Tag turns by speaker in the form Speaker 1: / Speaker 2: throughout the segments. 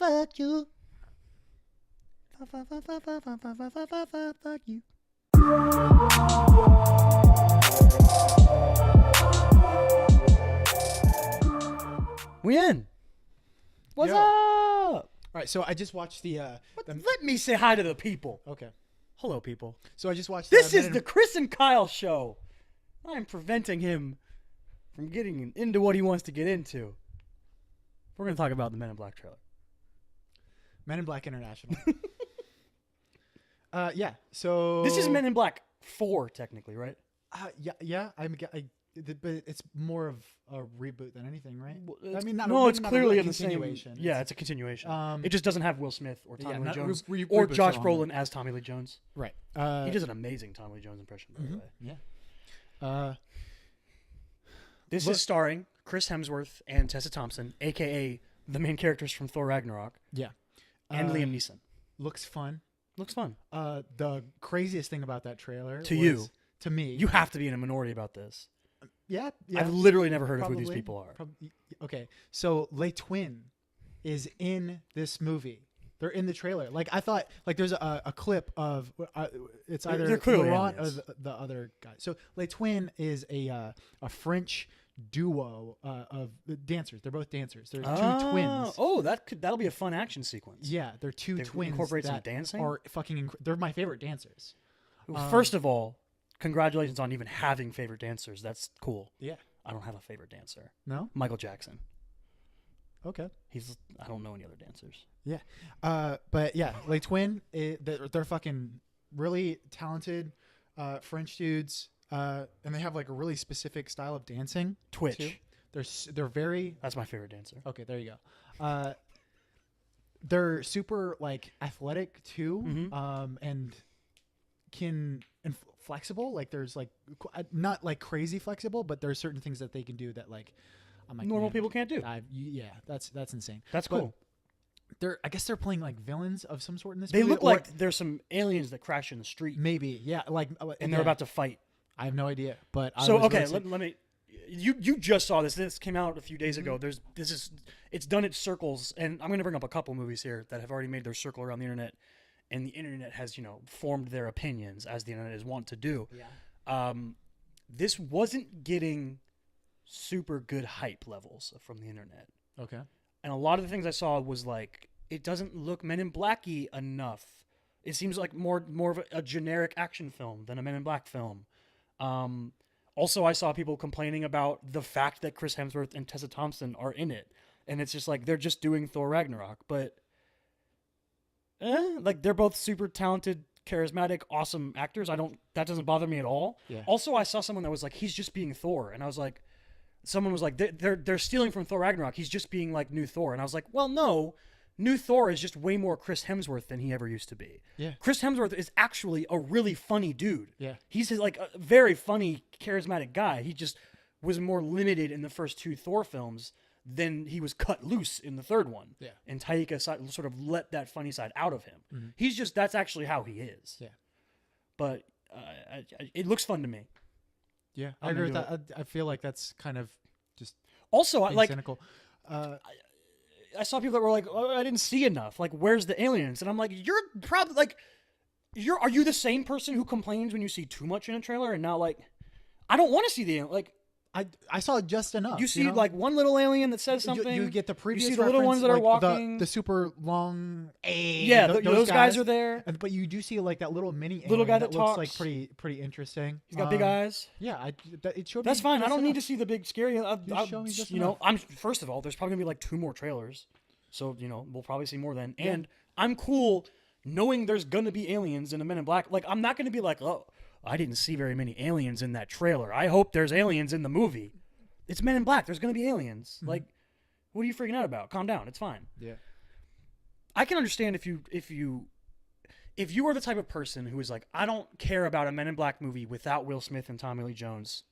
Speaker 1: Fuck you. Fuck you. We in. What's up?
Speaker 2: All right, so I just watched
Speaker 1: Let me say hi to the people.
Speaker 2: Okay.
Speaker 1: Hello, people.
Speaker 2: So I just watched.
Speaker 1: This is the Chris and Kyle show. I'm preventing him from getting into what he wants to get into. We're going to talk about the Men in Black trailer.
Speaker 2: Men in Black International. Yeah. So
Speaker 1: This is Men in Black 4, technically, right?
Speaker 2: Yeah. But it's more of a reboot than anything, right?
Speaker 1: Well,
Speaker 2: I mean, not
Speaker 1: no,
Speaker 2: a,
Speaker 1: it's
Speaker 2: not
Speaker 1: clearly
Speaker 2: a
Speaker 1: in the same.
Speaker 2: continuation.
Speaker 1: Yeah, it's a continuation.
Speaker 2: Um,
Speaker 1: it just doesn't have Will Smith or Tommy Lee
Speaker 2: not
Speaker 1: Jones
Speaker 2: reboots
Speaker 1: Josh
Speaker 2: are on
Speaker 1: Brolin as Tommy Lee Jones.
Speaker 2: Right.
Speaker 1: He does an amazing Tommy Lee Jones impression, by the way.
Speaker 2: Yeah.
Speaker 1: This is starring Chris Hemsworth and Tessa Thompson, a.k.a. the main characters from Thor Ragnarok.
Speaker 2: Yeah.
Speaker 1: And Liam Neeson.
Speaker 2: Looks fun.
Speaker 1: Looks fun.
Speaker 2: The craziest thing about that trailer to me,
Speaker 1: You have to be in a minority about this.
Speaker 2: Yeah.
Speaker 1: I've literally never heard of who these people are.
Speaker 2: Okay. So Lei Twin is in this movie. They're in the trailer. Like I thought, like there's a clip of it's either
Speaker 1: They're clearly
Speaker 2: Laurent or
Speaker 1: aliens.
Speaker 2: the other guy. So Lei Twin is a French duo of dancers. They're both dancers. They're two twins.
Speaker 1: Oh, that'll be a fun action sequence.
Speaker 2: Yeah, they're two
Speaker 1: They
Speaker 2: twins
Speaker 1: incorporate some
Speaker 2: that
Speaker 1: dancing?
Speaker 2: are fucking. They're my favorite dancers.
Speaker 1: First of all, congratulations on even having favorite dancers. That's cool.
Speaker 2: Yeah.
Speaker 1: I don't have a favorite dancer.
Speaker 2: No.
Speaker 1: Michael Jackson.
Speaker 2: Okay.
Speaker 1: I don't know any other dancers.
Speaker 2: Yeah. But yeah, Lei Twin, they're fucking really talented French dudes. And they have like a really specific style of dancing.
Speaker 1: Twitch.
Speaker 2: Too. They're very.
Speaker 1: That's my favorite dancer.
Speaker 2: Okay, there you go. They're super like athletic too, and flexible. Like there's like not like crazy flexible, but there's certain things that they can do that like I'm like
Speaker 1: Normal
Speaker 2: man,
Speaker 1: people can't do.
Speaker 2: Yeah, that's insane.
Speaker 1: That's
Speaker 2: But
Speaker 1: cool.
Speaker 2: I guess they're playing like villains of some sort in this.
Speaker 1: They
Speaker 2: movie,
Speaker 1: look like there's some aliens that crash in the street,
Speaker 2: maybe yeah, like
Speaker 1: and they're about to fight.
Speaker 2: I have no idea, but
Speaker 1: So okay, let me. You just saw this. This came out a few days ago. It's done its circles, and I'm going to bring up a couple movies here that have already made their circle around the internet, and the internet has formed their opinions as the internet is wont to do.
Speaker 2: Yeah.
Speaker 1: This wasn't getting super good hype levels from the internet,
Speaker 2: Okay.
Speaker 1: and a lot of the things I saw was like it doesn't look Men in Black-y enough. It seems like more of a generic action film than a Men in Black film. Also, I saw people complaining about the fact that Chris Hemsworth and Tessa Thompson are in it. And it's just like, they're just doing Thor Ragnarok. But, like, they're both super talented, charismatic, awesome actors. That doesn't bother me at all.
Speaker 2: Yeah.
Speaker 1: Also, I saw someone that was like, he's just being Thor. And I was like, someone was like, they're stealing from Thor Ragnarok. He's just being like new Thor. And I was like, well, no. New Thor is just way more Chris Hemsworth than he ever used to be.
Speaker 2: Yeah.
Speaker 1: Chris Hemsworth is actually a really funny dude.
Speaker 2: Yeah.
Speaker 1: He's like a very funny, charismatic guy. He just was more limited in the first two Thor films than he was cut loose in the third one.
Speaker 2: Yeah.
Speaker 1: And Taika sort of let that funny side out of him. Mm-hmm. That's actually how he is.
Speaker 2: Yeah.
Speaker 1: But it looks fun to me.
Speaker 2: Yeah. I agree with that. I feel like that's kind of just
Speaker 1: also like
Speaker 2: cynical.
Speaker 1: I saw people that were like, oh, I didn't see enough. Like, where's the aliens? And I'm like, you're probably like, are you the same person who complains when you see too much in a trailer and not like, I don't want to see the alien. Like,
Speaker 2: I saw just enough.
Speaker 1: You see like one little alien that says something.
Speaker 2: You get the previous.
Speaker 1: You see the little ones that are walking.
Speaker 2: The super long.
Speaker 1: Yeah, those guys are there.
Speaker 2: But you do see like that little mini
Speaker 1: little guy that
Speaker 2: looks
Speaker 1: talks.
Speaker 2: like pretty interesting.
Speaker 1: He's got big eyes.
Speaker 2: Yeah, it showed.
Speaker 1: That's fine. I don't need to see the big scary.
Speaker 2: I'm
Speaker 1: first of all, there's probably gonna be like 2 more trailers, so we'll probably see more then. Yeah. And I'm cool knowing there's gonna be aliens in a Men in Black. Like I'm not gonna be like, oh, I didn't see very many aliens in that trailer. I hope there's aliens in the movie. It's Men in Black. There's going to be aliens. Mm-hmm. Like, what are you freaking out about? Calm down. It's fine.
Speaker 2: Yeah.
Speaker 1: I can understand if you are the type of person who is like, I don't care about a Men in Black movie without Will Smith and Tommy Lee Jones.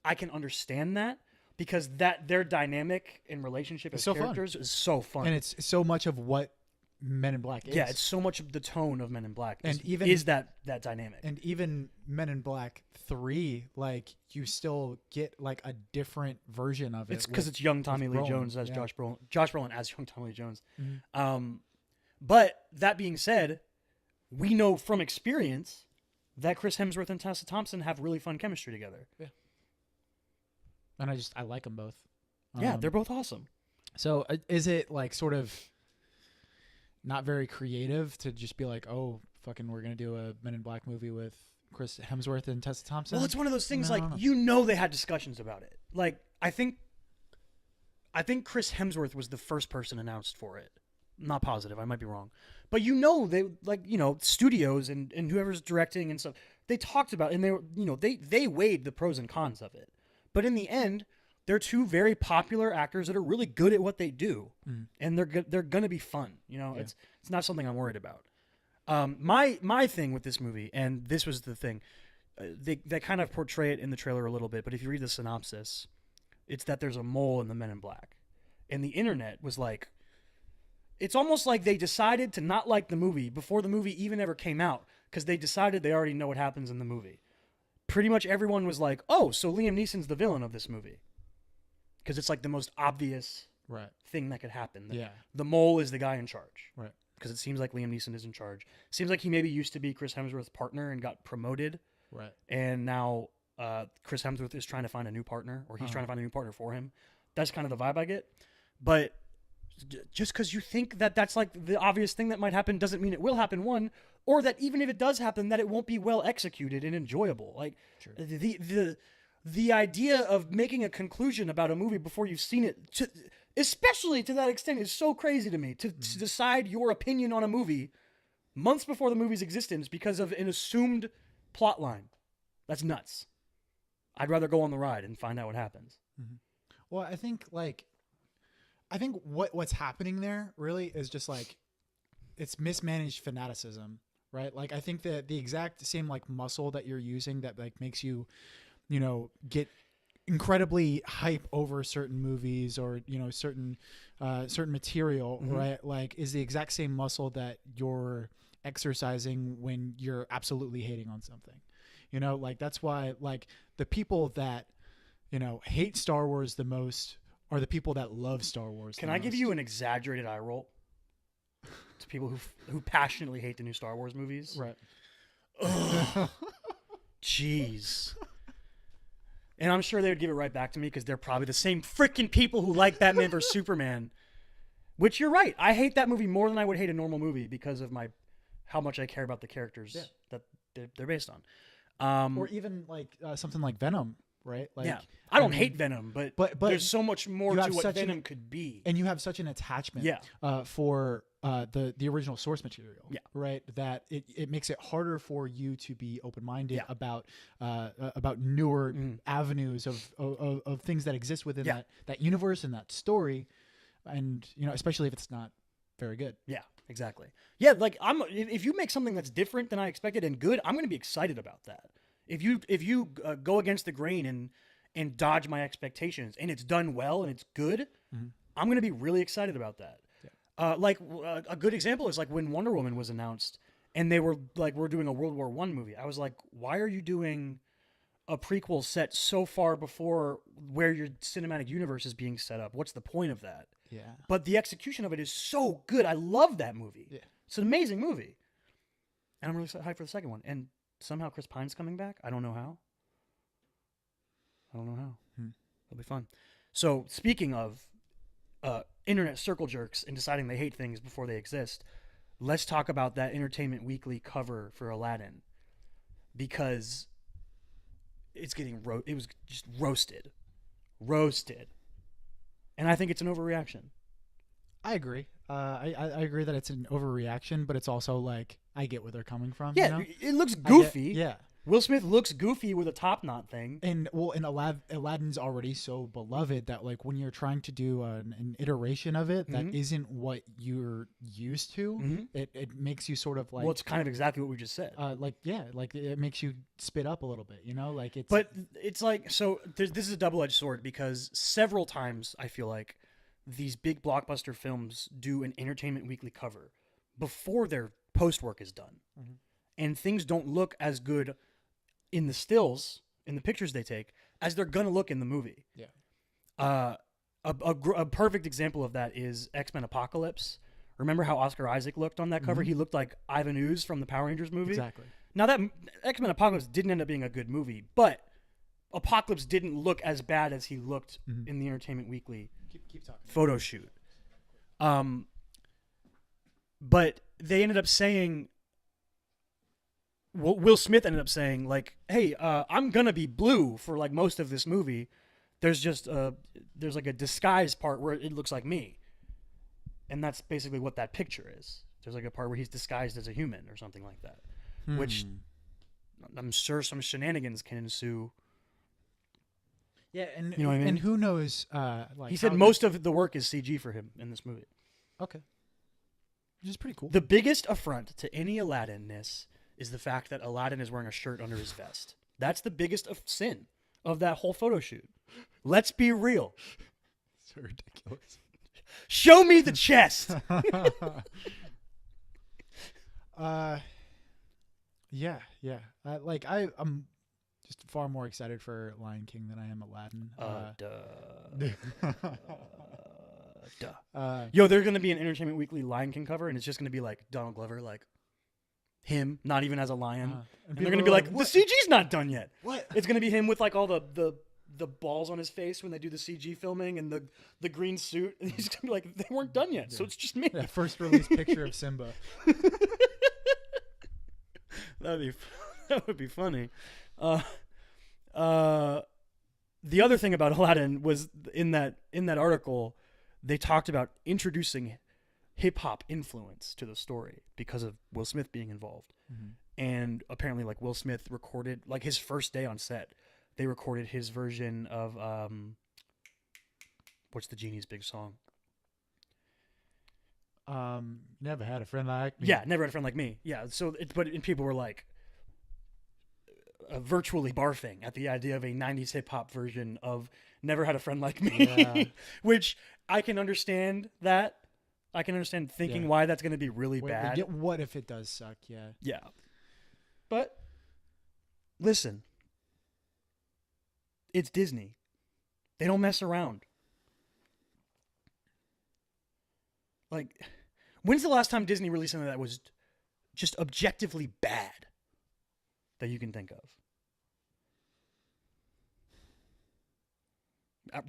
Speaker 1: I can understand that because their dynamic and relationship as characters is so fun.
Speaker 2: And it's so much of what Men in Black is.
Speaker 1: Yeah, it's so much of the tone of Men in Black.
Speaker 2: And even
Speaker 1: is that dynamic.
Speaker 2: And even Men in Black 3, like you still get like a different version of it.
Speaker 1: It's because it's young Tommy Lee Jones as Josh Brolin. Josh Brolin as young Tommy Lee Jones.
Speaker 2: Mm-hmm.
Speaker 1: But that being said, we know from experience that Chris Hemsworth and Tessa Thompson have really fun chemistry together.
Speaker 2: Yeah. And I like them both.
Speaker 1: Yeah, they're both awesome.
Speaker 2: So is it like sort of not very creative to just be like, oh, fucking, we're going to do a Men in Black movie with Chris Hemsworth and Tessa Thompson?
Speaker 1: Well, it's one of those things,
Speaker 2: No,
Speaker 1: like,
Speaker 2: no.
Speaker 1: you know they had discussions about it. Like, I think Chris Hemsworth was the first person announced for it. I'm not positive. I might be wrong. But you know, they, like, you know, studios and whoever's directing and stuff, they talked about it, and they were, you know, they weighed the pros and cons of it. But in the end, they're two very popular actors that are really good at what they do, and they're gonna be fun. You know, it's not something I'm worried about. My thing with this movie, and this was the thing, they kind of portray it in the trailer a little bit, but if you read the synopsis, it's that there's a mole in the Men in Black, and the internet was like, it's almost like they decided to not like the movie before the movie even ever came out, because they decided they already know what happens in the movie. Pretty much everyone was like, oh, so Liam Neeson's the villain of this movie. Because it's like the most obvious thing that could happen. The mole is the guy in charge.
Speaker 2: Right.
Speaker 1: Because it seems like Liam Neeson is in charge. Seems like he maybe used to be Chris Hemsworth's partner and got promoted.
Speaker 2: Right.
Speaker 1: And now Chris Hemsworth is trying to find a new partner, or he's trying to find a new partner for him. That's kind of the vibe I get. But just because you think that that's like the obvious thing that might happen doesn't mean it will happen, one, or that even if it does happen, that it won't be well executed and enjoyable. Like, the idea of making a conclusion about a movie before you've seen it, especially to that extent, is so crazy to me. To decide your opinion on a movie months before the movie's existence because of an assumed plot line. That's nuts. I'd rather go on the ride and find out what happens.
Speaker 2: Mm-hmm. Well, I think what's happening there really is just like, it's mismanaged fanaticism, right? Like, I think that the exact same like muscle that you're using that like makes you, you know, get incredibly hype over certain movies or, you know, certain material, right? Like, is the exact same muscle that you're exercising when you're absolutely hating on something, you know? Like, that's why, like, the people that, you know, hate Star Wars the most are the people that love Star Wars.
Speaker 1: Can I give you an exaggerated eye roll to people who passionately hate the new Star Wars movies?
Speaker 2: Right.
Speaker 1: Ugh. Jeez. And I'm sure they would give it right back to me because they're probably the same freaking people who like Batman vs. Superman. Which, you're right. I hate that movie more than I would hate a normal movie because of how much I care about the characters that they're based on.
Speaker 2: Or even like something like Venom, right? Like,
Speaker 1: I don't hate Venom, but there's so much more to what Venom could be.
Speaker 2: And you have such an attachment for the original source material, right? That it makes it harder for you to be open-minded about newer avenues of things that exist within that universe and that story, and, you know, especially if it's not very good.
Speaker 1: Yeah, exactly. Yeah, like, if you make something that's different than I expected and good, I'm going to be excited about that. If you go against the grain and dodge my expectations and it's done well and it's good, I'm going to be really excited about that. Like, a good example is like when Wonder Woman was announced and they were like, we're doing a World War I movie. I was like, why are you doing a prequel set so far before where your cinematic universe is being set up? What's the point of that?
Speaker 2: Yeah.
Speaker 1: But the execution of it is so good. I love that movie. Yeah. It's an amazing movie. And I'm really hyped for the second one. And somehow Chris Pine's coming back. I don't know how. It'll be fun. So, speaking of internet circle jerks and deciding they hate things before they exist, let's talk about that Entertainment Weekly cover for Aladdin, because it's getting it was just roasted, and I think it's an overreaction.
Speaker 2: I agree. I agree that it's an overreaction, but it's also like, I get where they're coming from.
Speaker 1: Yeah,
Speaker 2: you know?
Speaker 1: It looks goofy.
Speaker 2: Yeah.
Speaker 1: Will Smith looks goofy with a top knot thing.
Speaker 2: And Aladdin's already so beloved that, like, when you're trying to do an iteration of it that isn't what you're used to, it makes you sort of like...
Speaker 1: Well, it's kind of exactly what we just said.
Speaker 2: It makes you spit up a little bit, you know? Like, it's...
Speaker 1: But it's like, so this is a double-edged sword, because several times I feel like these big blockbuster films do an Entertainment Weekly cover before their post work is done.
Speaker 2: Mhm.
Speaker 1: And things don't look as good in the stills, in the pictures they take, as they're going to look in the movie.
Speaker 2: Yeah.
Speaker 1: A perfect example of that is X-Men Apocalypse. Remember how Oscar Isaac looked on that cover?
Speaker 2: Mhm.
Speaker 1: He looked like Ivan Ooze from the Power Rangers movie.
Speaker 2: Exactly.
Speaker 1: Now, that X-Men Apocalypse didn't end up being a good movie, but Apocalypse didn't look as bad as he looked
Speaker 2: Mhm.
Speaker 1: in the Entertainment Weekly
Speaker 2: Keep talking.
Speaker 1: photo shoot. But they ended up saying, Will Smith ended up saying, like, hey, I'm going to be blue for, like, most of this movie. There's like a disguise part where it looks like me. And that's basically what that picture is. There's like a part where he's disguised as a human or something like that, which I'm sure some shenanigans can ensue.
Speaker 2: Yeah, and
Speaker 1: you know what I mean?
Speaker 2: And who knows? Like
Speaker 1: he said most of the work is CG for him in this movie.
Speaker 2: Okay, which is pretty cool.
Speaker 1: The biggest affront to any Aladdin-ness is the fact that Aladdin is wearing a shirt under his vest. That's the biggest sin of that whole photo shoot. Let's be real.
Speaker 2: So ridiculous.
Speaker 1: Show me the chest.
Speaker 2: Yeah. I'm just far more excited for Lion King than I am Aladdin.
Speaker 1: Duh. Yo, there's gonna be an Entertainment Weekly Lion King cover, and it's just gonna be like Donald Glover, like him, not even as a lion, and they're gonna be like, the CG's not done yet.
Speaker 2: What?
Speaker 1: It's gonna be him with like all the balls on his face when they do the CG filming and the green suit, and he's gonna be like, they weren't done yet, so it's just me.
Speaker 2: Yeah, first release picture of Simba.
Speaker 1: That would be funny. The other thing about Aladdin was in that article, they talked about introducing hip hop influence to the story because of Will Smith being involved.
Speaker 2: Mm-hmm.
Speaker 1: And apparently, like, Will Smith recorded, like, his first day on set, they recorded his version of what's the Genie's big song?
Speaker 2: Never had a friend like me.
Speaker 1: Yeah, Never Had a Friend Like Me. Yeah, so and people were like virtually barfing at the idea of a 90s hip hop version of Never Had a Friend Like Me,
Speaker 2: Yeah.
Speaker 1: which I can understand that. I can understand thinking why that's going to be really bad.
Speaker 2: What if it does suck? Yeah.
Speaker 1: Yeah. But listen, it's Disney. They don't mess around. Like, when's the last time Disney released something that was just objectively bad that you can think of?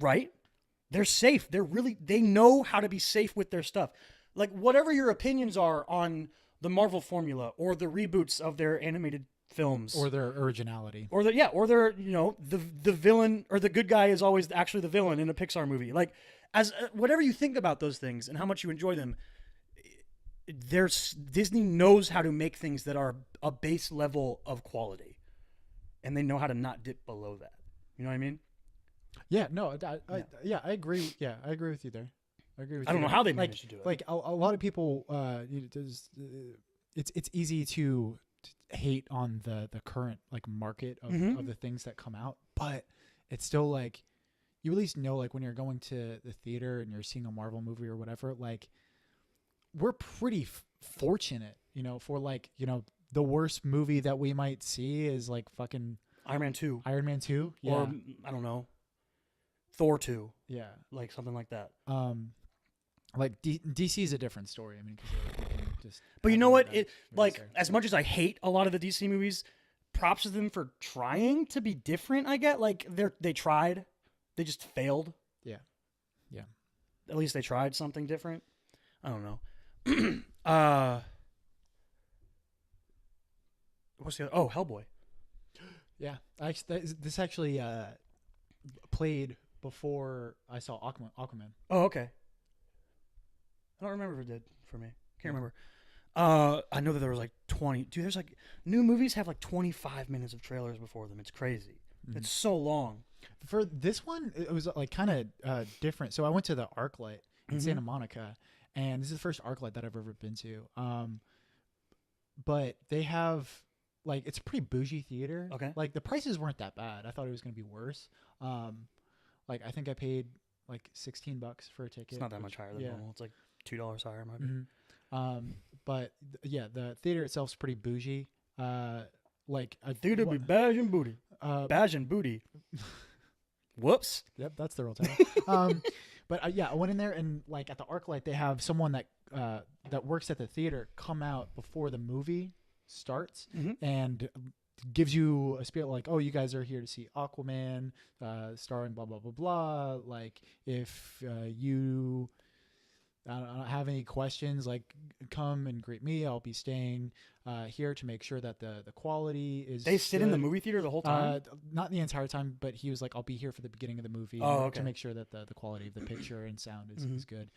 Speaker 1: Right? They're safe. They know how to be safe with their stuff. Like, whatever your opinions are on the Marvel formula or the reboots of their animated films,
Speaker 2: Or their originality.
Speaker 1: or the villain or the good guy is always actually the villain in a Pixar movie. Like, as whatever you think about those things and how much you enjoy them, Disney knows how to make things that are a base level of quality, and they know how to not dip below that. You know what I mean?
Speaker 2: Yeah, no, I agree. Yeah, I agree with you there. I agree with you.
Speaker 1: I don't know
Speaker 2: there.
Speaker 1: how they managed to do it.
Speaker 2: Like a lot of people, it's easy to hate on the current like market of the things that come out, but it's still like you at least know, like, when you're going to the theater and you're seeing a Marvel movie or whatever, like, we're pretty fortunate, for like, the worst movie that we might see is like fucking
Speaker 1: Iron Man 2.
Speaker 2: Yeah.
Speaker 1: Or, I don't know, Thor 2.
Speaker 2: Yeah.
Speaker 1: Like something like that.
Speaker 2: Like DC is a different story. I mean, because
Speaker 1: but you know what? As much as I hate a lot of the DC movies, props to them for trying to be different. I get, like, they tried, they just failed.
Speaker 2: Yeah.
Speaker 1: At least they tried something different. I don't know. What's the other? Oh, Hellboy.
Speaker 2: Yeah. This actually played before I saw Aquaman.
Speaker 1: Oh, okay. I don't remember if it did for me. Can't remember. I know that there was like 20. Dude, there's like new movies have like 25 minutes of trailers before them. It's crazy. Mm-hmm. It's so long.
Speaker 2: For this one, it was like kind of different. So I went to the ArcLight in Santa Monica, and this is the first ArcLight that I've ever been to. But they have, like, it's a pretty bougie theater.
Speaker 1: Okay.
Speaker 2: Like, the prices weren't that bad. I thought it was going to be worse. Like, I think I paid like $16 for a ticket.
Speaker 1: It's not that much higher than normal. It's like $2 higher, maybe.
Speaker 2: But yeah, the theater itself's pretty bougie. Like a
Speaker 1: Theater be badge and booty. Badge and booty. Whoops.
Speaker 2: Yep, that's the real title. But yeah, I went in there and like at the ArcLight, they have someone that works at the theater come out before the movie starts and gives you a spiel like, oh, you guys are here to see Aquaman, starring blah blah blah blah. Like if you I don't have any questions, like come and greet me. I'll be staying here to make sure that the quality is.
Speaker 1: They sit in the movie theater the whole time?
Speaker 2: Not the entire time, but he was like, I'll be here for the beginning of the movie to make sure that the quality of the picture and sound is good.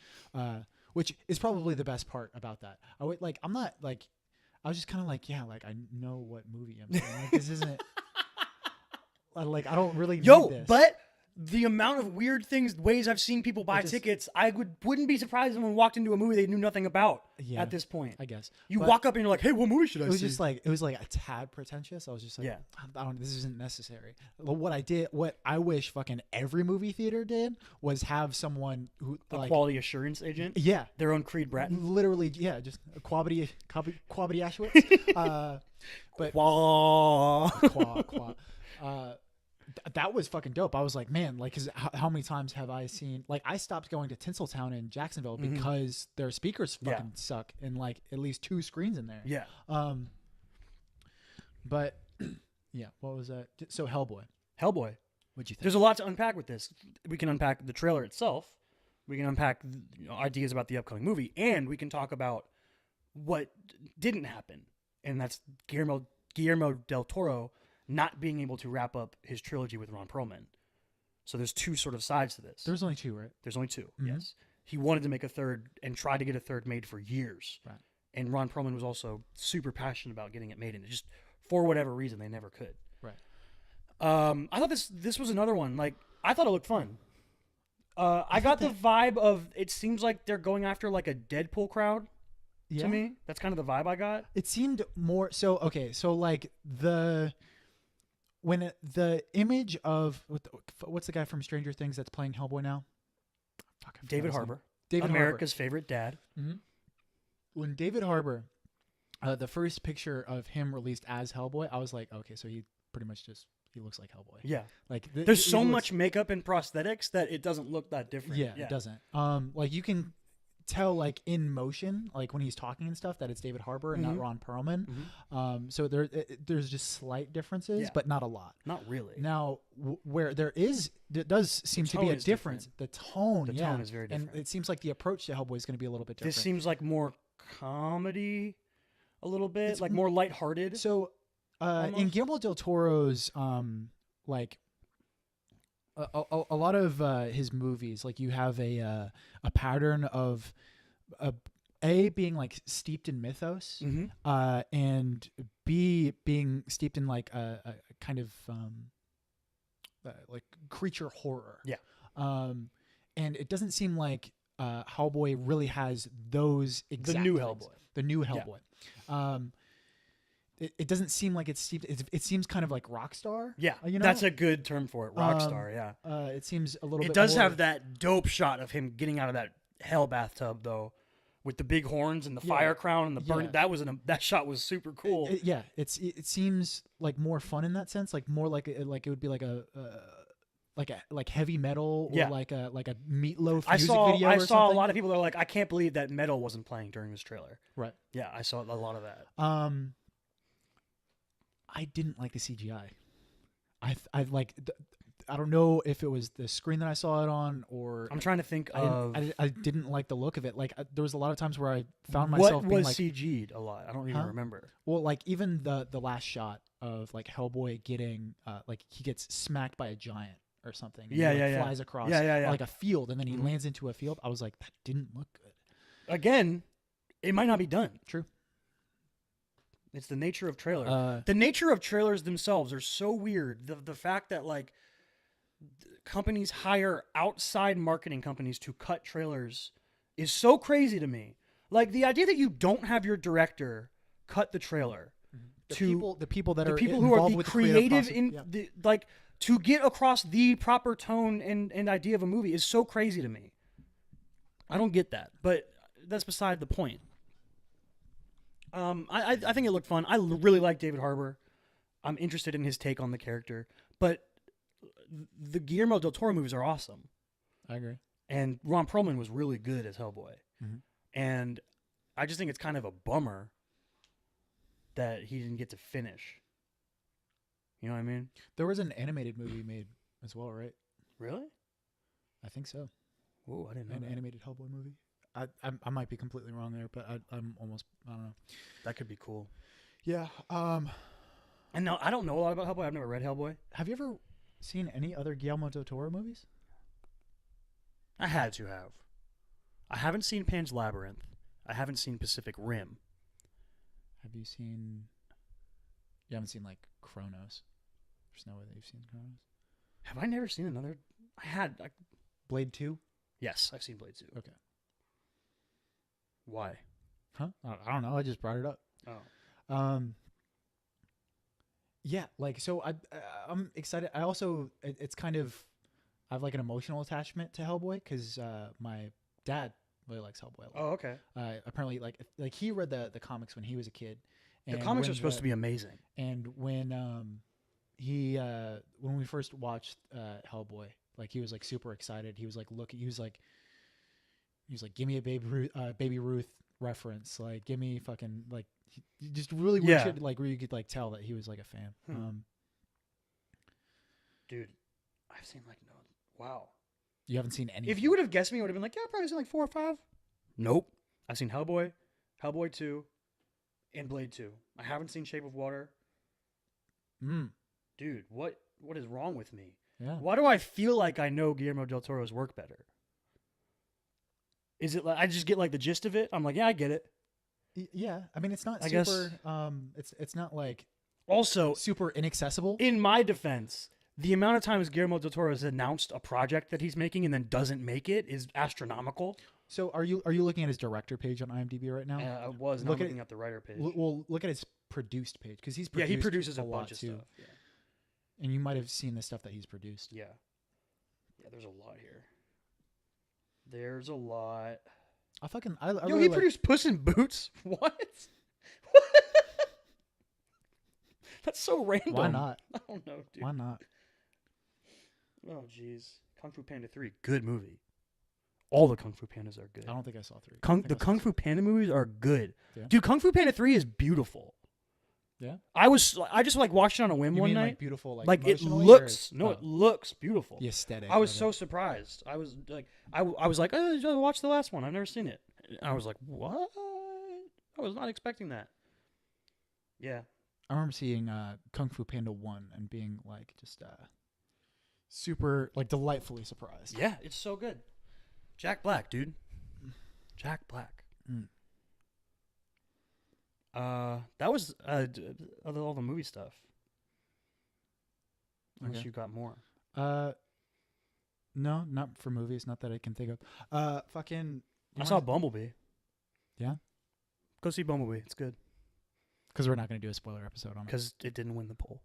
Speaker 2: Which is probably the best part about that. I would like. I'm not like. I was just kind of like, yeah, like I know what movie I'm seeing. Like this isn't. Like I don't really. Need this.
Speaker 1: But the amount of weird ways I've seen people buy tickets, I wouldn't be surprised if someone walked into a movie they knew nothing about at this point.
Speaker 2: I guess
Speaker 1: you walk up and you're like, "Hey, what movie should I see?"
Speaker 2: It was like a tad pretentious. I was just like, I don't. This isn't necessary. What I wish fucking every movie theater did was have someone who
Speaker 1: quality assurance agent.
Speaker 2: Yeah,
Speaker 1: their own Creed Bratton.
Speaker 2: Literally, yeah, just quality Ashwitz. But that was fucking dope. I was like, man, like, cause how many times have I seen, like, I stopped going to Tinseltown in Jacksonville because their speakers fucking suck and like at least 2 screens in there.
Speaker 1: Yeah.
Speaker 2: But yeah, what was that? So Hellboy.
Speaker 1: What'd you think? There's a lot to unpack with this. We can unpack the trailer itself. We can unpack ideas about the upcoming movie, and we can talk about what didn't happen. And that's Guillermo del Toro not being able to wrap up his trilogy with Ron Perlman. So there's 2 sort of sides to this.
Speaker 2: There's only 2, right?
Speaker 1: There's only 2, yes. He wanted to make a third and tried to get a third made for years.
Speaker 2: Right.
Speaker 1: And Ron Perlman was also super passionate about getting it made, and just for whatever reason, they never could.
Speaker 2: Right.
Speaker 1: I thought this was another one. Like, I thought it looked fun. I got the vibe of, it seems like they're going after like a Deadpool crowd. Yeah. To me, that's kind of the vibe I got.
Speaker 2: It seemed more so. Okay, so like the image of what's the guy from Stranger Things that's playing Hellboy now?
Speaker 1: David Harbour. America's favorite dad.
Speaker 2: Mm-hmm. When David Harbour, the first picture of him released as Hellboy, I was like, okay, so he pretty much he looks like Hellboy.
Speaker 1: Yeah,
Speaker 2: like
Speaker 1: there's so much makeup and prosthetics that it doesn't look that different.
Speaker 2: Yeah, it doesn't. Like you can tell like in motion, like when he's talking and stuff, that it's David Harbour and not Ron Perlman. So there's just slight differences, but not a lot.
Speaker 1: Not really.
Speaker 2: Now where there does seem to be a difference. The tone
Speaker 1: is very different,
Speaker 2: and it seems like the approach to Hellboy is going to be a little bit different.
Speaker 1: This seems like more comedy, a little bit, it's like more lighthearted.
Speaker 2: So in Guillermo del Toro's like a lot of his movies, like you have a pattern of A, being like steeped in mythos, and B, being steeped in like a kind of like creature horror.
Speaker 1: Yeah.
Speaker 2: And it doesn't seem like Hellboy really has those exact
Speaker 1: The new
Speaker 2: Hellboy. Yeah. It doesn't seem like it's steeped. It seems kind of like Rockstar.
Speaker 1: Yeah,
Speaker 2: you know?
Speaker 1: That's a good term for it. Rockstar. Yeah.
Speaker 2: It seems a little bit.
Speaker 1: It does have that dope shot of him getting out of that hell bathtub though, with the big horns and the fire crown and the burn. Yeah. That shot was super cool.
Speaker 2: It seems like more fun in that sense. Like more like it would be like a heavy metal or like a Meatloaf music video.
Speaker 1: I saw a lot of people that are like, I can't believe that metal wasn't playing during this trailer.
Speaker 2: Right.
Speaker 1: Yeah, I saw a lot of that.
Speaker 2: I didn't like the CGI. I don't know if it was the screen that I saw it on or
Speaker 1: I'm trying to think of.
Speaker 2: I didn't like the look of it. Like there was a lot of times where I found myself being like,
Speaker 1: CG'd a lot. I don't even remember.
Speaker 2: Well, like even the last shot of like Hellboy getting like he gets smacked by a giant or something. And flies across like a field and then he lands into a field. I was like, that didn't look good.
Speaker 1: Again, it might not be done.
Speaker 2: True.
Speaker 1: It's the nature of trailers. The nature of trailers themselves are so weird. The fact that like companies hire outside marketing companies to cut trailers is so crazy to me. Like the idea that you don't have your director cut the trailer
Speaker 2: the people who
Speaker 1: are the
Speaker 2: with
Speaker 1: creative to get across the proper tone and idea of a movie is so crazy to me. I don't get that, but that's beside the point. I think it looked fun. I really like David Harbour. I'm interested in his take on the character, but the Guillermo del Toro movies are awesome.
Speaker 2: I agree.
Speaker 1: And Ron Perlman was really good as Hellboy.
Speaker 2: Mhm.
Speaker 1: And I just think it's kind of a bummer that he didn't get to finish. You know what I mean?
Speaker 2: There was an animated movie made as well, right?
Speaker 1: Really?
Speaker 2: I think so.
Speaker 1: Oh, I didn't know
Speaker 2: An
Speaker 1: that.
Speaker 2: animated Hellboy movie. I might be completely wrong there, but I'm almost, I don't know.
Speaker 1: That could be cool.
Speaker 2: Yeah.
Speaker 1: And no, I don't know a lot about Hellboy. I've never read Hellboy.
Speaker 2: Have you ever seen any other Guillermo del Toro movies?
Speaker 1: I had to have. I haven't seen Pan's Labyrinth. I haven't seen Pacific Rim.
Speaker 2: Have you seen? You haven't seen like Kronos. There's no way that you've seen Kronos.
Speaker 1: Have I never seen another?
Speaker 2: Blade 2?
Speaker 1: Yes, I've seen Blade 2.
Speaker 2: Okay.
Speaker 1: Why?
Speaker 2: Huh? I don't know. I just brought it up.
Speaker 1: Oh.
Speaker 2: Yeah, like so I'm excited. I also it's kind of I have like an emotional attachment to Hellboy cuz my dad really likes Hellboy a lot.
Speaker 1: Oh, okay.
Speaker 2: Apparently like he read the comics when he was a kid.
Speaker 1: The comics are supposed to be amazing.
Speaker 2: And when when we first watched Hellboy, like he was like super excited. He was like give me a Baby Ruth reference. Like give me fucking like just really weird shit, like where you could like tell that he was like a fan.
Speaker 1: Dude, I've seen like no. Wow.
Speaker 2: You haven't seen any.
Speaker 1: If you would have guessed me, I would have been like, yeah, I've probably seen like 4 or 5. Nope. I've seen Hellboy, Hellboy 2, and Blade 2. I haven't seen Shape of Water. Dude, what is wrong with me?
Speaker 2: Yeah.
Speaker 1: Why do I feel like I know Guillermo del Toro's work better? Is it like I just get like the gist of it? I'm like, yeah, I get it.
Speaker 2: Yeah, I mean, it's not
Speaker 1: I
Speaker 2: super.
Speaker 1: guess.
Speaker 2: It's not like
Speaker 1: Also,
Speaker 2: super inaccessible.
Speaker 1: in my defense, the amount of times Guillermo del Toro has announced a project that he's making and then doesn't make it is astronomical.
Speaker 2: So are you looking at his director page on IMDb right now?
Speaker 1: I was not looking at the writer page.
Speaker 2: Well, look at his produced page because he's
Speaker 1: He produces a
Speaker 2: lot
Speaker 1: bunch of
Speaker 2: too.
Speaker 1: stuff. Yeah.
Speaker 2: And you might have seen the stuff that he's produced.
Speaker 1: Yeah. There's a lot here. There's a lot.
Speaker 2: I
Speaker 1: Yo,
Speaker 2: really
Speaker 1: he
Speaker 2: like,
Speaker 1: produced Puss in Boots? What? That's so random.
Speaker 2: Why not?
Speaker 1: I don't know, dude.
Speaker 2: Why not?
Speaker 1: Oh, jeez. Kung Fu Panda 3, good movie. All the Kung Fu Pandas are good.
Speaker 2: I don't think I saw 3.
Speaker 1: The Kung Fu Panda movies are good.
Speaker 2: Yeah.
Speaker 1: Dude, Kung Fu Panda 3 is beautiful.
Speaker 2: Yeah.
Speaker 1: I just like watched it on a whim
Speaker 2: You
Speaker 1: one
Speaker 2: mean
Speaker 1: night.
Speaker 2: like beautiful,
Speaker 1: Like it
Speaker 2: emotionally,
Speaker 1: looks
Speaker 2: or-
Speaker 1: it looks beautiful.
Speaker 2: the aesthetic.
Speaker 1: I was
Speaker 2: of
Speaker 1: so
Speaker 2: it.
Speaker 1: surprised. I was like, I was like, oh, I watched the last one. I've never seen it. And I was like, what? I was not expecting that. Yeah.
Speaker 2: I remember seeing Kung Fu Panda 1 and being like just super like delightfully surprised.
Speaker 1: Yeah, it's so good. Jack Black, dude. Jack Black.
Speaker 2: Mm.
Speaker 1: That was all the movie stuff. Unless
Speaker 2: Okay.
Speaker 1: you got more.
Speaker 2: No, not for movies, not that I can think of. Fucking
Speaker 1: I saw Bumblebee.
Speaker 2: Yeah?
Speaker 1: Go see Bumblebee. It's good.
Speaker 2: because we're not going to do a spoiler episode on it.
Speaker 1: Because it didn't win the poll.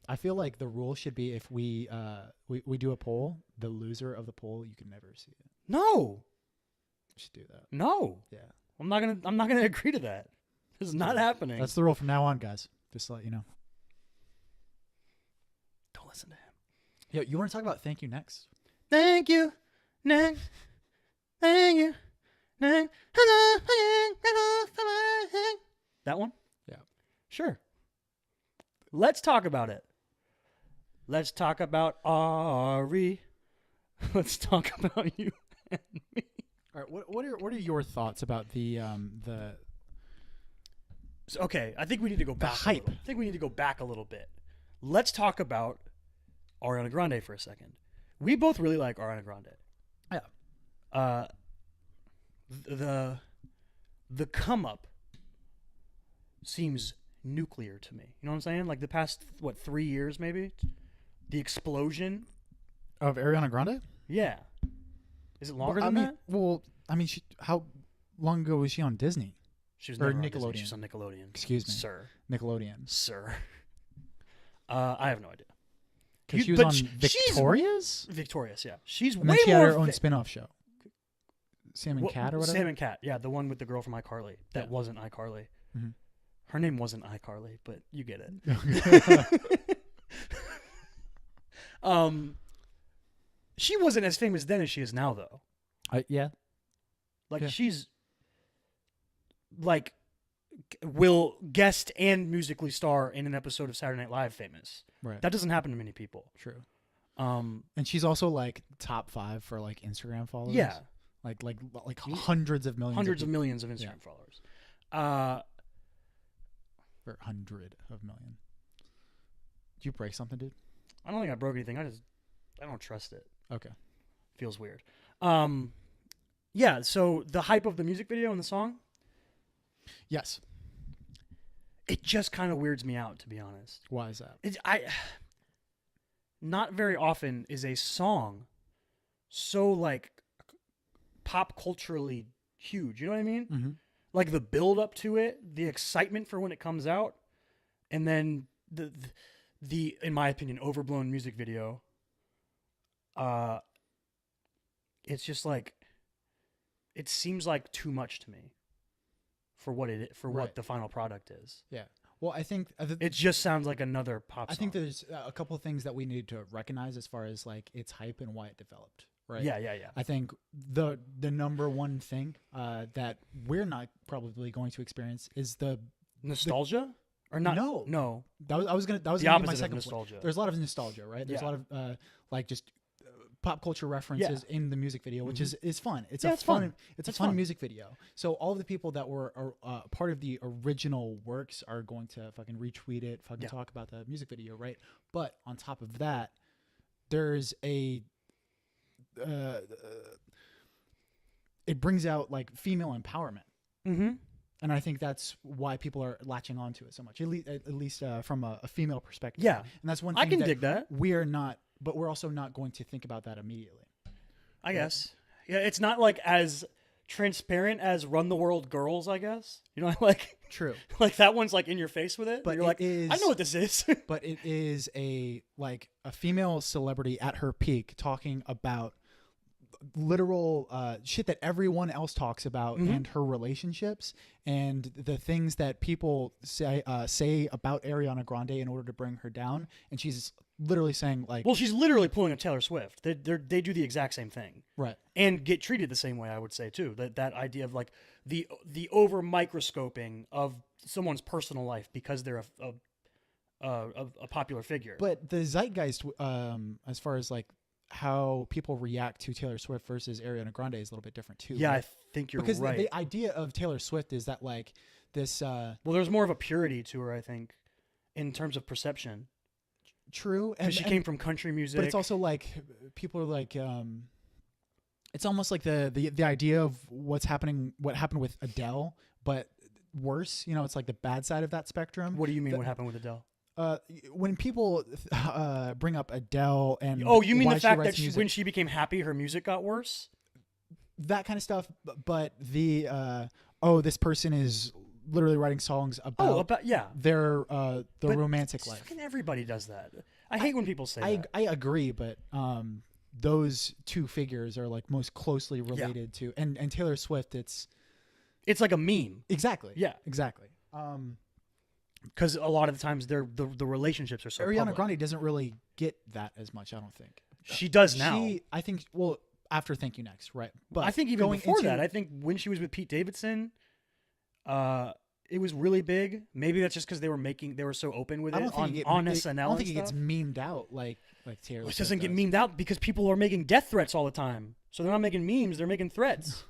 Speaker 2: I feel like the rule should be if we do a poll, the loser of the poll, you can never see it.
Speaker 1: No.
Speaker 2: We should do that.
Speaker 1: No.
Speaker 2: Yeah.
Speaker 1: I'm not gonna agree to that. This is not happening.
Speaker 2: That's the rule from now on, guys. Just to let you know.
Speaker 1: Don't listen to him.
Speaker 2: Yeah, you want to talk about thank you next?
Speaker 1: Thank you. Next. Thank you. Next. That one?
Speaker 2: Yeah.
Speaker 1: Sure. Let's talk about it. Let's talk about Ari. Let's talk about you and me.
Speaker 2: All right. What are your thoughts about the
Speaker 1: So, okay, I think we need to go back.
Speaker 2: hype.
Speaker 1: I think we need to go back a little bit. Let's talk about Ariana Grande for a second. We both really like Ariana Grande.
Speaker 2: Yeah.
Speaker 1: The come up seems nuclear to me. You know what I'm saying? Like the past 3 years maybe? The explosion.
Speaker 2: of Ariana Grande?
Speaker 1: Yeah. Is it longer
Speaker 2: Well,
Speaker 1: than that?
Speaker 2: Well, I mean, how long ago was she on Disney?
Speaker 1: She was
Speaker 2: or
Speaker 1: never on Disney.
Speaker 2: Nickelodeon.
Speaker 1: She was on Nickelodeon.
Speaker 2: Excuse me.
Speaker 1: Sir.
Speaker 2: Nickelodeon.
Speaker 1: Sir. I have no idea.
Speaker 2: Because she was
Speaker 1: but
Speaker 2: on
Speaker 1: she's
Speaker 2: Victorious?
Speaker 1: Victorious, yeah. She's
Speaker 2: And
Speaker 1: way
Speaker 2: then she had
Speaker 1: more
Speaker 2: her own spin-off show. Sam and Cat or whatever.
Speaker 1: Sam and Cat, yeah, the one with the girl from iCarly that
Speaker 2: Yeah.
Speaker 1: wasn't iCarly.
Speaker 2: Mhm.
Speaker 1: Her name wasn't iCarly, but you get it. She wasn't as famous then as she is now, though.
Speaker 2: Yeah.
Speaker 1: Like
Speaker 2: Yeah.
Speaker 1: she's like will guest and musically star in an episode of Saturday Night Live famous.
Speaker 2: Right.
Speaker 1: That doesn't happen to many people.
Speaker 2: True.
Speaker 1: Um,
Speaker 2: And she's also like top 5 for like Instagram followers.
Speaker 1: yeah,
Speaker 2: Like hundreds of millions.
Speaker 1: hundreds of millions of Instagram followers.
Speaker 2: Or 100 of million. Did you break something, dude?
Speaker 1: I don't think I broke anything. I don't trust it.
Speaker 2: Okay.
Speaker 1: Feels weird. Yeah. So the hype of the music video and the song,
Speaker 2: Yes.
Speaker 1: it just kind of weirds me out, to be honest.
Speaker 2: Why is that?
Speaker 1: Not very often is a song so like pop culturally huge. You know what I mean?
Speaker 2: Mm-hmm.
Speaker 1: Like the build up to it, the excitement for when it comes out, and then the in my opinion overblown music video. It's just like it seems like too much to me for what what the final product is.
Speaker 2: Yeah. Well, I think
Speaker 1: It just sounds like another pop song.
Speaker 2: I think there's a couple of things that we need to recognize as far as like its hype and why it developed. Right.
Speaker 1: Yeah.
Speaker 2: I think the number one thing that we're not probably going to experience is the
Speaker 1: nostalgia or not. No.
Speaker 2: That was
Speaker 1: The
Speaker 2: gonna be my
Speaker 1: opposite of
Speaker 2: second
Speaker 1: nostalgia.
Speaker 2: point. There's a lot of nostalgia, right? There's a lot of like just pop culture references in the music video, which is fun. It's fun. It's a fun music video. So all of the people that were part of the original works are going to fucking retweet it, talk about the music video, right? But on top of that, there's a it brings out like female empowerment.
Speaker 1: Mm-hmm.
Speaker 2: And I think that's why people are latching onto it so much, at least from a female perspective.
Speaker 1: Yeah.
Speaker 2: And that's one thing
Speaker 1: I can dig that.
Speaker 2: We're not, but we're also not going to think about that immediately.
Speaker 1: I guess. Yeah, it's not like as transparent as Run the World Girls, I guess. You know, like
Speaker 2: True.
Speaker 1: Like that one's like in your face with it.
Speaker 2: But
Speaker 1: you're like, I know what this is.
Speaker 2: But it is a female celebrity at her peak talking about literal shit that everyone else talks about and her relationships and the things that people say about Ariana Grande in order to bring her down, and she's literally saying like,
Speaker 1: well, she's literally pulling a Taylor Swift. They do the exact same thing,
Speaker 2: right?
Speaker 1: And get treated the same way. I would say too. That idea of like the over microscoping of someone's personal life because they're a popular figure.
Speaker 2: But the zeitgeist, as far as like how people react to Taylor Swift versus Ariana Grande is a little bit different too.
Speaker 1: Yeah,
Speaker 2: right?
Speaker 1: I think you're
Speaker 2: because
Speaker 1: right.
Speaker 2: The idea of Taylor Swift is that like this.
Speaker 1: Well, there's more of a purity to her, I think, in terms of perception.
Speaker 2: True,
Speaker 1: because she came from country music.
Speaker 2: But it's also like people are like, it's almost like the idea of what happened with Adele, but worse. You know, it's like the bad side of that spectrum.
Speaker 1: What do you mean? What happened with Adele?
Speaker 2: When people bring up Adele and
Speaker 1: you mean the fact that when she became happy, her music got worse?
Speaker 2: That kind of stuff. But the this person is literally writing songs about their romantic life.
Speaker 1: Fucking everybody does that. I hate when people say that.
Speaker 2: I agree, but those two figures are like most closely related to, and Taylor Swift, it's
Speaker 1: like a meme.
Speaker 2: Exactly.
Speaker 1: Yeah.
Speaker 2: Exactly.
Speaker 1: Because a lot of the times the relationships are so
Speaker 2: Ariana
Speaker 1: public.
Speaker 2: Grande doesn't really get that as much, I don't think.
Speaker 1: She does now.
Speaker 2: I think, well, after Thank You Next, right? But
Speaker 1: I think even before that, I think when she was with Pete Davidson, it was really big. Maybe that's just because they were so open with it on SNL.
Speaker 2: I don't think it gets memed out like Taylor Swift.
Speaker 1: It doesn't get memed out because people are making death threats all the time. So they're not making memes, they're making threats.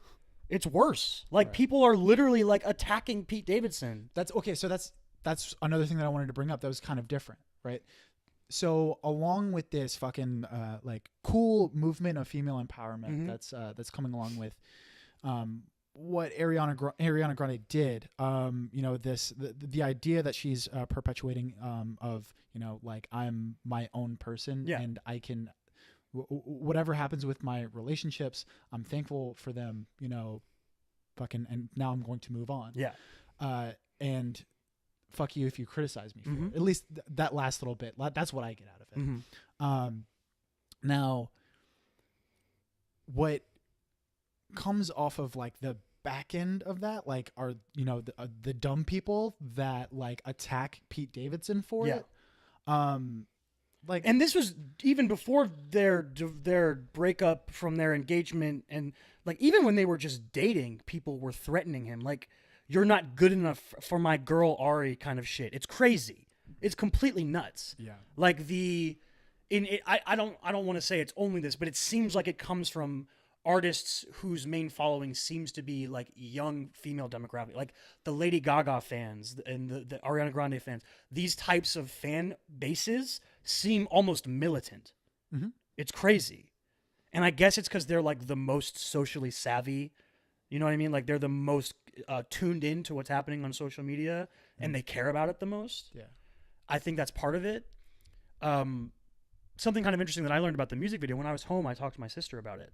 Speaker 1: It's worse. Like people are literally like attacking Pete Davidson.
Speaker 2: That's okay, so that's another thing that I wanted to bring up that was kind of different, right? So along with this fucking like cool movement of female empowerment that's coming along with what Ariana Grande did, you know, the idea that she's perpetuating of, you know, like I'm my own person and I can whatever happens with my relationships, I'm thankful for them, you know, fucking, and now I'm going to move on.
Speaker 1: Yeah.
Speaker 2: And fuck you if you criticize me for it. At least that last little bit. That's what I get out of it. Now, what comes off of like the back end of that, like are the dumb people that like attack Pete Davidson for
Speaker 1: Yeah.
Speaker 2: it. Like,
Speaker 1: and this was even before their breakup from their engagement, and like even when they were just dating, people were threatening him, like, "You're not good enough for my girl Ari," kind of shit. It's crazy. It's completely nuts.
Speaker 2: yeah,
Speaker 1: Like I don't want to say it's only this, but it seems like it comes from artists whose main following seems to be like young female demographic, like the Lady Gaga fans and the Ariana Grande fans. These types of fan bases seem almost militant.
Speaker 2: Mhm.
Speaker 1: It's crazy. And I guess it's because they're like the most socially savvy. You know what I mean? Like they're the most tuned in to what's happening on social media, and they care about it the most.
Speaker 2: yeah.
Speaker 1: I think that's part of it. Something kind of interesting that I learned about the music video when I was home, I talked to my sister about it.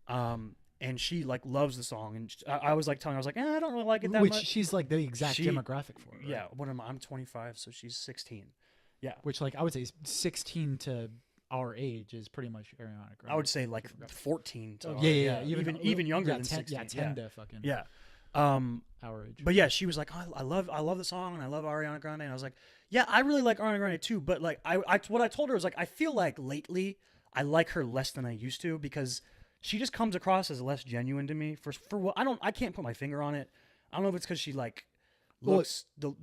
Speaker 1: And she like loves the song, and I was like telling her, I was like, I don't really like it that
Speaker 2: Which
Speaker 1: much.
Speaker 2: she's like the exact
Speaker 1: She-
Speaker 2: demographic for it. Right?
Speaker 1: Yeah, what am I? I'm 25, so she's 16. Yeah,
Speaker 2: Which like I would say 16 to our age is pretty much Ariana Grande.
Speaker 1: I would say like 14 to
Speaker 2: yeah.
Speaker 1: even younger than
Speaker 2: 10,
Speaker 1: 16.
Speaker 2: Yeah, 10 to fucking
Speaker 1: Yeah.
Speaker 2: our age.
Speaker 1: But yeah, she was like, oh, I love the song, and I love Ariana Grande, and I was like, yeah, I really like Ariana Grande too. But like, what I told her was like, I feel like lately I like her less than I used to, because she just comes across as less genuine to me. For what I can't put my finger on it. I don't know if it's because she like looks the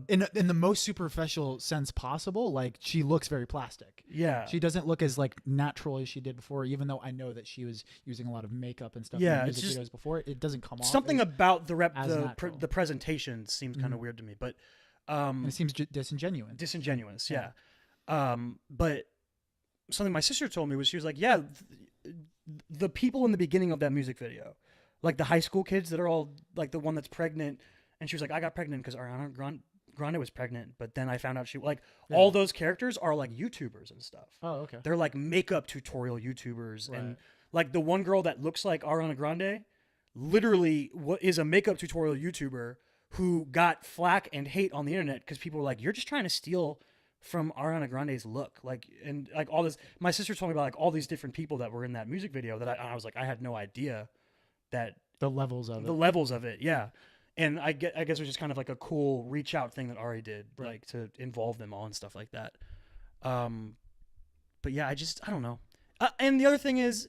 Speaker 2: in the most superficial sense possible, like she looks very plastic.
Speaker 1: yeah.
Speaker 2: She doesn't look as like natural as she did before, even though I know that she was using a lot of makeup and stuff
Speaker 1: Yeah,
Speaker 2: in
Speaker 1: it's
Speaker 2: music
Speaker 1: just
Speaker 2: videos before. It doesn't come off
Speaker 1: Something
Speaker 2: as,
Speaker 1: about
Speaker 2: as natural.
Speaker 1: the presentation seems kind of weird to me, but
Speaker 2: and it seems disingenuous.
Speaker 1: disingenuous. Yeah. But something my sister told me was, she was like, yeah, the people in the beginning of that music video, like the high school kids that are all like the one that's pregnant, and she was like, I got pregnant because Ariana Grande was pregnant, but then I found out all those characters are like YouTubers and stuff.
Speaker 2: Oh, okay.
Speaker 1: They're like makeup tutorial YouTubers, and
Speaker 2: Right.
Speaker 1: like the one girl that looks like Ariana Grande literally is a makeup tutorial YouTuber who got flack and hate on the internet because people were like, you're just trying to steal from Ariana Grande's look, like, and like all this. My sister told me about like all these different people that were in that music video that I was like, I had no idea that
Speaker 2: The levels of it.
Speaker 1: the levels of it. Yeah. And I guess it was just kind of like a cool reach out thing that Ari did,
Speaker 2: Right.
Speaker 1: like to involve them all and stuff like that. But yeah, I don't know. And the other thing is,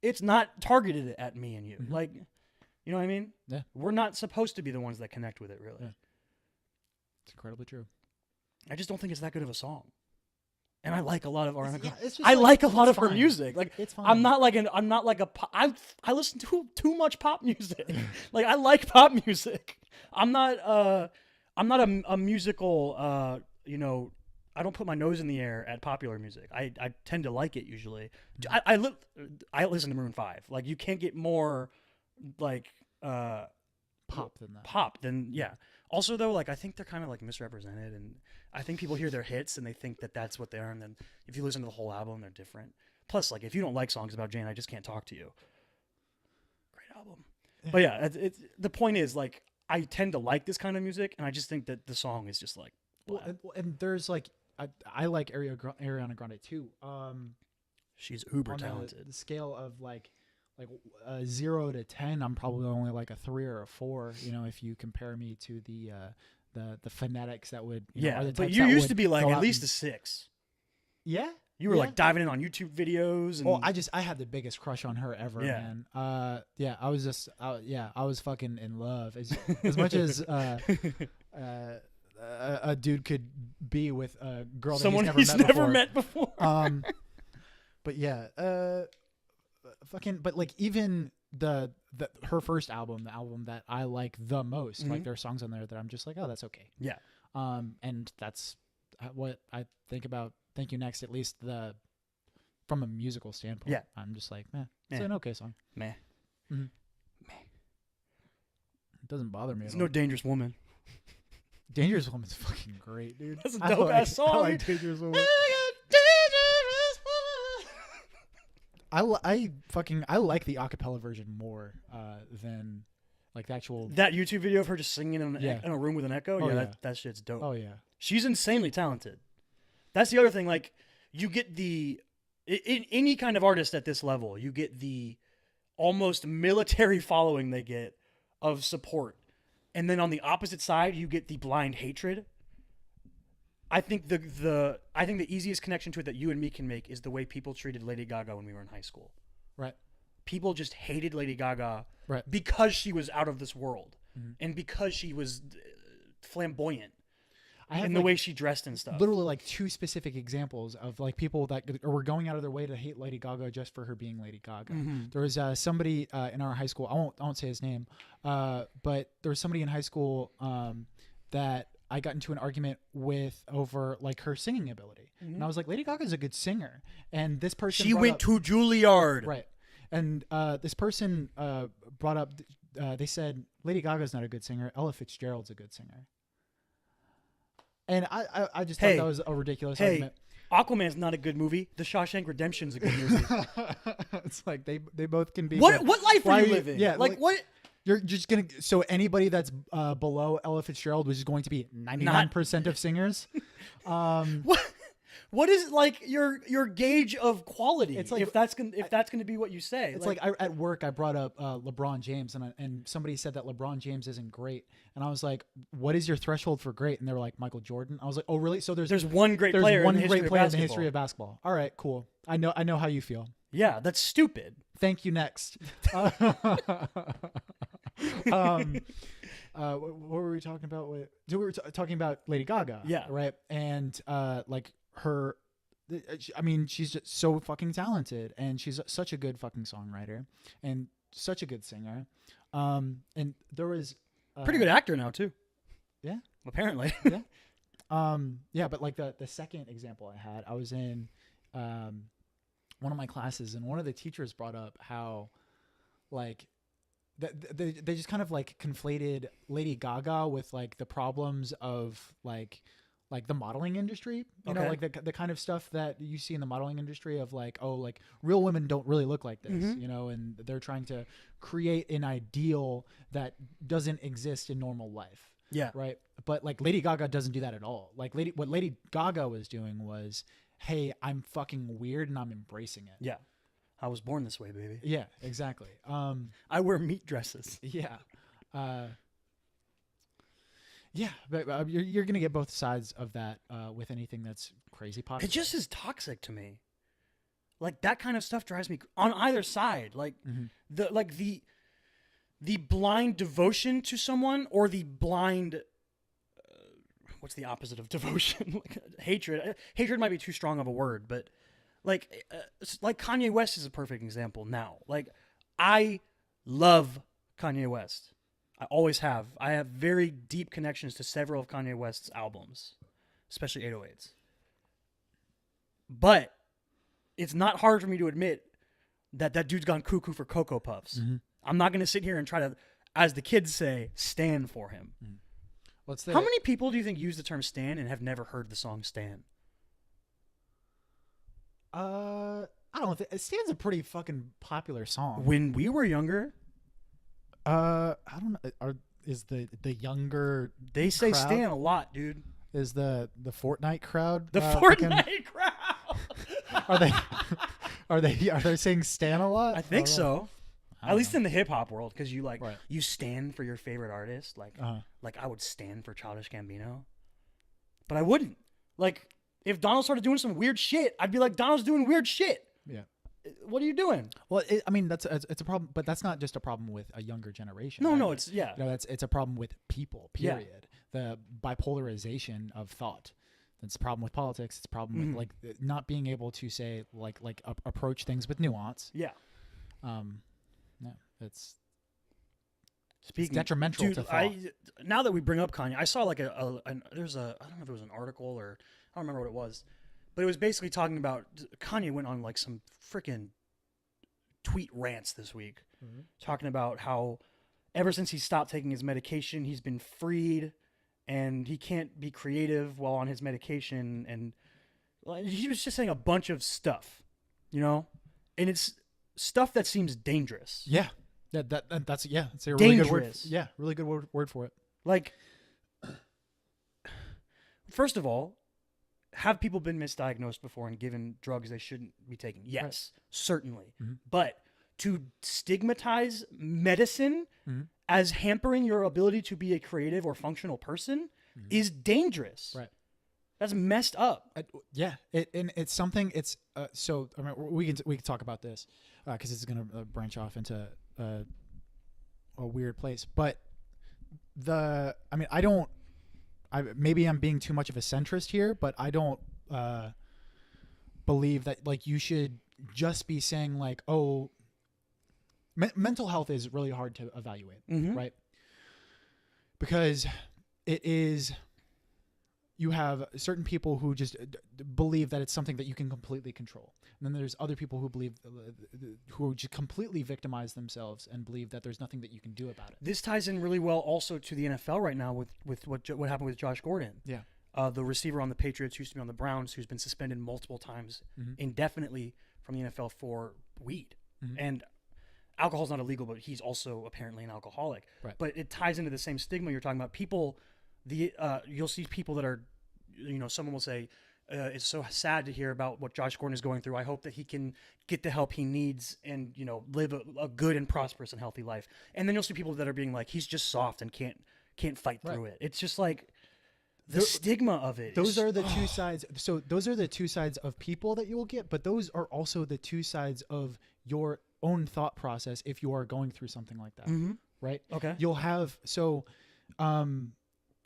Speaker 1: it's not targeted at me and you.
Speaker 2: Mhm.
Speaker 1: Like, you know what I mean?
Speaker 2: Yeah.
Speaker 1: We're not supposed to be the ones that connect with it, really.
Speaker 2: Yeah. It's incredibly true.
Speaker 1: I just don't think it's that good of a song. And I like a lot of Ariana Grande.
Speaker 2: it's just
Speaker 1: I like a lot
Speaker 2: it's
Speaker 1: of her
Speaker 2: fine.
Speaker 1: music. Like,
Speaker 2: It's fine.
Speaker 1: I'm not like a I listen to too much pop music. Like, I like pop music. I'm not a musical I don't put my nose in the air at popular music. I tend to like it usually. I listen to Maroon 5. Like, you can't get more like
Speaker 2: pop than that.
Speaker 1: pop than yeah. Also though, like, I think they're kind of like misrepresented, and I think people hear their hits and they think that that's what they are, and then if you listen to the whole album, they're different. Plus, like, if you don't like songs about Jane, I just can't talk to you. Great album.
Speaker 2: Yeah.
Speaker 1: But yeah, it's the point is, like, I tend to like this kind of music, and I just think that the song is just like blah.
Speaker 2: And there's like I like Ariana Grande too.
Speaker 1: She's uber
Speaker 2: On
Speaker 1: talented.
Speaker 2: the scale of like 0 to 10, I'm probably only like a 3 or a 4. You know, if you compare me to the fanatics that would are the
Speaker 1: but
Speaker 2: types
Speaker 1: you
Speaker 2: that
Speaker 1: used
Speaker 2: would
Speaker 1: to be like
Speaker 2: go
Speaker 1: at
Speaker 2: out
Speaker 1: least
Speaker 2: and-
Speaker 1: a 6.
Speaker 2: yeah.
Speaker 1: You were
Speaker 2: Yeah.
Speaker 1: like diving in on YouTube videos, and
Speaker 2: Well, I had the biggest crush on her ever,
Speaker 1: Yeah.
Speaker 2: man. I was just I was fucking in love as much as a dude could be with a girl that
Speaker 1: someone
Speaker 2: he's never
Speaker 1: never
Speaker 2: met
Speaker 1: met
Speaker 2: before.
Speaker 1: before.
Speaker 2: But yeah, but like even her first album, the album that I like the most, like
Speaker 1: Mhm.
Speaker 2: there are songs on there that I'm just like, oh, that's okay.
Speaker 1: Yeah.
Speaker 2: And that's what I think about Thank You Next, at least from a musical standpoint.
Speaker 1: Yeah.
Speaker 2: I'm just like, it's
Speaker 1: Yeah.
Speaker 2: an okay song.
Speaker 1: Meh.
Speaker 2: Mhm. It doesn't bother me
Speaker 1: There's
Speaker 2: at
Speaker 1: no
Speaker 2: all.
Speaker 1: Dangerous Woman.
Speaker 2: Dangerous Woman's fucking great, dude.
Speaker 1: That's a
Speaker 2: I
Speaker 1: dope
Speaker 2: like-
Speaker 1: ass song.
Speaker 2: I like Dangerous Woman. I like the acapella version more than like the actual.
Speaker 1: That YouTube video of her just singing in
Speaker 2: Yeah.
Speaker 1: a room with an echo.
Speaker 2: Oh,
Speaker 1: yeah,
Speaker 2: yeah.
Speaker 1: that shit's dope.
Speaker 2: Oh yeah.
Speaker 1: She's insanely talented. That's the other thing. Like, you get in any kind of artist at this level, you get the almost military following they get of support. And then on the opposite side, you get the blind hatred. I think the easiest connection to it that you and me can make is the way people treated Lady Gaga when we were in high school.
Speaker 2: Right.
Speaker 1: People just hated Lady Gaga
Speaker 2: Right.
Speaker 1: because she was out of this world
Speaker 2: Mm-hmm.
Speaker 1: and because she was flamboyant
Speaker 2: I have
Speaker 1: in the way she dressed and stuff.
Speaker 2: literally like 2 specific examples of like people that were going out of their way to hate Lady Gaga just for her being Lady Gaga.
Speaker 1: Mm-hmm.
Speaker 2: There was somebody in our high school. I won't say his name, but there was somebody in high school that I got into an argument with over like her singing ability, and I was like, Lady Gaga's a good singer, and this person
Speaker 1: She went to Juilliard.
Speaker 2: right, and this person brought up. They said Lady Gaga's not a good singer. Ella Fitzgerald's a good singer. And I just thought that was a ridiculous argument.
Speaker 1: Aquaman's not a good movie. The Shawshank Redemption's a good movie.
Speaker 2: It's like they both can be.
Speaker 1: What life
Speaker 2: Why
Speaker 1: are you living?
Speaker 2: Yeah,
Speaker 1: like what?
Speaker 2: You're just gonna. So anybody that's below Ella Fitzgerald, which is going to be 99% of singers.
Speaker 1: What is like your gauge of quality?
Speaker 2: It's like-
Speaker 1: if that's gonna be what you say.
Speaker 2: It's like at work, I brought up LeBron James, and somebody said that LeBron James isn't great, and I was like, "What is your threshold for great?" And they were like, "Michael Jordan." I was like, "Oh, really?" So there's
Speaker 1: one great
Speaker 2: there's
Speaker 1: player
Speaker 2: one
Speaker 1: in the
Speaker 2: great
Speaker 1: history
Speaker 2: player
Speaker 1: of
Speaker 2: in the
Speaker 1: basketball.
Speaker 2: history of basketball. All right, cool. I know how you feel.
Speaker 1: Yeah, that's stupid.
Speaker 2: Thank you. Next. What were we talking about? We were talking about Lady Gaga.
Speaker 1: Yeah.
Speaker 2: Right. And like her, I mean, she's just so fucking talented, and she's such a good fucking songwriter and such a good singer. And there was
Speaker 1: Pretty good actor now too.
Speaker 2: Yeah.
Speaker 1: Apparently.
Speaker 2: Yeah. Yeah, but like the second example I had, I was in one of my classes, and one of the teachers brought up how like they just kind of like conflated Lady Gaga with like the problems of like the modeling industry, you know,
Speaker 1: Okay.
Speaker 2: like the kind of stuff that you see in the modeling industry of like, oh, like real women don't really look like this,
Speaker 1: Mhm.
Speaker 2: you know, and they're trying to create an ideal that doesn't exist in normal life.
Speaker 1: Yeah.
Speaker 2: Right. But like Lady Gaga doesn't do that at all. Like what Lady Gaga was doing was, hey, I'm fucking weird and I'm embracing it.
Speaker 1: Yeah. I was born this way, baby.
Speaker 2: Yeah, exactly.
Speaker 1: I wear meat dresses.
Speaker 2: Yeah. Yeah, but you're going to get both sides of that with anything that's crazy popular.
Speaker 1: It just is toxic to me. Like that kind of stuff drives me on either side. Like the blind devotion to someone, or the blind what's the opposite of devotion? Like hatred. Hatred might be too strong of a word, but like Kanye West is a perfect example now. Like I love Kanye West. I always have. I have very deep connections to several of Kanye West's albums, especially 808s. But it's not hard for me to admit that that dude's gone cuckoo for Cocoa Puffs.
Speaker 2: Mm-hmm.
Speaker 1: I'm not going to sit here and try to, as the kids say, stand for him.
Speaker 2: What's
Speaker 1: How many people do you think use the term stan and have never heard the song Stan?
Speaker 2: I don't think Stan's a pretty fucking popular song.
Speaker 1: When we were younger,
Speaker 2: I don't know. Is the younger
Speaker 1: they say
Speaker 2: crowd?
Speaker 1: Stan a lot, dude.
Speaker 2: Is the Fortnite crowd?
Speaker 1: The
Speaker 2: fucking-
Speaker 1: Fortnite crowd.
Speaker 2: are they saying Stan a lot?
Speaker 1: I think
Speaker 2: don't know.
Speaker 1: so. At least in the hip hop world, because you
Speaker 2: Right.
Speaker 1: you stand for your favorite artist. Like
Speaker 2: Uh-huh.
Speaker 1: I would stand for Childish Gambino, but I wouldn't. Like if Donald started doing some weird shit, I'd be like, Donald's doing weird shit.
Speaker 2: Yeah.
Speaker 1: What are you doing?
Speaker 2: Well, I mean it's a problem, but that's not just a problem with a younger generation.
Speaker 1: No,
Speaker 2: right?
Speaker 1: no, it's yeah.
Speaker 2: You know, it's a problem with people.
Speaker 1: Yeah.
Speaker 2: Period. The bipolarization of thought. It's a problem with politics. It's a problem
Speaker 1: Mhm.
Speaker 2: with like not being able to say approach things with nuance.
Speaker 1: Yeah.
Speaker 2: No, it's
Speaker 1: Speaking
Speaker 2: detrimental
Speaker 1: dude,
Speaker 2: to thought.
Speaker 1: Now that we bring up Kanye, I saw like there's a I don't know if it was an article or I don't remember what it was, but it was basically talking about Kanye went on like some freaking tweet rants this week, talking about how ever since he stopped taking his medication, he's been freed and he can't be creative while on his medication, and like, he was just saying a bunch of stuff, you know, and it's stuff that seems dangerous.
Speaker 2: Yeah. That's it's a really good word.
Speaker 1: Dangerous.
Speaker 2: Yeah, really good word for it.
Speaker 1: Like, first of all, have people been misdiagnosed before and given drugs they shouldn't be taking? Yes, certainly.
Speaker 2: Mm-hmm.
Speaker 1: But to stigmatize medicine
Speaker 2: Mhm.
Speaker 1: as hampering your ability to be a creative or functional person is dangerous.
Speaker 2: Right.
Speaker 1: That's messed up.
Speaker 2: Yeah, and it's something. It's so I mean, we can talk about this because it's going to branch off into a weird place. But I mean, maybe I'm being too much of a centrist here, but I don't believe that like you should just be saying like, oh, mental health is really hard to evaluate, right? Because it is. You have certain people who just believe that it's something that you can completely control. And then there's other people who believe, who just completely victimize themselves and believe that there's nothing that you can do about it.
Speaker 1: This ties in really well also to the NFL right now with what happened with Josh Gordon.
Speaker 2: Yeah.
Speaker 1: The receiver on the Patriots, who used to be on the Browns, who's been suspended multiple times indefinitely from the NFL for weed. And alcohol's not illegal, but he's also apparently an alcoholic.
Speaker 2: Right.
Speaker 1: But it ties into the same stigma you're talking about. People, you'll see people that are, someone will say, it's so sad to hear about what Josh Gordon is going through. I hope that he can get the help he needs and, live a good and prosperous and healthy life. And then you'll see people that are being like, he's just soft and can't fight through it. It's just like the stigma of it.
Speaker 2: Those are the two sides. So those are the two sides of people that you will get, but those are also the two sides of your own thought process if you are going through something like that. Right?
Speaker 1: Okay.
Speaker 2: You'll have,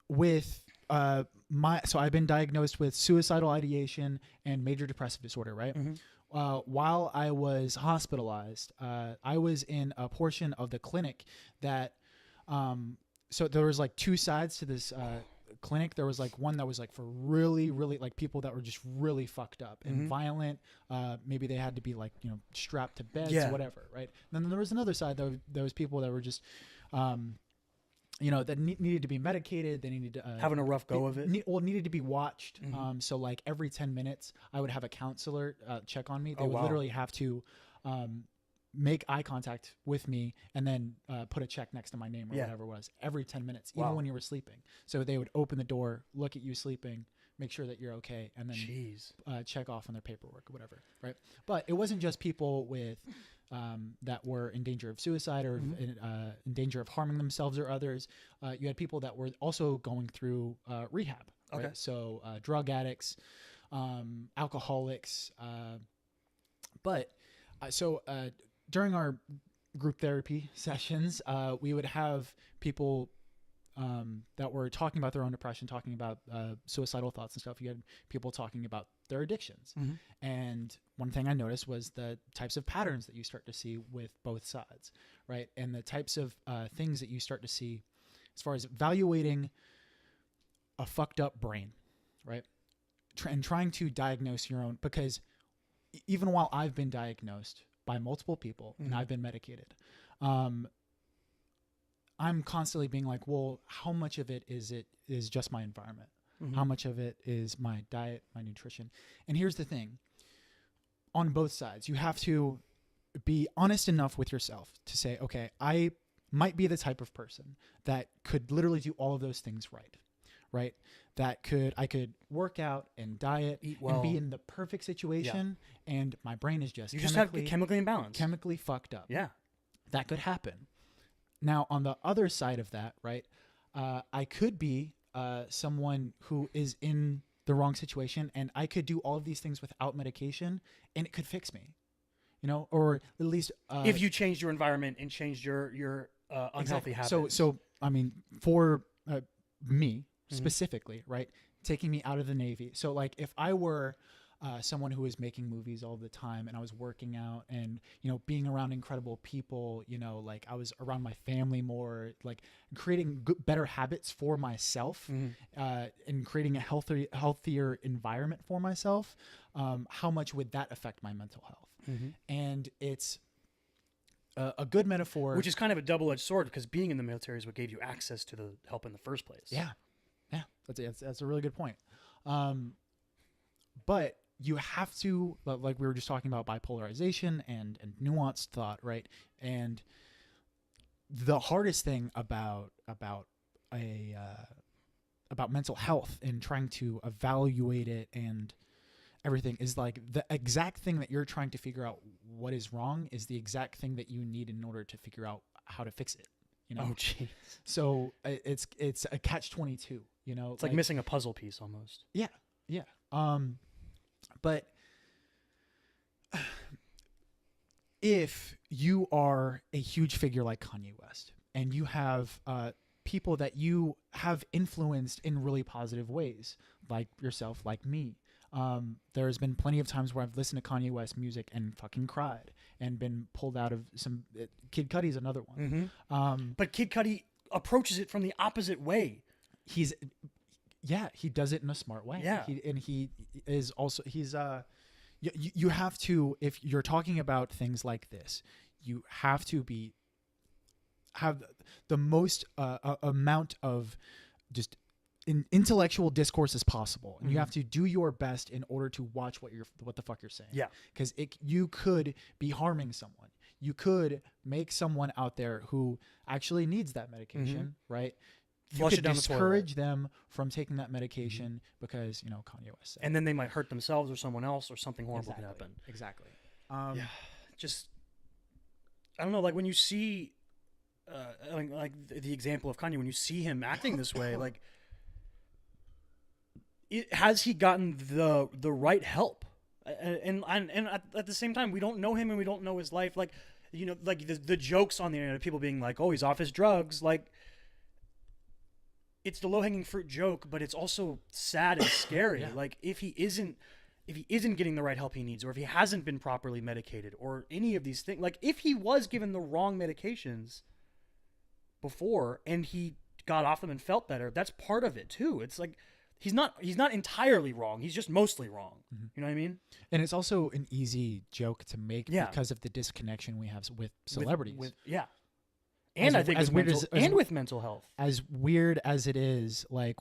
Speaker 2: with so I've been diagnosed with suicidal ideation and major depressive disorder, right? While I was hospitalized, I was in a portion of the clinic that, so there was like two sides to this clinic. There was like one that was like for really, really like people that were just really fucked up and violent. Maybe they had to be like, strapped to beds, whatever, right? And then there was another side that there was people that were just, that needed to be medicated. They needed to
Speaker 1: having a rough go of it.
Speaker 2: Needed to be watched. So like every 10 minutes, I would have a counselor check on me. They would literally have to make eye contact with me and then put a check next to my name or whatever it was every 10 minutes, even when you were sleeping. So they would open the door, look at you sleeping, make sure that you're okay, and then check off on their paperwork or whatever, right? But it wasn't just people with that were in danger of suicide or in danger of harming themselves or others. You had people that were also going through rehab. Right? Okay. So drug addicts, alcoholics. During our group therapy sessions, we would have people that were talking about their own depression, talking about suicidal thoughts and stuff. You had people talking about their addictions. And one thing I noticed was the types of patterns that you start to see with both sides, right? And the types of things that you start to see as far as evaluating a fucked up brain, right? And trying to diagnose your own, because even while I've been diagnosed by multiple people and I've been medicated, I'm constantly being like, well, how much of it is just my environment? How much of it is my diet, my nutrition? And here's the thing. On both sides, you have to be honest enough with yourself to say, okay, I might be the type of person that could literally do all of those things right? That I could work out and diet, eat well, and be in the perfect situation, and my brain is just
Speaker 1: chemically imbalanced,
Speaker 2: chemically fucked up.
Speaker 1: Yeah,
Speaker 2: that could happen. Now, on the other side of that, right, I could be someone who is in the wrong situation, and I could do all of these things without medication, and it could fix me, or at least
Speaker 1: if you changed your environment and changed your unhealthy habits.
Speaker 2: So I mean, for me specifically, right, taking me out of the Navy. So like, if I were someone who was making movies all the time and I was working out and, being around incredible people, like I was around my family more, like creating better habits for myself, and creating a healthier environment for myself, how much would that affect my mental health? And it's a good metaphor.
Speaker 1: Which is kind of a double-edged sword, because being in the military is what gave you access to the help in the first place.
Speaker 2: Yeah. That's a really good point. But you have to, like we were just talking about, bipolarization and nuanced thought, right? And the hardest thing about mental health and trying to evaluate it and everything is like the exact thing that you're trying to figure out what is wrong is the exact thing that you need in order to figure out how to fix it. You know?
Speaker 1: Oh, jeez.
Speaker 2: So it's a catch-22. You know,
Speaker 1: It's like missing a puzzle piece almost.
Speaker 2: Yeah, yeah. But if you are a huge figure like Kanye West and you have people that you have influenced in really positive ways, like yourself, like me, there's been plenty of times where I've listened to Kanye West music and fucking cried and been pulled out of some. Kid Cudi's another one.
Speaker 1: Mm-hmm. But Kid Cudi approaches it from the opposite way.
Speaker 2: He does it in a smart way.
Speaker 1: Yeah.
Speaker 2: He is also, you have to, if you're talking about things like this, you have to have the most amount of just intellectual discourse as possible. And you have to do your best in order to watch what the fuck you're saying.
Speaker 1: Yeah.
Speaker 2: Because you could be harming someone. You could make someone out there who actually needs that medication, right? You could discourage them from taking that medication because, you know, Kanye West said.
Speaker 1: And then they might hurt themselves or someone else or something horrible could happen.
Speaker 2: Exactly.
Speaker 1: Just, I don't know, like when you see, like the example of Kanye, when you see him acting this way, like, has he gotten the right help? And at the same time, we don't know him and we don't know his life. Like, you know, like the jokes on the internet of people being like, oh, he's off his drugs. Like, it's the low-hanging fruit joke, but it's also sad and scary. Yeah. Like, if he isn't getting the right help he needs, or if he hasn't been properly medicated, or any of these things, like if he was given the wrong medications before and he got off them and felt better, that's part of it too. It's like he's not entirely wrong. He's just mostly wrong. Mm-hmm. You know what I mean? And
Speaker 2: it's also an easy joke to make because of the disconnection we have with celebrities.
Speaker 1: And I think with mental health.
Speaker 2: As weird as it is, like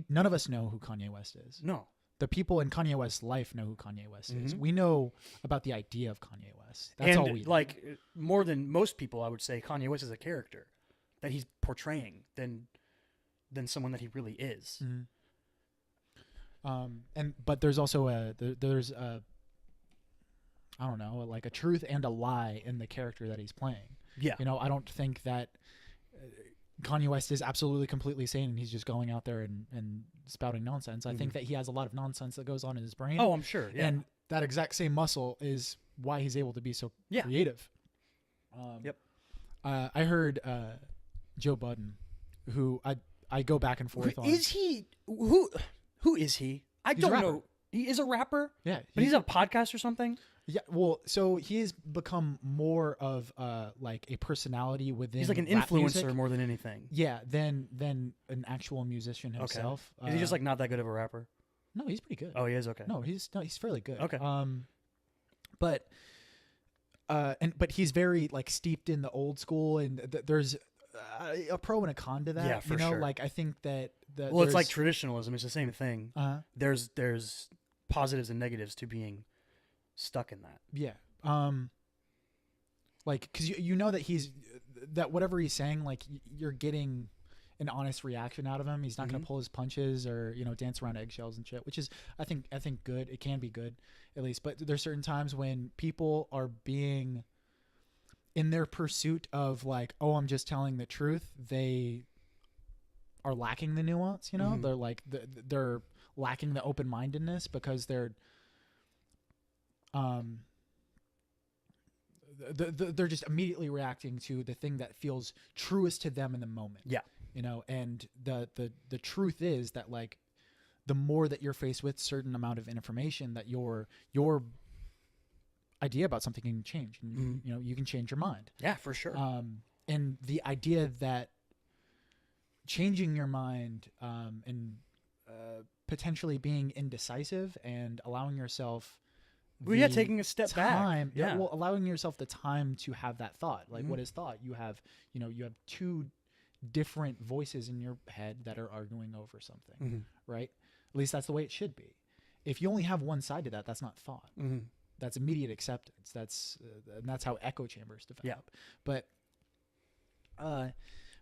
Speaker 2: none of us know who Kanye West is.
Speaker 1: No.
Speaker 2: The people in Kanye West's life know who Kanye West is. We know about the idea of Kanye West. That's all we know.
Speaker 1: Like more than most people, I would say Kanye West is a character that he's portraying than someone that he really is.
Speaker 2: Mm-hmm. But there's also there's I don't know, like a truth and a lie in the character that he's playing.
Speaker 1: Yeah.
Speaker 2: You know, I don't think that Kanye West is absolutely completely sane and he's just going out there and spouting nonsense. I think that he has a lot of nonsense that goes on in his brain.
Speaker 1: Oh, I'm sure. Yeah.
Speaker 2: And that exact same muscle is why he's able to be so creative. I heard Joe Budden, who I go back and forth on.
Speaker 1: Is he who is he? I don't know. He is a rapper?
Speaker 2: Yeah.
Speaker 1: But he's a podcast or something?
Speaker 2: Yeah, well, so he has become more of like a personality within.
Speaker 1: He's like an influencer music. More than anything.
Speaker 2: Yeah, than an actual musician himself.
Speaker 1: Okay. Is he just like not that good of a rapper?
Speaker 2: No, he's pretty good.
Speaker 1: Oh, he is. Okay.
Speaker 2: No, he's fairly good.
Speaker 1: Okay.
Speaker 2: But he's very like steeped in the old school, and there's a pro and a con to that.
Speaker 1: Yeah, for sure.
Speaker 2: Like I think that
Speaker 1: it's like traditionalism. It's the same thing. There's positives and negatives to being stuck in that.
Speaker 2: Yeah. Like, cause you know that whatever he's saying, like you're getting an honest reaction out of him. He's not going to pull his punches or, you know, dance around eggshells and shit, which is, I think good. It can be good at least, but there's certain times when people are being in their pursuit of like, oh, I'm just telling the truth. They are lacking the nuance, you know, they're like, they're lacking the open-mindedness because they're just immediately reacting to the thing that feels truest to them in the moment.
Speaker 1: Yeah.
Speaker 2: You know, and the truth is that like the more that you're faced with certain amount of information that your idea about something can change. And, you know, you can change your mind.
Speaker 1: Yeah, for sure.
Speaker 2: And the idea that changing your mind and potentially being indecisive and allowing yourself
Speaker 1: taking a step back.
Speaker 2: Yeah. Well, allowing yourself the time to have that thought. Like, what is thought? You have two different voices in your head that are arguing over something, right? At least that's the way it should be. If you only have one side to that, that's not thought. That's immediate acceptance. And that's how echo chambers develop.
Speaker 1: Yeah.
Speaker 2: But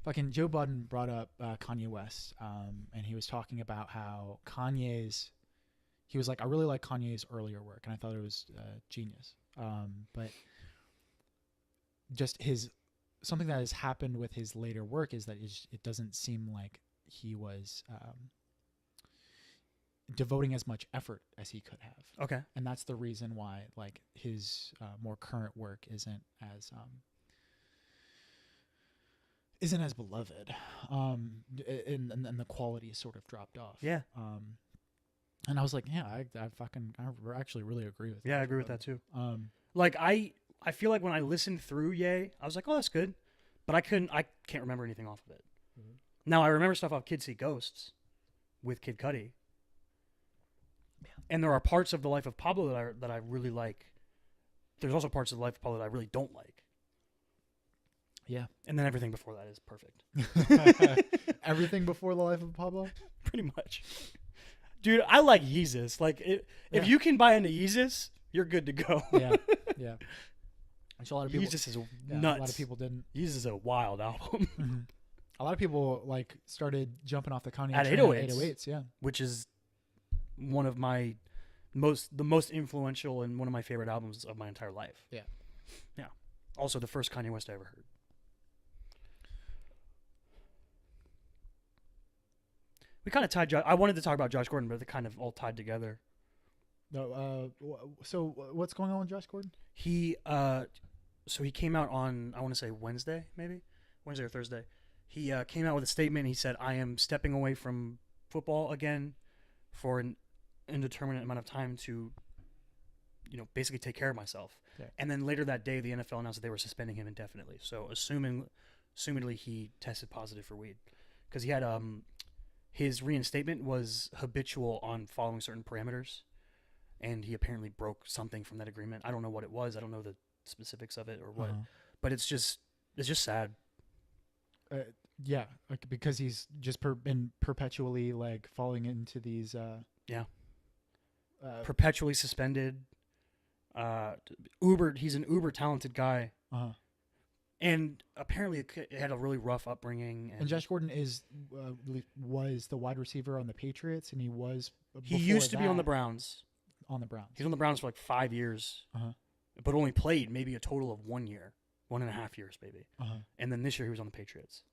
Speaker 2: fucking Joe Budden brought up Kanye West, and he was talking about how he was like, I really like Kanye's earlier work, and I thought it was genius. But just something that has happened with his later work is that it doesn't seem like he was devoting as much effort as he could have.
Speaker 1: Okay.
Speaker 2: And that's the reason why like his more current work isn't as beloved, and the quality is sort of dropped off.
Speaker 1: Yeah.
Speaker 2: And I was like, yeah, I actually really agree with.
Speaker 1: Yeah, I agree with that too. Like I feel like when I listened through Ye, I was like, oh, that's good, but I can't remember anything off of it.
Speaker 2: Mhm.
Speaker 1: Now I remember stuff off Kids See Ghosts with Kid Cudi, and there are parts of the life of Pablo that I really like. There's also parts of the life of Pablo that I really don't like.
Speaker 2: Yeah.
Speaker 1: And then everything before that is perfect.
Speaker 2: Everything before the life of Pablo?
Speaker 1: Pretty much. Dude, I like Yeezus. Like, if you can buy into Yeezus, you're good to go.
Speaker 2: Yeah. Yeah. Which a lot of people,
Speaker 1: Yeezus is
Speaker 2: yeah,
Speaker 1: nuts.
Speaker 2: A lot of people didn't.
Speaker 1: Yeezus is a wild album.
Speaker 2: Mm-hmm. A lot of people like started jumping off the Kanye
Speaker 1: At
Speaker 2: train
Speaker 1: 808s.
Speaker 2: at 808s, yeah.
Speaker 1: Which is one of my the most influential and one of my favorite albums of my entire life.
Speaker 2: Yeah.
Speaker 1: Yeah. Also the first Kanye West I ever heard. We kind of tied I wanted to talk about Josh Gordon, but they kind of all tied together.
Speaker 2: No, so what's going on with Josh Gordon?
Speaker 1: He so he came out on, I want to say Wednesday or Thursday. He came out with a statement. He said, I am stepping away from football again for an indeterminate amount of time to, basically take care of myself.
Speaker 2: Yeah.
Speaker 1: And then later that day, the NFL announced that they were suspending him indefinitely. So assumedly he tested positive for weed, because he had his reinstatement was habitual on following certain parameters, and he apparently broke something from that agreement. I don't know what it was. I don't know the specifics of it or what, but it's just sad.
Speaker 2: Yeah, like, because he's just been perpetually like falling into these.
Speaker 1: Perpetually suspended. He's an uber talented guy. And apparently it had a really rough upbringing.
Speaker 2: And Josh Gordon was the wide receiver on the Patriots, and he
Speaker 1: used to be on the Browns.
Speaker 2: On the Browns.
Speaker 1: He's on the Browns for like 5 years, but only played maybe a total of 1 year, 1.5 years maybe. And then this year he was on the Patriots.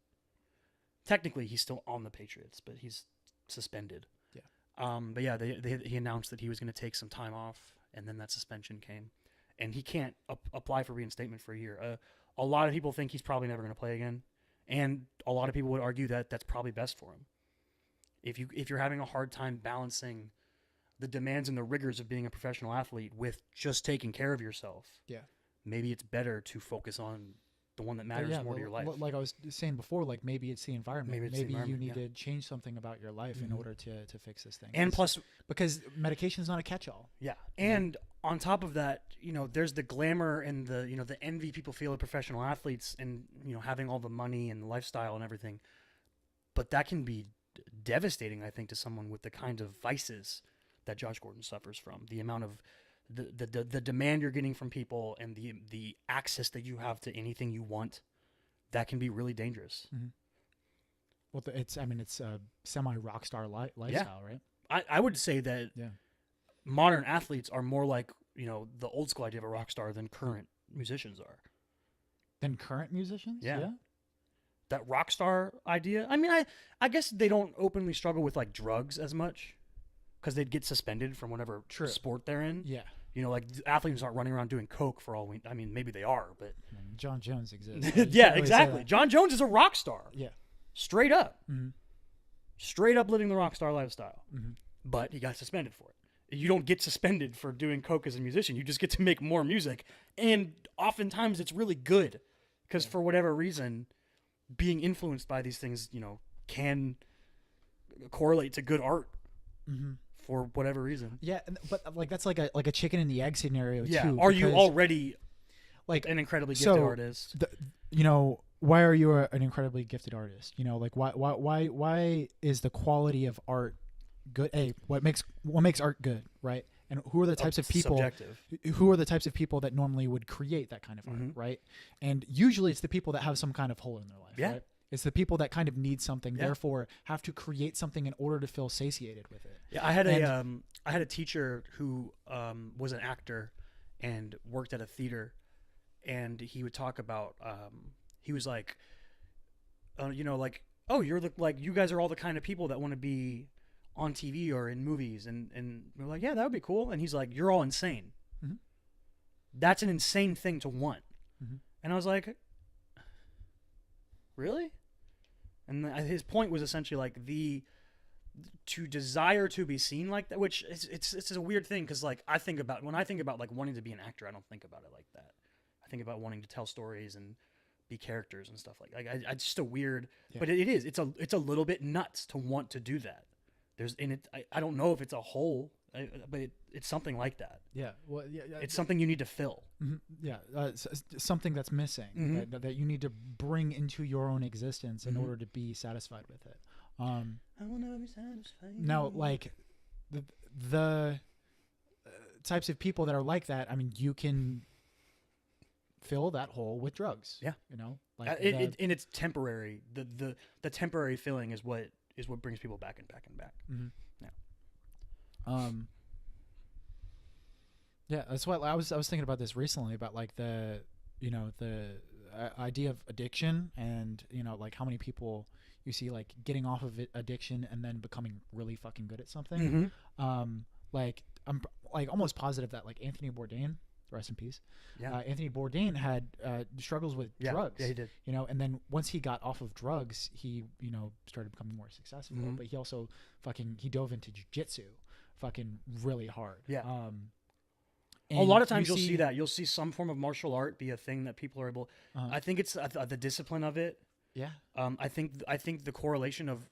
Speaker 1: Technically, he's still on the Patriots, but he's suspended. Yeah. But yeah, he announced that he was going to take some time off, and then that suspension came, and he can't apply for reinstatement for a year. A lot of people think he's probably never going to play again, and a lot of people would argue that that's probably best for him. If you're having a hard time balancing the demands and the rigors of being a professional athlete with just taking care of yourself, maybe it's better to focus on the one that matters more to your life.
Speaker 2: Like I was saying before, like maybe it's the environment. Maybe you need
Speaker 1: yeah.
Speaker 2: to change something about your life in order to fix this thing.
Speaker 1: And plus,
Speaker 2: because medication is not a catch-all.
Speaker 1: Yeah, and on top of that, there's the glamour and the the envy people feel of professional athletes, and having all the money and lifestyle and everything. But that can be devastating, I think, to someone with the kind of vices that Josh Gordon suffers from. The amount of the demand you're getting from people, and the access that you have to anything you want, that can be really dangerous.
Speaker 2: Mm-hmm. Well, it's a semi rock star lifestyle, right?
Speaker 1: I would say that modern athletes are more like the old school idea of a rock star than current musicians are.
Speaker 2: Than current musicians?
Speaker 1: Yeah. That rock star idea. I mean, I guess they don't openly struggle with like drugs as much, because they'd get suspended from whatever sport they're in.
Speaker 2: Yeah.
Speaker 1: Like athletes aren't running around doing coke for all I mean, maybe they are, but
Speaker 2: John Jones exists.
Speaker 1: Yeah, exactly. John Jones is a rock star.
Speaker 2: Yeah.
Speaker 1: Straight up.
Speaker 2: Mm-hmm.
Speaker 1: Straight up living the rock star lifestyle.
Speaker 2: Mm-hmm.
Speaker 1: But he got suspended for it. You don't get suspended for doing coke as a musician. You just get to make more music. And oftentimes it's really good, because for whatever reason, being influenced by these things, can correlate to good art. Mm-hmm. For whatever reason. Yeah,
Speaker 2: but like that's like a chicken and the egg scenario too.
Speaker 1: Yeah. Are you already like an incredibly gifted artist?
Speaker 2: Why are you an incredibly gifted artist? Like why is the quality of art good? What makes art good, right? And who are the types of people?
Speaker 1: Subjective.
Speaker 2: Who are the types of people that normally would create that kind of art, right? And usually it's the people that have some kind of hole in their life, right? It's the people that kind of need something,
Speaker 1: Yeah.
Speaker 2: therefore have to create something in order to feel satiated with it.
Speaker 1: Yeah, I had a teacher who was an actor and worked at a theater, and he would talk about he was like, like, oh, you're like you guys are all the kind of people that want to be on TV or in movies, and we're like, yeah, that would be cool. And he's like, you're all insane.
Speaker 2: Mhm.
Speaker 1: That's an insane thing to want.
Speaker 2: Mhm.
Speaker 1: And I was like, really? And his point was essentially like to desire to be seen like that, which it's a weird thing because like when I think about like wanting to be an actor, I don't think about it like that. I think about wanting to tell stories and be characters and stuff like it's just a weird, but it's a little bit nuts to want to do that. There's in it. I don't know if it's a whole, but it's something like that.
Speaker 2: Yeah. Well, yeah.
Speaker 1: It's something you need to fill.
Speaker 2: Mm-hmm. Yeah. Something that's missing
Speaker 1: Mm-hmm.
Speaker 2: that you need to bring into your own existence in
Speaker 1: Mm-hmm.
Speaker 2: order to be satisfied with it.
Speaker 1: I will never be satisfied.
Speaker 2: Now, like the types of people that are like that, I mean, you can fill that hole with drugs.
Speaker 1: Yeah.
Speaker 2: You know, like
Speaker 1: and it's temporary. The temporary filling is what brings people back and back and back.
Speaker 2: Mm-hmm.
Speaker 1: Yeah.
Speaker 2: Yeah, that's what I was thinking about this recently about like the idea of addiction and like how many people you see like getting off of addiction and then becoming really fucking good at something.
Speaker 1: Mm-hmm.
Speaker 2: Like I'm like almost positive that like Anthony Bourdain, rest in peace.
Speaker 1: Yeah.
Speaker 2: Anthony Bourdain had struggles with drugs.
Speaker 1: Yeah, he did.
Speaker 2: And then once he got off of drugs, he started becoming more successful.
Speaker 1: Mm-hmm.
Speaker 2: But he also he dove into jiu-jitsu, fucking really hard.
Speaker 1: Yeah. A
Speaker 2: And
Speaker 1: lot of times you'll see that. You'll see some form of martial art be a thing that people are able.
Speaker 2: Uh-huh.
Speaker 1: I think it's the discipline of it.
Speaker 2: Yeah.
Speaker 1: I think the correlation of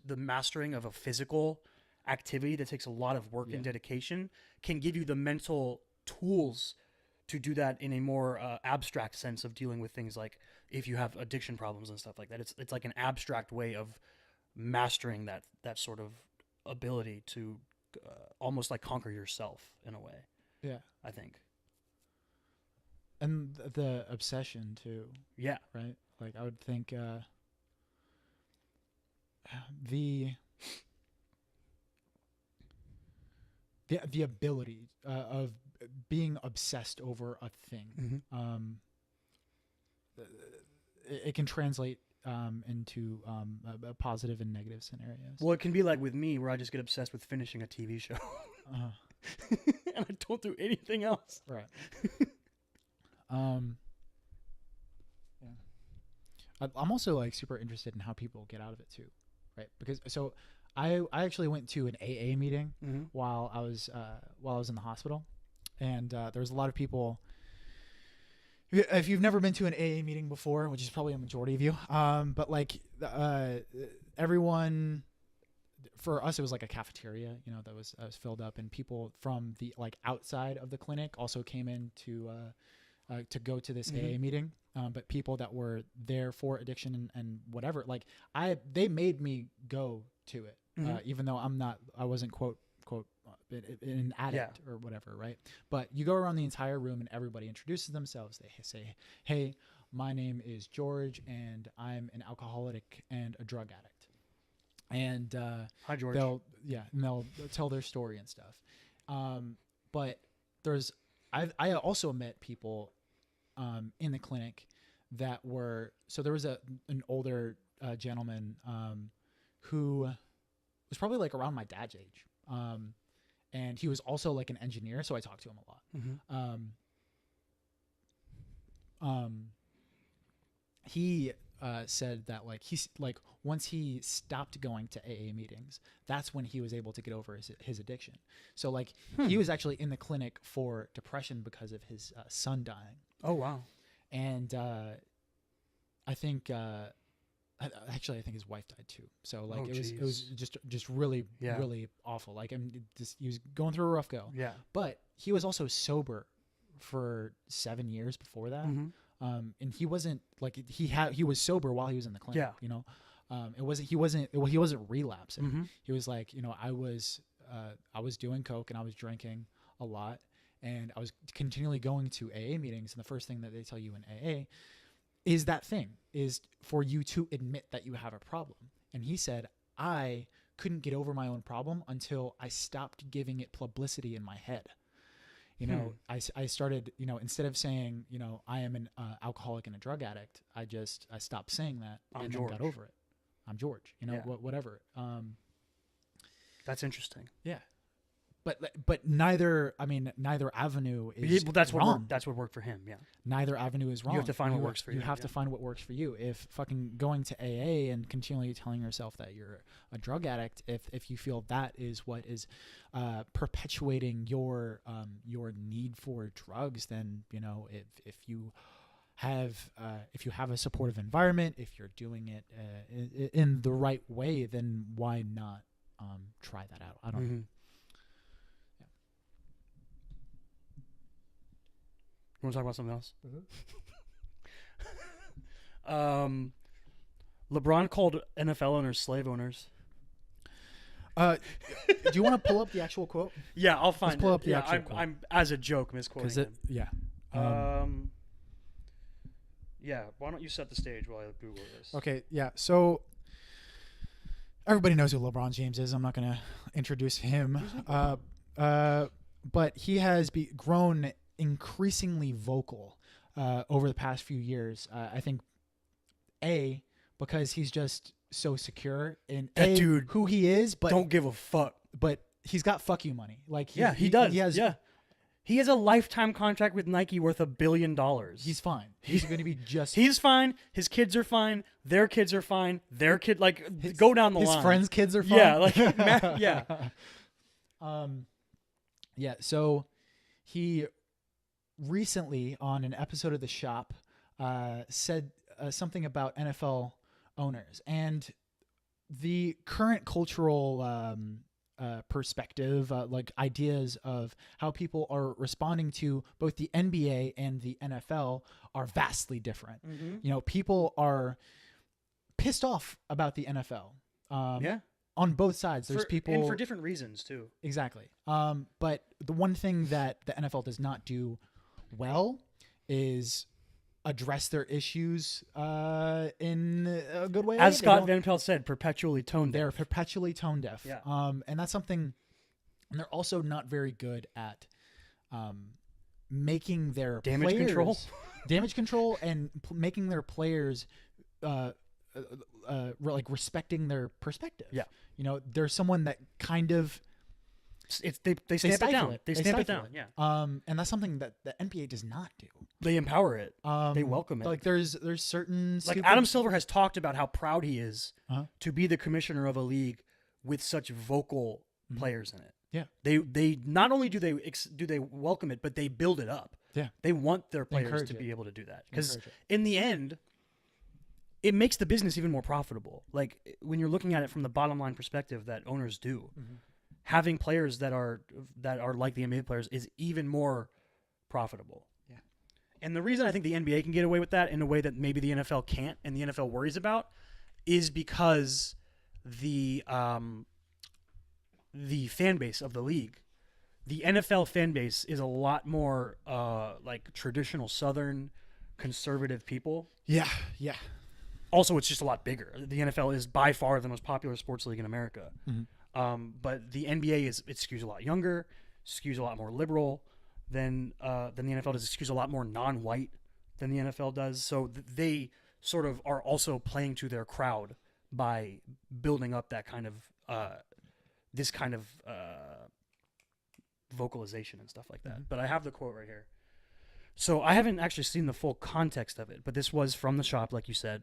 Speaker 1: the mastering of a physical activity that takes a lot of work and dedication can give you the mental tools to do that in a more abstract sense of dealing with things like if you have addiction problems and stuff like that. It's like an abstract way of mastering that sort of ability to almost like conquer yourself in a way.
Speaker 2: Yeah.
Speaker 1: I think.
Speaker 2: And the obsession too.
Speaker 1: Yeah.
Speaker 2: Right. Like I would think the ability of being obsessed over a thing.
Speaker 1: Mm-hmm.
Speaker 2: It can translate into a positive and negative scenarios.
Speaker 1: Well, it can be like with me where I just get obsessed with finishing a TV show. And I don't do anything else.
Speaker 2: Right. Yeah. I'm also like super interested in how people get out of it too, right? Because so I actually went to an AA meeting
Speaker 1: Mm-hmm.
Speaker 2: while I was in the hospital, and there was a lot of people. If you've never been to an AA meeting before, which is probably a majority of you, but like everyone, for us it was like a cafeteria, that was filled up, and people from the like outside of the clinic also came in to go to this AA meeting. But people that were there for addiction and whatever, like they made me go to it, even though I wasn't quote an addict or whatever, right? But you go around the entire room and everybody introduces themselves. They say, "Hey, my name is George, and I'm an alcoholic and a drug addict." And
Speaker 1: Hi, George.
Speaker 2: They'll tell their story and stuff. But I also met people in the clinic that were, so there was an older gentleman who was probably like around my dad's age, and he was also like an engineer, so I talked to him a lot.
Speaker 1: Mm-hmm.
Speaker 2: He said that like he's like once he stopped going to AA meetings, that's when he was able to get over his addiction. So like he was actually in the clinic for depression because of his son dying.
Speaker 1: Oh wow.
Speaker 2: And I think actually I think his wife died too. So like it was just really really awful. Like he was going through a rough go.
Speaker 1: Yeah.
Speaker 2: But he was also sober for 7 years before that.
Speaker 1: Mm-hmm.
Speaker 2: And he wasn't like he was sober while he was in the clinic.
Speaker 1: Yeah.
Speaker 2: He wasn't relapsing.
Speaker 1: Mm-hmm.
Speaker 2: He was like, I was doing coke and I was drinking a lot, and I was continually going to AA meetings. And the first thing that they tell you in AA is that thing, is for you to admit that you have a problem. And he said, I couldn't get over my own problem until I stopped giving it publicity in my head. You know, I started, you know, instead of saying, you know, I am an alcoholic and a drug addict, I stopped saying that and then got over it. I'm George, you know, whatever.
Speaker 1: That's interesting.
Speaker 2: Yeah. But neither avenue is
Speaker 1: that's
Speaker 2: wrong.
Speaker 1: That's what worked for him. Yeah.
Speaker 2: Neither avenue is wrong.
Speaker 1: You have to find what works for you.
Speaker 2: You have to find what works for you. If fucking going to AA and continually telling yourself that you're a drug addict, if you feel that is what is perpetuating your need for drugs, then, you know, if you have a supportive environment, if you're doing it in the right way, then why not try that out? I don't know.
Speaker 1: You want to talk about something else? LeBron called NFL owners slave owners.
Speaker 2: Do you want to pull up the actual quote?
Speaker 1: Yeah, I'll find
Speaker 2: Let's pull up the actual quote.
Speaker 1: I'm as a joke misquoting him.
Speaker 2: Yeah.
Speaker 1: Yeah. Why don't you set the stage while I Google this?
Speaker 2: Okay. Yeah. So everybody knows who LeBron James is. I'm not going to introduce him. But he has grown increasingly vocal over the past few years. I think because he's just so secure in
Speaker 1: dude
Speaker 2: who he is, but
Speaker 1: don't give a fuck.
Speaker 2: But he's got fuck you money. Like
Speaker 1: he does. He has a lifetime contract with Nike worth $1 billion.
Speaker 2: He's fine. He's going to be just.
Speaker 1: He's fine. His kids are fine. Their kids are fine. Their kid, go down the line.
Speaker 2: His friends' kids are fine.
Speaker 1: Yeah,
Speaker 2: yeah. So he recently on an episode of The Shop said something about NFL owners and the current cultural perspective, like ideas of how people are responding to both the NBA and the NFL are vastly different. You know, people are pissed off about the NFL. On both sides, there's people,
Speaker 1: and for different reasons too.
Speaker 2: Exactly. But the one thing that the NFL does not do well is address their issues in a good way.
Speaker 1: As Scott Van Pelt said, perpetually tone deaf.
Speaker 2: They're perpetually tone deaf.
Speaker 1: Yeah.
Speaker 2: And that's something. And they're also not very good at making their
Speaker 1: damage
Speaker 2: control and making their players like respecting their perspective.
Speaker 1: Yeah.
Speaker 2: You know, there's someone that kind of
Speaker 1: they stamp it down. They stamp it down. Yeah.
Speaker 2: And that's something that the NBA does not do.
Speaker 1: They empower it. They welcome it.
Speaker 2: Like there's certain
Speaker 1: Adam Silver has talked about how proud he is to be the commissioner of a league with such vocal players in it.
Speaker 2: Yeah.
Speaker 1: They not only do they welcome it, but they build it up.
Speaker 2: Yeah.
Speaker 1: They want their players to be able to do that because in the end, it makes the business even more profitable. Like when you're looking at it from the bottom line perspective that owners do. Having players that are like the NBA players is even more profitable.
Speaker 2: Yeah.
Speaker 1: And the reason I think the NBA can get away with that in a way that maybe the NFL can't and the NFL worries about is because the fan base of the league, the NFL fan base is a lot more like traditional Southern conservative people.
Speaker 2: Yeah. Yeah.
Speaker 1: Also, it's just a lot bigger. The NFL is by far the most popular sports league in America. But the NBA it skews a lot younger, skews a lot more liberal than the NFL does. It skews a lot more non-white than the NFL does. So they sort of are also playing to their crowd by building up that kind of this kind of vocalization and stuff like that. But I have the quote right here. So I haven't actually seen the full context of it, but this was from The Shop, like you said.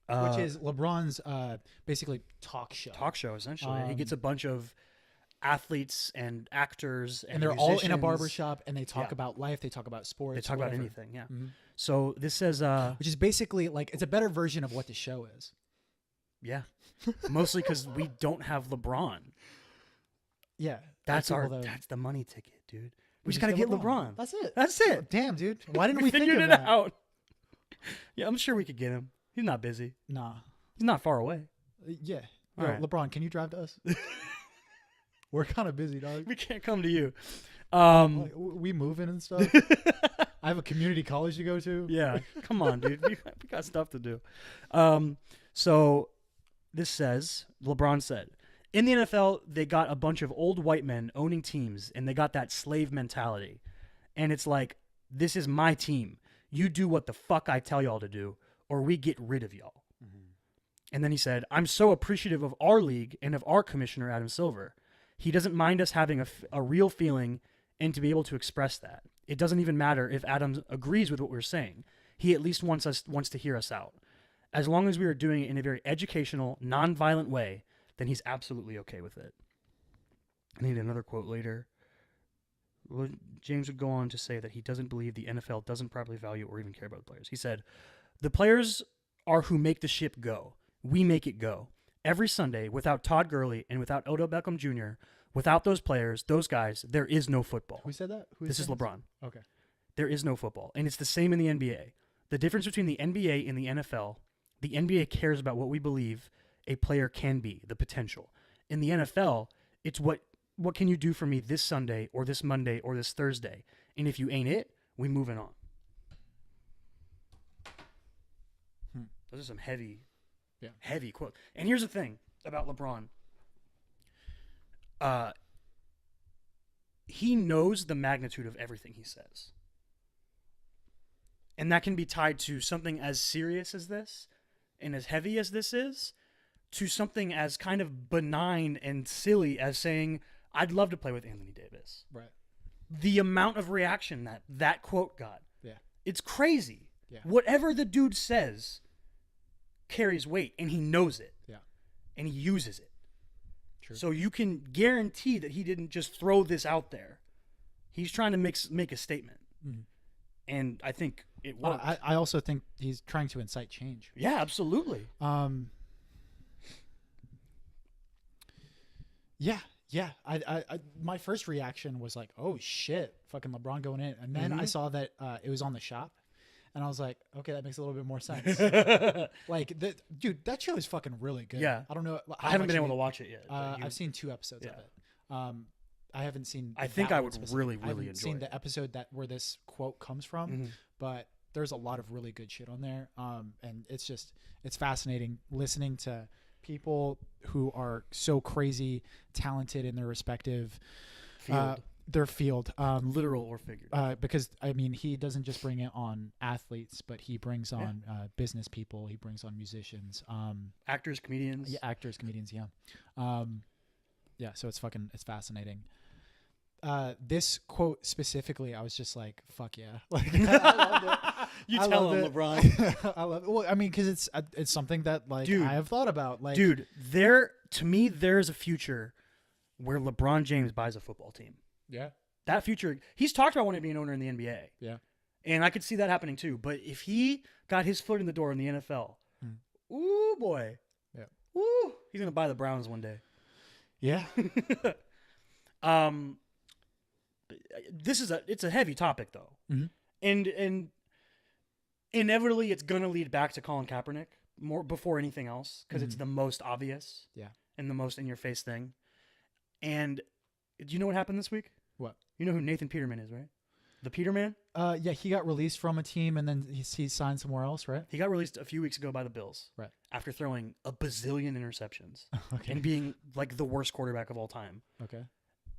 Speaker 2: Which is LeBron's basically talk show.
Speaker 1: Essentially. He gets a bunch of athletes and actors and
Speaker 2: they're
Speaker 1: musicians.
Speaker 2: all in a barbershop and they talk about life. They talk about sports.
Speaker 1: They talk about anything, yeah. So this says...
Speaker 2: which is basically like, it's a better version of what the show is.
Speaker 1: Yeah. Mostly because we don't have LeBron.
Speaker 2: Yeah.
Speaker 1: That's the money ticket, dude. We just got to get LeBron.
Speaker 2: That's it. Damn, dude. Why didn't we think of
Speaker 1: figured
Speaker 2: that?
Speaker 1: it out. Yeah, I'm sure we could get him. He's not busy.
Speaker 2: Nah.
Speaker 1: He's not far away.
Speaker 2: Yeah.
Speaker 1: All right.
Speaker 2: LeBron, can you drive to us? We're kind of busy, dog.
Speaker 1: We can't come to you.
Speaker 2: Like, we moving and stuff. I have a community college to go to.
Speaker 1: Yeah, come on, dude. We got stuff to do. So this says, LeBron said, in the NFL, they got a bunch of old white men owning teams, and they got that slave mentality. And it's like, this is my team. You do what the fuck I tell y'all to do, or we get rid of y'all. Mm-hmm. And then he said, I'm so appreciative of our league and of our commissioner, Adam Silver. He doesn't mind us having a real feeling and to be able to express that. It doesn't even matter if Adam agrees with what we're saying. He at least wants to hear us out. As long as we are doing it in a very educational, non-violent way, then he's absolutely okay with it. I need another quote later. Well, James would go on to say that he doesn't believe the NFL doesn't properly value or even care about the players. He said, the players are who make the ship go. We make it go. Every Sunday, without Todd Gurley and without Odell Beckham Jr., without those players, those guys, there is no football.
Speaker 2: Who said that?
Speaker 1: This is LeBron.
Speaker 2: Okay.
Speaker 1: There is no football. And it's the same in the NBA. The difference between the NBA and the NBA cares about what we believe a player can be, the potential. In the NFL, it's what can you do for me this Sunday or this Monday or this Thursday? And if you ain't it, we moving on. Those are some heavy quotes. And here's the thing about LeBron. He knows the magnitude of everything he says. And that can be tied to something as serious as this and as heavy as this is, to something as kind of benign and silly as saying, I'd love to play with Anthony Davis.
Speaker 2: Right.
Speaker 1: The amount of reaction that quote got.
Speaker 2: Yeah.
Speaker 1: It's crazy.
Speaker 2: Yeah.
Speaker 1: Whatever the dude says carries weight, and he knows it.
Speaker 2: Yeah.
Speaker 1: And he uses it.
Speaker 2: True.
Speaker 1: So you can guarantee that he didn't just throw this out there. He's trying to make a statement. Mm-hmm. And I think it worked.
Speaker 2: I also think he's trying to incite change.
Speaker 1: Yeah, absolutely.
Speaker 2: Yeah. I my first reaction was like, oh shit, fucking LeBron going in. And then I saw that it was on The Shop. And I was like, okay, that makes a little bit more sense. Like, dude, that show is fucking really good.
Speaker 1: Yeah.
Speaker 2: I don't know.
Speaker 1: I haven't been able to watch it yet.
Speaker 2: I've seen 2 episodes of it. I haven't seen.
Speaker 1: I think I would really
Speaker 2: I haven't
Speaker 1: enjoy
Speaker 2: seen
Speaker 1: it.
Speaker 2: the episode where this quote comes from, but there's a lot of really good shit on there. And it's fascinating listening to people who are so crazy talented in their respective field.
Speaker 1: Literal or figurative.
Speaker 2: Because I mean, he doesn't just bring it on athletes, but he brings on business people. He brings on musicians,
Speaker 1: actors, comedians.
Speaker 2: Yeah, actors, comedians. Yeah, yeah. So it's fascinating. This quote specifically, I was just like, "Fuck yeah!" Like, I loved it.
Speaker 1: You tell him, LeBron.
Speaker 2: I love it. Well, I mean, because it's something that like I have thought about. Like,
Speaker 1: dude, to me, there's a future where LeBron James buys a football team.
Speaker 2: Yeah.
Speaker 1: That future, he's talked about wanting to be an owner in the NBA.
Speaker 2: Yeah.
Speaker 1: And I could see that happening too. But if he got his foot in the door in the NFL, ooh, boy.
Speaker 2: Yeah.
Speaker 1: Ooh, he's going to buy the Browns one day.
Speaker 2: Yeah.
Speaker 1: It's a heavy topic though.
Speaker 2: Mm-hmm.
Speaker 1: And inevitably it's going to lead back to Colin Kaepernick more before anything else because it's the most obvious.
Speaker 2: Yeah.
Speaker 1: And the most in your face thing. And do you know what happened this week?
Speaker 2: What?
Speaker 1: You know who Nathan Peterman is, right? The Peterman?
Speaker 2: Yeah, he got released from a team and then he signed somewhere else, right?
Speaker 1: He got released a few weeks ago by the Bills.
Speaker 2: Right.
Speaker 1: After throwing a bazillion interceptions.
Speaker 2: Okay.
Speaker 1: And being like the worst quarterback of all time.
Speaker 2: Okay.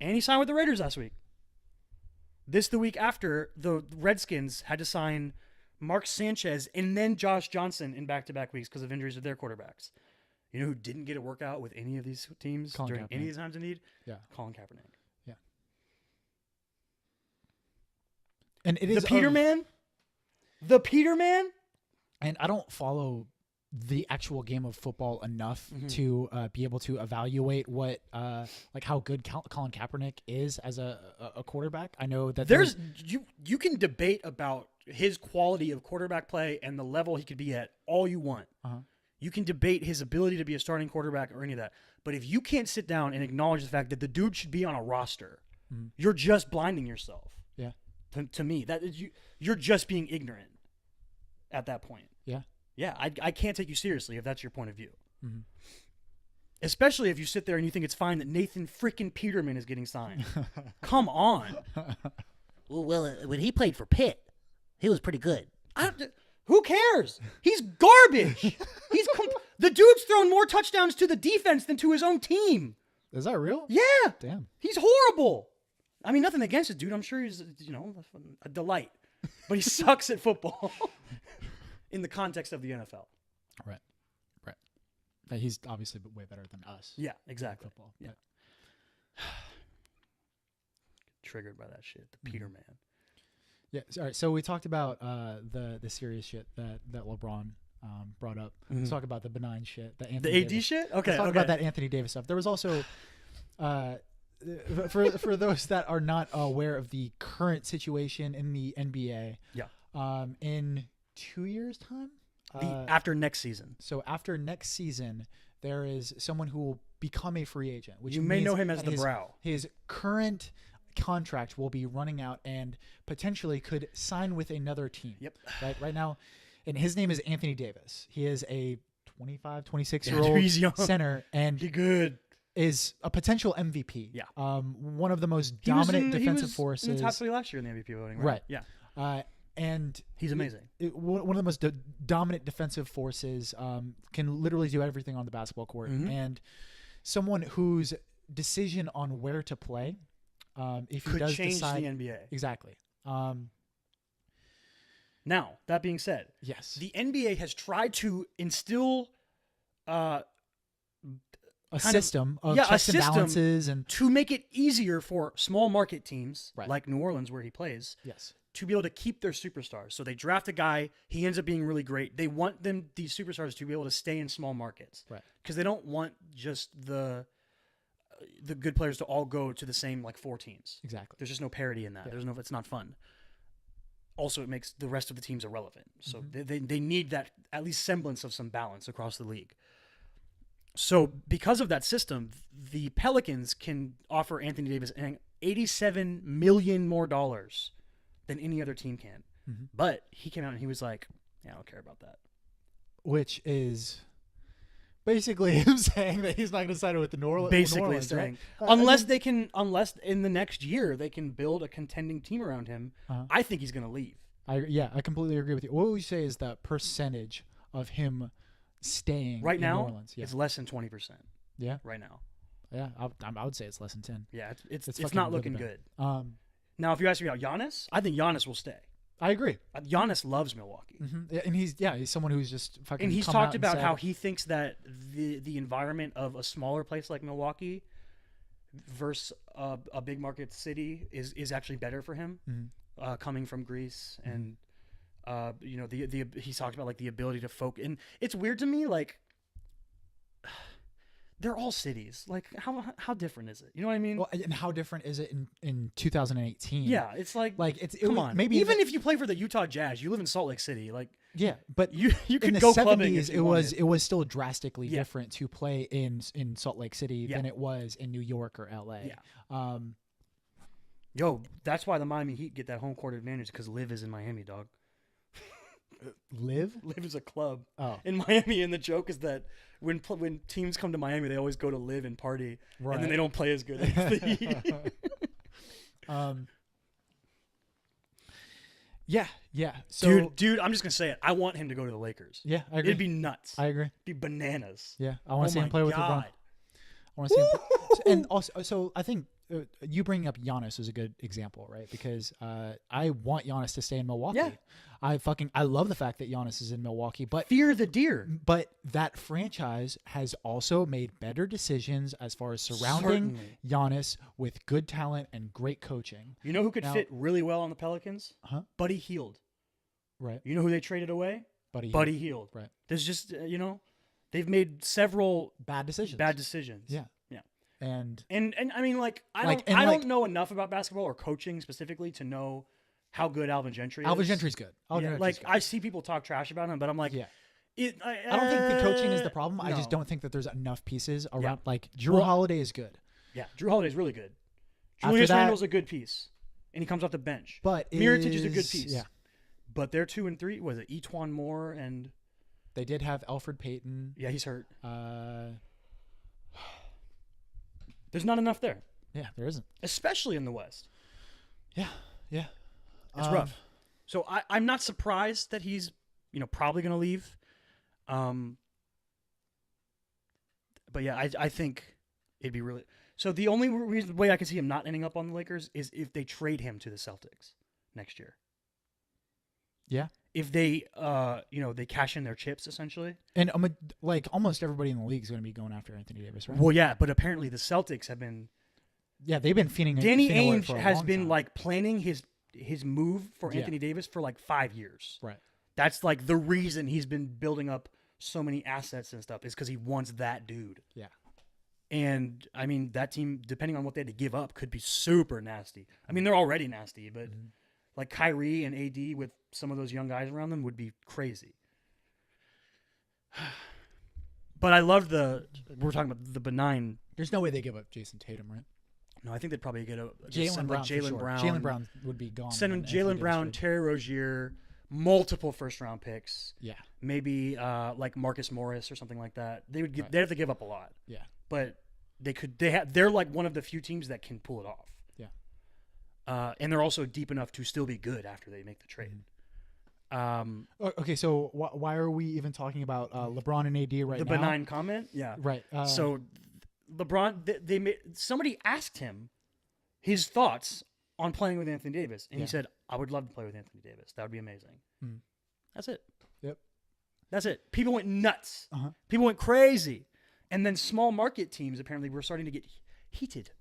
Speaker 1: And he signed with the Raiders last week. The week after, the Redskins had to sign Mark Sanchez and then Josh Johnson in back-to-back weeks because of injuries to their quarterbacks. You know who didn't get a workout with any of these teams during any of the times of need?
Speaker 2: Yeah.
Speaker 1: Colin Kaepernick.
Speaker 2: Yeah. And it is
Speaker 1: the Peterman? The Peterman?
Speaker 2: And I don't follow the actual game of football enough to be able to evaluate what like how good Colin Kaepernick is as a quarterback. I know that
Speaker 1: there's you can debate about his quality of quarterback play and the level he could be at all you want. You can debate his ability to be a starting quarterback or any of that. But if you can't sit down and acknowledge the fact that the dude should be on a roster, you're just blinding yourself.
Speaker 2: Yeah.
Speaker 1: To me, that is you're just being ignorant at that point.
Speaker 2: Yeah.
Speaker 1: Yeah, I can't take you seriously if that's your point of view. Especially if you sit there and you think it's fine that Nathan freaking Peterman is getting signed. Come on.
Speaker 3: Well, when he played for Pitt. He was pretty good.
Speaker 1: Who cares? He's garbage. The dude's thrown more touchdowns to the defense than to his own team.
Speaker 2: Is that real?
Speaker 1: Yeah.
Speaker 2: Damn.
Speaker 1: He's horrible. I mean, nothing against it, dude. I'm sure he's, a delight. But he sucks at football in the context of the NFL.
Speaker 2: Right. He's obviously way better than us.
Speaker 1: Yeah, exactly.
Speaker 2: Football.
Speaker 1: Yeah. Triggered by that shit. The Peter man.
Speaker 2: Yeah. All right. So we talked about the serious shit that LeBron brought up. Let's talk about the benign shit. The
Speaker 1: AD
Speaker 2: Davis.
Speaker 1: shit? Okay.
Speaker 2: Let's talk about that Anthony Davis stuff. There was also, for those that are not aware of the current situation in the NBA.
Speaker 1: Yeah.
Speaker 2: In 2 years' time.
Speaker 1: After next season.
Speaker 2: So after next season, there is someone who will become a free agent. Which
Speaker 1: you may
Speaker 2: means
Speaker 1: know him as
Speaker 2: that
Speaker 1: the Brow.
Speaker 2: His current contract will be running out and potentially could sign with another team.
Speaker 1: Yep.
Speaker 2: Right now, and his name is Anthony Davis. He is a 25, 26 year
Speaker 1: he's young.
Speaker 2: old center and
Speaker 1: He good.
Speaker 2: is a potential MVP.
Speaker 1: Yeah.
Speaker 2: One of the most dominant defensive forces.
Speaker 1: He was top 3 last year in the MVP voting,
Speaker 2: Right.
Speaker 1: Yeah.
Speaker 2: And
Speaker 1: he's amazing.
Speaker 2: One of the most dominant defensive forces, can literally do everything on the basketball court. And someone whose decision on where to play, if he
Speaker 1: could
Speaker 2: does
Speaker 1: change
Speaker 2: decide,
Speaker 1: the NBA.
Speaker 2: Exactly.
Speaker 1: Now, that being said,
Speaker 2: Yes.
Speaker 1: the NBA has tried to instill
Speaker 2: A system of
Speaker 1: a
Speaker 2: checks and
Speaker 1: system
Speaker 2: balances and
Speaker 1: to make it easier for small market teams
Speaker 2: Right.
Speaker 1: like New Orleans, where he plays,
Speaker 2: yes.
Speaker 1: to be able to keep their superstars. So they draft a guy, he ends up being really great. They want these superstars to be able to stay in small markets.
Speaker 2: Right.
Speaker 1: Because they don't want just the good players to all go to the same 4 teams.
Speaker 2: Exactly.
Speaker 1: There's just no parity in that.
Speaker 2: Yeah.
Speaker 1: There's no, it's not fun. Also, it makes the rest of the teams irrelevant. So they need that at least semblance of some balance across the league. So because of that system, the Pelicans can offer Anthony Davis $87 million more dollars than any other team can. But he came out and he was like, yeah, I don't care about that.
Speaker 2: Which is basically him saying that he's not going to sign it with the New Orleans.
Speaker 1: Basically saying,
Speaker 2: right?
Speaker 1: unless in the next year they can build a contending team around him, I think he's going to leave.
Speaker 2: I completely agree with you. What would you say is the percentage of him staying
Speaker 1: Right
Speaker 2: in
Speaker 1: now,
Speaker 2: New Orleans? Yeah.
Speaker 1: it's less than 20%.
Speaker 2: Yeah.
Speaker 1: Right now.
Speaker 2: Yeah. I would say it's less than 10.
Speaker 1: Yeah, it's
Speaker 2: fucking
Speaker 1: not
Speaker 2: really
Speaker 1: looking
Speaker 2: bad.
Speaker 1: good. Now, if you ask me about Giannis, I think Giannis will stay.
Speaker 2: I agree.
Speaker 1: Giannis loves Milwaukee.
Speaker 2: Yeah, and he's someone who's just fucking.
Speaker 1: And he's
Speaker 2: come
Speaker 1: talked
Speaker 2: out and
Speaker 1: about
Speaker 2: said-
Speaker 1: how he thinks that the environment of a smaller place like Milwaukee versus a big market city is actually better for him, coming from Greece. And he's talked about the ability to focus. And it's weird to me, they're all cities. How different is it? You know what I mean?
Speaker 2: Well, and how different is it in 2018?
Speaker 1: Yeah, it's come on.
Speaker 2: Maybe
Speaker 1: even if you play for the Utah Jazz, you live in Salt Lake City.
Speaker 2: Yeah, but
Speaker 1: you
Speaker 2: in
Speaker 1: could
Speaker 2: the
Speaker 1: go clubbing
Speaker 2: 70s,
Speaker 1: if you wanted.
Speaker 2: it was still drastically
Speaker 1: Yeah.
Speaker 2: different to play in Salt Lake City than it was in New York or LA.
Speaker 1: Yeah. Yo, that's why the Miami Heat get that home court advantage, because Live is in Miami, dog.
Speaker 2: Live
Speaker 1: is a club
Speaker 2: Oh.
Speaker 1: in Miami, and the joke is that when teams come to Miami, they always go to Live and party, and then
Speaker 2: Right.
Speaker 1: they don't play as good as the Heat.
Speaker 2: Yeah. So
Speaker 1: Dude, I'm just gonna say it. I want him to go to the Lakers.
Speaker 2: yeah, I agree.
Speaker 1: It'd be nuts.
Speaker 2: I agree.
Speaker 1: It'd be bananas.
Speaker 2: Yeah, I want to see
Speaker 1: Oh
Speaker 2: him
Speaker 1: my
Speaker 2: play with LeBron.
Speaker 1: God.
Speaker 2: I want to see him. And also, so I think you bringing up Giannis is a good example, right? Because I want Giannis to stay in Milwaukee.
Speaker 1: Yeah.
Speaker 2: I love the fact that Giannis is in Milwaukee, but
Speaker 1: Fear the deer.
Speaker 2: that franchise has also made better decisions as far as surrounding
Speaker 1: Certainly.
Speaker 2: Giannis with good talent and great coaching.
Speaker 1: You know who could
Speaker 2: Now-
Speaker 1: fit really well on the Pelicans?
Speaker 2: Huh?
Speaker 1: Buddy Hield.
Speaker 2: Right.
Speaker 1: You know who they traded away?
Speaker 2: Buddy
Speaker 1: Hield.
Speaker 2: Right.
Speaker 1: There's just they've made several
Speaker 2: Bad decisions.
Speaker 1: bad decisions.
Speaker 2: Yeah.
Speaker 1: Yeah.
Speaker 2: And
Speaker 1: And I mean, I don't know enough about basketball or coaching specifically to know how good Alvin Gentry is.
Speaker 2: Alvin Gentry's good. Alvin
Speaker 1: Yeah,
Speaker 2: Gentry's good.
Speaker 1: I see people talk trash about him, but I'm like,
Speaker 2: Yeah.
Speaker 1: I
Speaker 2: I don't think the coaching is the problem. I just
Speaker 1: no.
Speaker 2: don't think that there's enough pieces around. Drew
Speaker 1: Well-
Speaker 2: Holiday is good.
Speaker 1: Yeah, Drew Holiday's really good.
Speaker 2: After
Speaker 1: Julius
Speaker 2: that-
Speaker 1: Randle's a good piece, and he comes off the bench.
Speaker 2: But
Speaker 1: Mirotic is a good piece.
Speaker 2: Yeah.
Speaker 1: But they're 2 and 3. Was it Etwan Moore and
Speaker 2: They did have Alfred Payton.
Speaker 1: yeah, he's hurt.
Speaker 2: Yeah,
Speaker 1: There's not enough there,
Speaker 2: there isn't.
Speaker 1: especially in the West.
Speaker 2: Yeah.
Speaker 1: It's rough. So I'm not surprised that he's, probably going to leave. But yeah, I think it'd be really. So the only way I can see him not ending up on the Lakers is if they trade him to the Celtics next year.
Speaker 2: Yeah.
Speaker 1: If they, they cash in their chips essentially.
Speaker 2: And like almost everybody in the league is going to be going after Anthony Davis, right?
Speaker 1: Well, yeah, but apparently the Celtics have been.
Speaker 2: Yeah, they've been fiending.
Speaker 1: Danny
Speaker 2: fiending
Speaker 1: Ainge
Speaker 2: for a
Speaker 1: has
Speaker 2: long
Speaker 1: been
Speaker 2: time.
Speaker 1: like planning his move for
Speaker 2: Yeah.
Speaker 1: Anthony Davis for like 5 years.
Speaker 2: Right.
Speaker 1: That's like the reason he's been building up so many assets and stuff is because he wants that dude.
Speaker 2: Yeah.
Speaker 1: And I mean, that team, depending on what they had to give up, could be super nasty. I mean, they're already nasty, but like Kyrie and AD with some of those young guys around them would be crazy. But I love we're talking about the benign.
Speaker 2: There's no way they give up Jason Tatum, right?
Speaker 1: No, I think they'd probably get
Speaker 2: Jaylen Brown.
Speaker 1: Jaylen
Speaker 2: for sure.
Speaker 1: Brown.
Speaker 2: Jaylen Brown would be gone.
Speaker 1: Send
Speaker 2: when
Speaker 1: Jaylen
Speaker 2: Anthony
Speaker 1: Brown,
Speaker 2: Davis
Speaker 1: Terry Rozier, multiple first-round picks.
Speaker 2: Yeah.
Speaker 1: Maybe like Marcus Morris or something like that. They'd
Speaker 2: Right.
Speaker 1: have to give up a lot.
Speaker 2: Yeah.
Speaker 1: But they're like one of the few teams that can pull it off.
Speaker 2: Yeah.
Speaker 1: And they're also deep enough to still be good after they make the trade.
Speaker 2: Okay, so why are we even talking about LeBron and AD right now?
Speaker 1: The benign comment, yeah.
Speaker 2: Right.
Speaker 1: So LeBron, somebody asked him his thoughts on playing with Anthony Davis, and he said, "I would love to play with Anthony Davis. That would be amazing." That's it.
Speaker 2: Yep.
Speaker 1: That's it. People went nuts.
Speaker 2: Uh-huh.
Speaker 1: People went crazy, and then small market teams apparently were starting to get heated,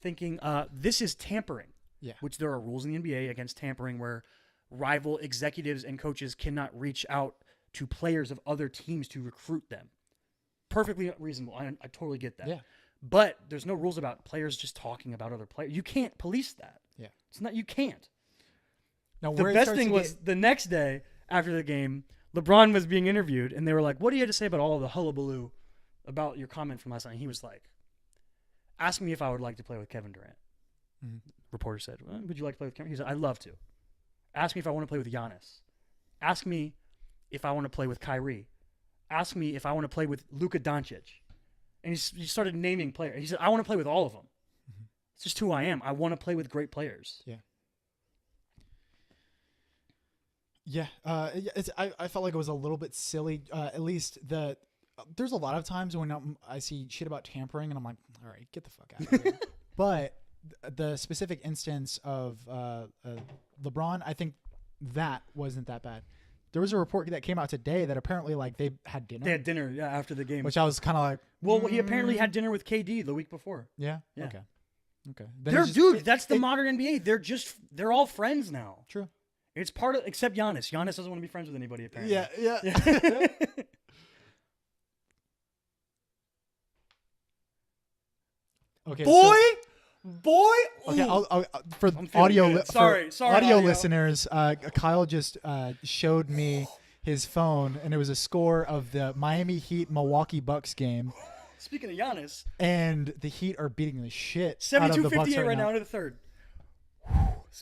Speaker 1: thinking this is tampering.
Speaker 2: Yeah.
Speaker 1: Which there are rules in the NBA against tampering where rival executives and coaches cannot reach out to players of other teams to recruit them. Perfectly reasonable. I totally get that.
Speaker 2: Yeah.
Speaker 1: But there's no rules about players just talking about other players. You can't police that.
Speaker 2: Yeah.
Speaker 1: It's not. You can't.
Speaker 2: Now,
Speaker 1: The
Speaker 2: where it
Speaker 1: best
Speaker 2: starts
Speaker 1: thing
Speaker 2: to
Speaker 1: was
Speaker 2: get-
Speaker 1: the next day after the game, LeBron was being interviewed, and they were like, "What do you have to say about all of the hullabaloo about your comment from last night?" And he was like, "Ask me if I would like to play with Kevin Durant." Reporter said, well, "Would you like to play with Kevin?" He said, "I'd love to." Ask me if I want to play with Giannis. Ask me if I want to play with Kyrie. Ask me if I want to play with Luka Doncic. And he started naming players. He said, "I want to play with all of them. It's just who I am. I want to play with great players."
Speaker 2: Yeah. Yeah. I felt like it was a little bit silly. At least there's a lot of times when I see shit about tampering, and I'm like, all right, get the fuck out of here. But the specific instance of LeBron, I think that wasn't that bad. There was a report that came out today that apparently like they had dinner.
Speaker 1: They had dinner after the game.
Speaker 2: Which I was kind of like,
Speaker 1: well, he apparently had dinner with KD the week before.
Speaker 2: Yeah.
Speaker 1: Yeah.
Speaker 2: Okay. Then
Speaker 1: They're
Speaker 2: it's just-
Speaker 1: that's the modern NBA. They're all friends now.
Speaker 2: True.
Speaker 1: It's part of except Giannis. Giannis doesn't want to be friends with anybody apparently.
Speaker 2: Yeah. Okay.
Speaker 1: Boy.
Speaker 2: Okay,
Speaker 1: Ooh.
Speaker 2: I'll for
Speaker 1: feeling
Speaker 2: audio
Speaker 1: good.
Speaker 2: for
Speaker 1: Sorry,
Speaker 2: audio
Speaker 1: audio.
Speaker 2: listeners. Kyle just showed me his phone, and it was a score of the Miami Heat Milwaukee Bucks game,
Speaker 1: Speaking of Giannis,
Speaker 2: and the Heat are beating the shit out of the Bucks
Speaker 1: 72-58 right now
Speaker 2: now.
Speaker 1: into the third.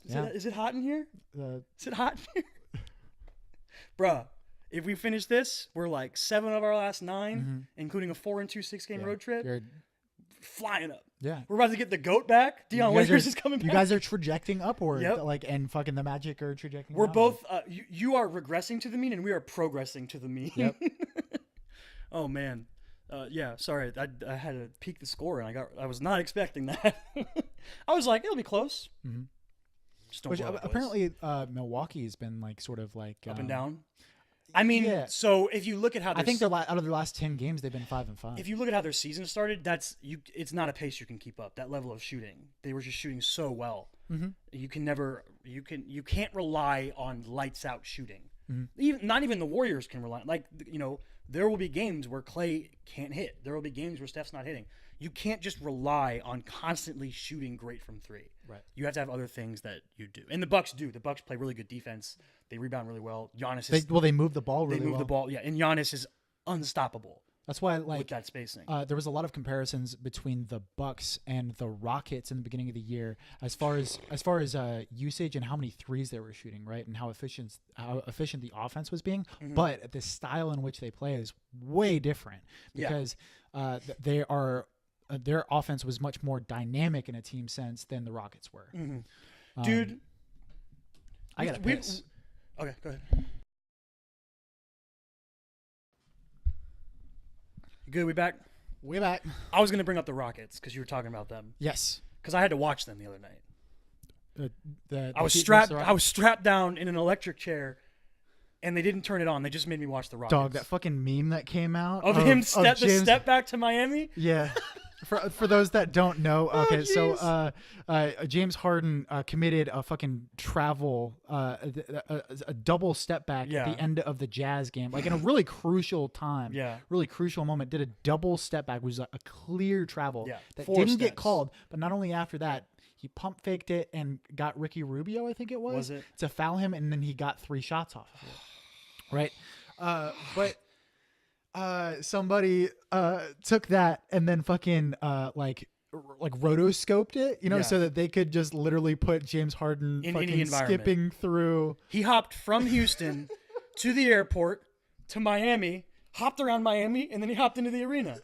Speaker 1: Is it hot in here? Is it hot in here? Bruh, if we finish this, we're like 7 of our last 9, including a 4-2 6-game road trip,
Speaker 2: You're-
Speaker 1: flying up.
Speaker 2: yeah.
Speaker 1: We're about to get the GOAT back. Deion
Speaker 2: You guys
Speaker 1: Waiters
Speaker 2: are-
Speaker 1: is coming back.
Speaker 2: You guys are trajecting upward,
Speaker 1: Yep.
Speaker 2: and fucking the Magic are trajecting.
Speaker 1: We're
Speaker 2: downward.
Speaker 1: both. You are regressing to the mean, and we are progressing to the mean.
Speaker 2: Yep.
Speaker 1: Oh man. Yeah. Sorry, I had to peek the score, and I was not expecting that. I was like, it'll be close.
Speaker 2: Mhm.
Speaker 1: Just don't
Speaker 2: Which
Speaker 1: blow it, boys.
Speaker 2: apparently Milwaukee has been like sort of like
Speaker 1: up and down. I mean,
Speaker 2: yeah.
Speaker 1: so if you look at how
Speaker 2: I think out of their last 10 games, they've been 5-5.
Speaker 1: if you look at how their season started, it's not a pace you can keep up. That level of shooting, they were just shooting so well.
Speaker 2: Mm-hmm.
Speaker 1: You can't rely on lights out shooting.
Speaker 2: Mm-hmm.
Speaker 1: Not even the Warriors can rely. There will be games where Klay can't hit. There will be games where Steph's not hitting. You can't just rely on constantly shooting great from three.
Speaker 2: Right.
Speaker 1: You have to have other things that you do, and the Bucks do. The Bucks play really good defense. They rebound really well. Giannis is
Speaker 2: They move the ball really
Speaker 1: they move
Speaker 2: well.
Speaker 1: the ball, yeah, and Giannis is unstoppable
Speaker 2: That's why
Speaker 1: with that spacing.
Speaker 2: there was a lot of comparisons between the Bucks and the Rockets in the beginning of the year as far as usage and how many threes they were shooting, right, and how efficient the offense was being.
Speaker 1: Mm-hmm.
Speaker 2: But the style in which they play is way different because they are. Their offense was much more dynamic in a team sense than the Rockets were.
Speaker 1: Dude,
Speaker 2: I got to piss.
Speaker 1: Okay, go ahead. You good? We back?
Speaker 2: Way back.
Speaker 1: I was gonna bring up the Rockets because you were talking about them.
Speaker 2: Yes.
Speaker 1: Because I had to watch them the other night. I was
Speaker 2: Heat
Speaker 1: strapped.
Speaker 2: versus the
Speaker 1: I was strapped down in an electric chair, and they didn't turn it on. They just made me watch the Rockets.
Speaker 2: Dog, that fucking meme that came out
Speaker 1: of him
Speaker 2: James,
Speaker 1: step back to Miami.
Speaker 2: Yeah. For those that don't know, okay,
Speaker 1: Oh,
Speaker 2: so James Harden committed a fucking travel, a double step back
Speaker 1: Yeah.
Speaker 2: at the end of the Jazz game, like in a really crucial time,
Speaker 1: Yeah.
Speaker 2: really crucial moment. Did a double step back, which was a clear travel
Speaker 1: Yeah,
Speaker 2: that
Speaker 1: 4
Speaker 2: didn't get
Speaker 1: steps.
Speaker 2: called. But not only after that, he pump faked it and got Ricky Rubio, I think it was,
Speaker 1: Was it?
Speaker 2: to foul him, and then he got 3 shots off of it. Right, but. Somebody took that and then fucking like rotoscoped it,
Speaker 1: Yeah.
Speaker 2: so that they could just literally put James Harden
Speaker 1: In any
Speaker 2: fucking
Speaker 1: environment.
Speaker 2: skipping through.
Speaker 1: He hopped from Houston to the airport to Miami, hopped around Miami, and then he hopped into the arena.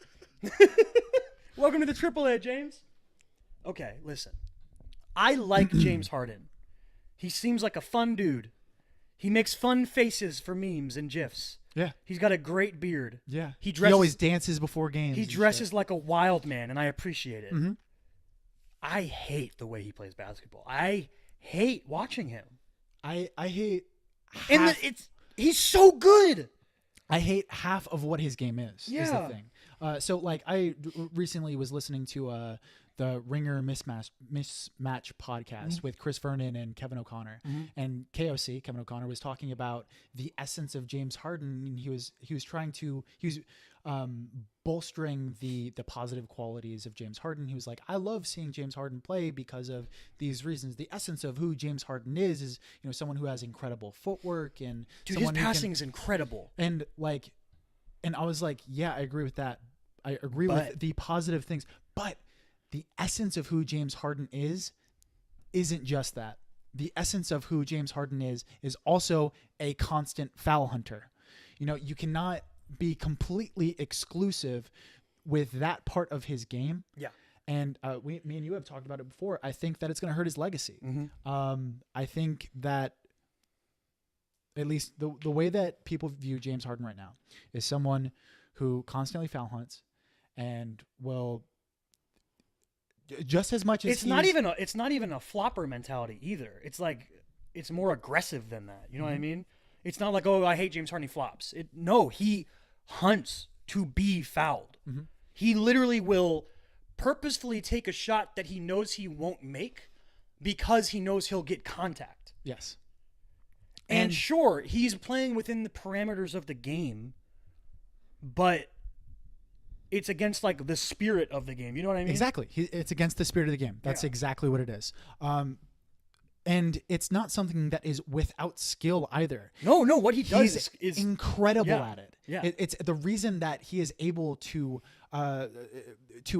Speaker 1: Welcome to the AAA, James. Okay, listen. I like James Harden. He seems like a fun dude. He makes fun faces for memes and GIFs.
Speaker 2: Yeah,
Speaker 1: He's got a great beard.
Speaker 2: yeah.
Speaker 1: He dresses.
Speaker 2: always dances before games.
Speaker 1: He
Speaker 2: and
Speaker 1: dresses
Speaker 2: shit.
Speaker 1: like a wild man, and I appreciate it.
Speaker 2: Mhm.
Speaker 1: I hate the way he plays basketball. I hate watching him.
Speaker 2: I hate.
Speaker 1: And
Speaker 2: Half,
Speaker 1: he's so good.
Speaker 2: I hate half of what his game is. Is
Speaker 1: Yeah.
Speaker 2: the thing. So like I recently was listening to the Ringer Mismatch podcast with Chris Vernon and Kevin O'Connor, and KOC Kevin O'Connor was talking about the essence of James Harden, and he was bolstering the positive qualities of James Harden. He was like, I love seeing James Harden play because of these reasons. The essence of who James Harden is someone who has incredible footwork, and
Speaker 1: Dude, his
Speaker 2: someone who can-
Speaker 1: passing is incredible.
Speaker 2: and I was like, yeah, I agree with that. I agree
Speaker 1: But-
Speaker 2: with the positive things, but the essence of who James Harden isn't just that. The essence of who James Harden is also a constant foul hunter. You cannot be completely exclusive with that part of his game.
Speaker 1: Yeah.
Speaker 2: And me and you have talked about it before. I think that it's going to hurt his legacy. I think that at least the way that people view James Harden right now is someone who constantly foul hunts and will just as much as
Speaker 1: It's not even a flopper mentality either. It's like it's more aggressive than that. You know what I mean? It's not like, oh, I hate James Harden, he flops. No, he hunts to be fouled. He literally will purposefully take a shot that he knows he won't make because he knows he'll get contact.
Speaker 2: Yes.
Speaker 1: And sure, he's playing within the parameters of the game, but it's against like the spirit of the game. You know what I mean?
Speaker 2: Exactly. It's against the spirit of the game. That's exactly what it is. And it's not something that is without skill either.
Speaker 1: No. What he does
Speaker 2: He's
Speaker 1: is
Speaker 2: incredible
Speaker 1: yeah,
Speaker 2: at it.
Speaker 1: yeah.
Speaker 2: It's the reason that he is able to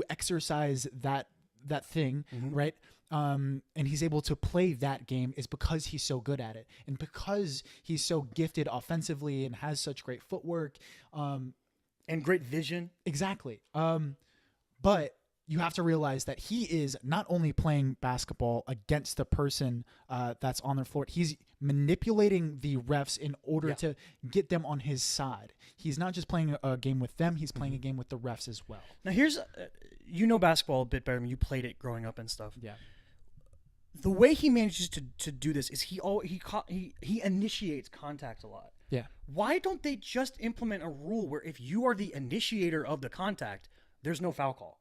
Speaker 2: exercise that thing, right? And he's able to play that game is because he's so good at it, and because he's so gifted offensively and has such great footwork.
Speaker 1: and great vision.
Speaker 2: Exactly. But you have to realize that he is not only playing basketball against the person that's on their floor, he's manipulating the refs in order to get them on his side. He's not just playing a game with them, he's playing a game with the refs as well.
Speaker 1: Now here's, basketball a bit better than you played it growing up and stuff.
Speaker 2: Yeah.
Speaker 1: The way he manages to do this is he initiates contact a lot.
Speaker 2: Yeah.
Speaker 1: Why don't they just implement a rule where if you are the initiator of the contact, there's no foul call?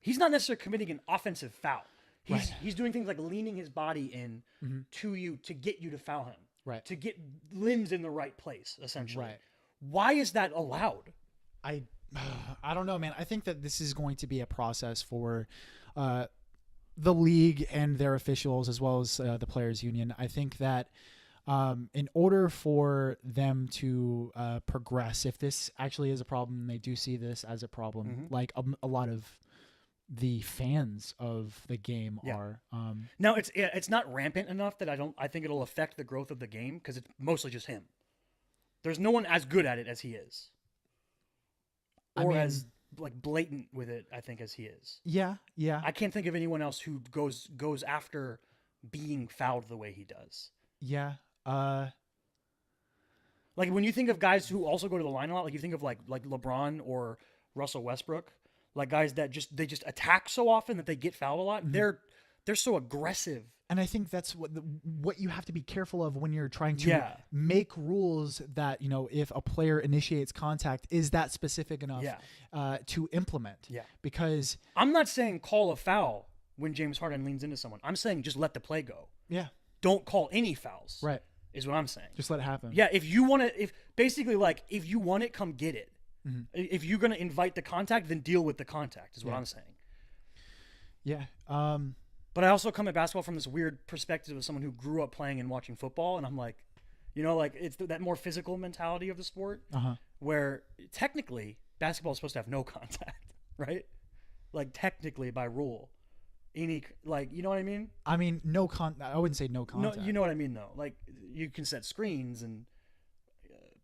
Speaker 1: He's not necessarily committing an offensive foul. He's doing things like leaning his body in to you to get you to foul him.
Speaker 2: Right.
Speaker 1: To get limbs in the right place, essentially.
Speaker 2: Right.
Speaker 1: Why is that allowed?
Speaker 2: I don't know, man. I think that this is going to be a process for the league and their officials, as well as the players' union. I think that in order for them to progress, if this actually is a problem, they do see this as a problem, like a lot of the fans of the game are.
Speaker 1: No, it's not rampant enough that I think it'll affect the growth of the game because it's mostly just him. There's no one as good at it as he is, or as like blatant with it, I think, as he is.
Speaker 2: Yeah.
Speaker 1: I can't think of anyone else who goes after being fouled the way he does.
Speaker 2: Yeah.
Speaker 1: Like when you think of guys who also go to the line a lot, like you think of like LeBron or Russell Westbrook, like guys that they just attack so often that they get fouled a lot.
Speaker 2: Mm-hmm.
Speaker 1: They're so aggressive.
Speaker 2: And I think that's what you have to be careful of when you're trying to make rules that, if a player initiates contact, is that specific enough to implement?
Speaker 1: Yeah.
Speaker 2: Because
Speaker 1: I'm not saying call a foul when James Harden leans into someone. I'm saying just let the play go.
Speaker 2: Yeah.
Speaker 1: Don't call any fouls.
Speaker 2: Right.
Speaker 1: Is what I'm saying.
Speaker 2: Just let it happen.
Speaker 1: Yeah. If you want to, if you want it, come get it.
Speaker 2: Mm-hmm.
Speaker 1: If you're going to invite the contact, then deal with the contact is what I'm saying.
Speaker 2: Yeah.
Speaker 1: But I also come at basketball from this weird perspective of someone who grew up playing and watching football. And I'm like, it's that more physical mentality of the sport where technically basketball is supposed to have no contact, right? Like technically by rule, you know what I mean?
Speaker 2: I mean, I wouldn't say no contact.
Speaker 1: No, you know what I mean though. Like you can set screens and